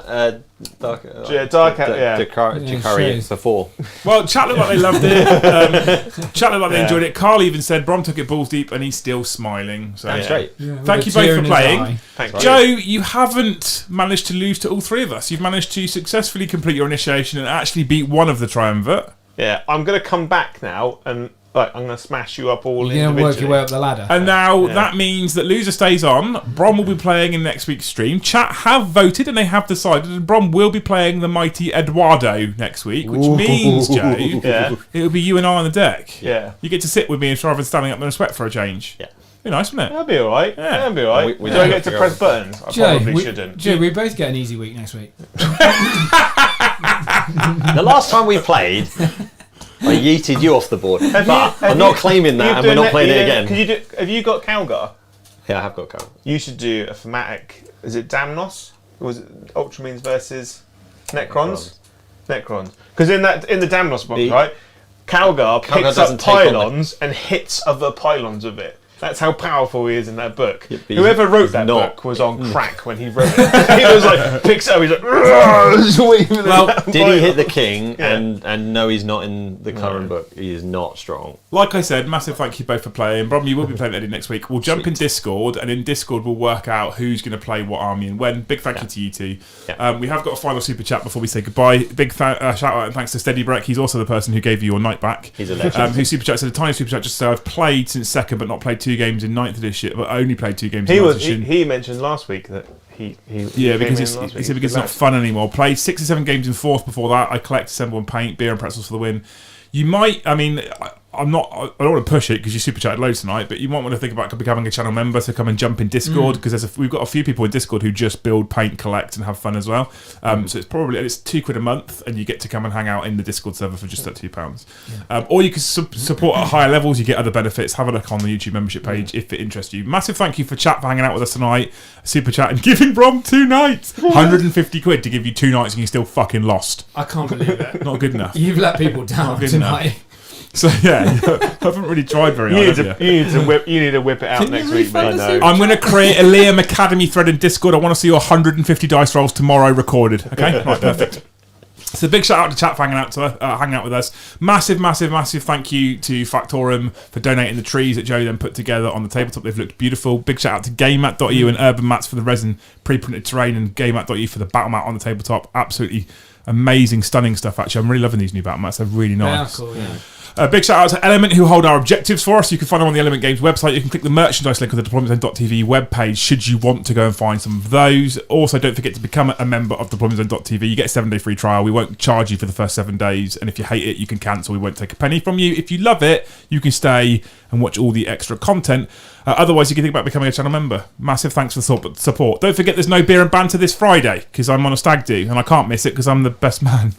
Drukhari before. Well, chat looked like they loved it. Chat looked like they enjoyed it. Carl even said Brom took it balls deep, and he's still smiling. So That's great. Thank you both for playing. Thanks, Joe, you haven't managed to lose to all 3 of us. You've managed to successfully complete your initiation and actually beat one of the triumvirate. Yeah, I'm going to come back now and I'm going to smash you up all You're going to individually. work your way up the ladder. And now that means that loser stays on. Brom will be playing in next week's stream. Chat have voted and they have decided that Brom will be playing the mighty Eduardo next week, which means, Joe, it'll be you and I on the deck. Yeah. You get to sit with me rather than standing up in a sweat for a change. Yeah. Be nice, wouldn't it? That'll be alright. Yeah. That'll be alright. We Do I don't get to figure press out- buttons? I Joe, probably shouldn't. Joe, we both get an easy week next week. The last time we played, I yeeted you off the board. I'm not claiming that, and we're not playing it again. Have you got Calgar? Yeah, I have got cover. You should do a thematic. Is it Damnos? Or was it Ultramarines versus Necrons? Necrons. Because in the Damnos box, right? Calgar picks up doesn't take on pylons and hits other pylons with it. That's how powerful he is in that book. Yeah, but Whoever wrote that not. book was on crack when he wrote it. He was like, picks it up, he's like, well, Did he hit the king? And no, he's not in the current book. He is not strong. Like I said, massive thank you both for playing. Brom, you will be playing Eddie next week. We'll jump in Discord, and in Discord we'll work out who's going to play what army and when. Big thank you to you two. Yeah. We have got a final super chat before we say goodbye. Big shout out and thanks to Steady Breck. He's also the person who gave you your night back. He's a legend. Who super chat said a tiny super chat just to say I've played since second but not played 2 games in 9th edition, but only played 2 games in 9th edition. He mentioned last week that he because came in he last week. said because it's not fun anymore. Played 6 or 7 games in 4th before that. I collect, assemble and paint, beer and pretzels for the win. You might, I mean, I don't want to push it because you super chatted loads tonight, but you might want to think about becoming a channel member to come and jump in Discord because we've got a few people in Discord who just build, paint, collect and have fun as well. So it's £2 a month and you get to come and hang out in the Discord server for just at £2. Or you can support at higher levels, you get other benefits. Have a look on the YouTube membership page if it interests you. Massive thank you for chat for hanging out with us tonight, super chat and giving Brom 2 nights. £150 to give you 2 nights and you still fucking lost. I can't believe it. Not good enough. You've let people down good tonight. So yeah, I haven't really tried very hard. You need to whip it out Can next you week, mate. refund us? I'm going to create a Liam Academy thread in Discord. I want to see your 150 dice rolls tomorrow recorded. Okay, right, perfect. So big shout out to chat for hanging out with us. Massive thank you to Factorum for donating the trees that Joe then put together on the tabletop. They've looked beautiful. Big shout out to GameMat.eu and Urban Mats for the resin pre-printed terrain and GameMat.eu for the battle mat on the tabletop. Absolutely amazing, stunning stuff. Actually, I'm really loving these new battle mats. They're really nice. Yeah, cool, yeah. Big shout out to Element who hold our objectives for us. You can find them on the Element Games website. You can click the merchandise link on the deploymentzone.tv webpage should you want to go and find some of those. Also, don't forget to become a member of deploymentzone.tv. You get a 7-day free trial. We won't charge you for the first 7 days, and if you hate it, you can cancel. We won't take a penny from you. If you love it, you can stay and watch all the extra content. Otherwise, you can think about becoming a channel member. Massive thanks for the support. Don't forget there's no beer and banter this Friday because I'm on a stag do and I can't miss it because I'm the best man.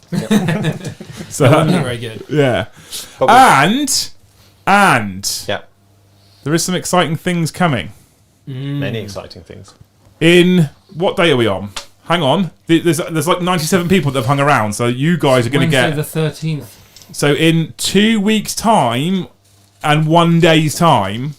So That wouldn't be very good. Yeah. And Yeah, there is some exciting things coming. many exciting things. In what day are we on? hang on. There's like 97 people that have hung around, so you guys are going to Wednesday get. the 13th. So in 2 weeks' time and 1 day's time,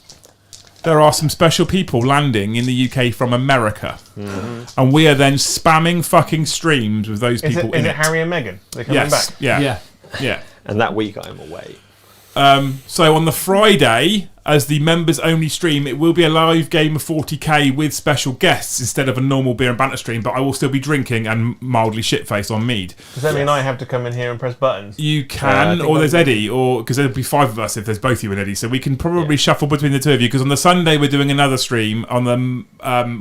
there are some special people landing in the UK from America, and we are then spamming fucking streams with those people. Is it Harry and Meghan? They're coming back. Yeah. And that week I'm away. So on the Friday, as the members only stream, it will be a live game of 40k with special guests instead of a normal beer and banter stream, but I will still be drinking and mildly shit-faced on mead. Does that mean I have to come in here and press buttons? You can, or there's Eddie, or because there'll be 5 of us if there's both you and Eddie, so we can probably shuffle between the 2 of you, because on the Sunday we're doing another stream, on the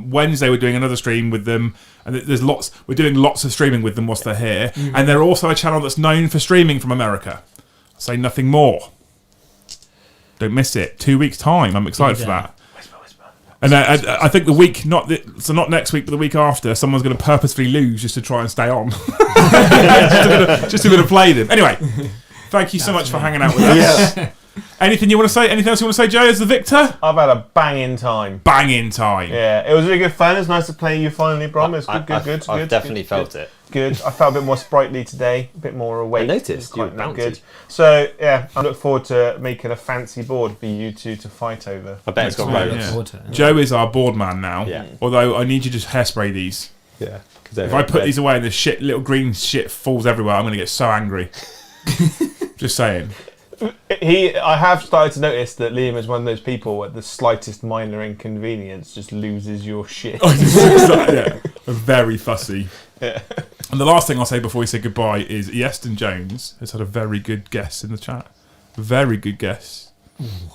Wednesday we're doing another stream with them, and we're doing lots of streaming with them whilst they're here, and they're also a channel that's known for streaming from America. I'll say nothing more. Don't miss it. 2 weeks' time. I'm excited for that. Whisper. And I think the week, not next week, but the week after, someone's going to purposefully lose just to try and stay on. just to play them. Anyway, thank you so much for hanging out with us. Anything you want to say? Anything else you want to say, Joe, as the victor? I've had a banging time. Banging time. Yeah, it was really good fun. It's nice to play you finally, Brom. It's good. I've definitely felt it. Good. I felt a bit more sprightly today, a bit more awake. I noticed you were bouncy. Good. So yeah, I look forward to making a fancy board for you two to fight over. I bet it's got roads. Joe is our board man now. Yeah. Although I need you to just hairspray these. Yeah. If I put these away and the little green shit falls everywhere, I'm going to get so angry. Just saying. I have started to notice that Liam is one of those people at the slightest minor inconvenience just loses your shit. Very fussy. Yeah. And the last thing I'll say before we say goodbye is Easton Jones has had a very good guess in the chat. Very good guess.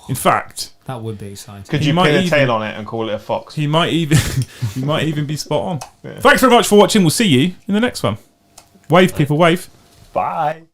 In fact, that would be exciting. Could you pin a tail on it and call it a fox? He might even be spot on. Yeah. Thanks very much for watching. We'll see you in the next one. Wave, people, wave. Bye.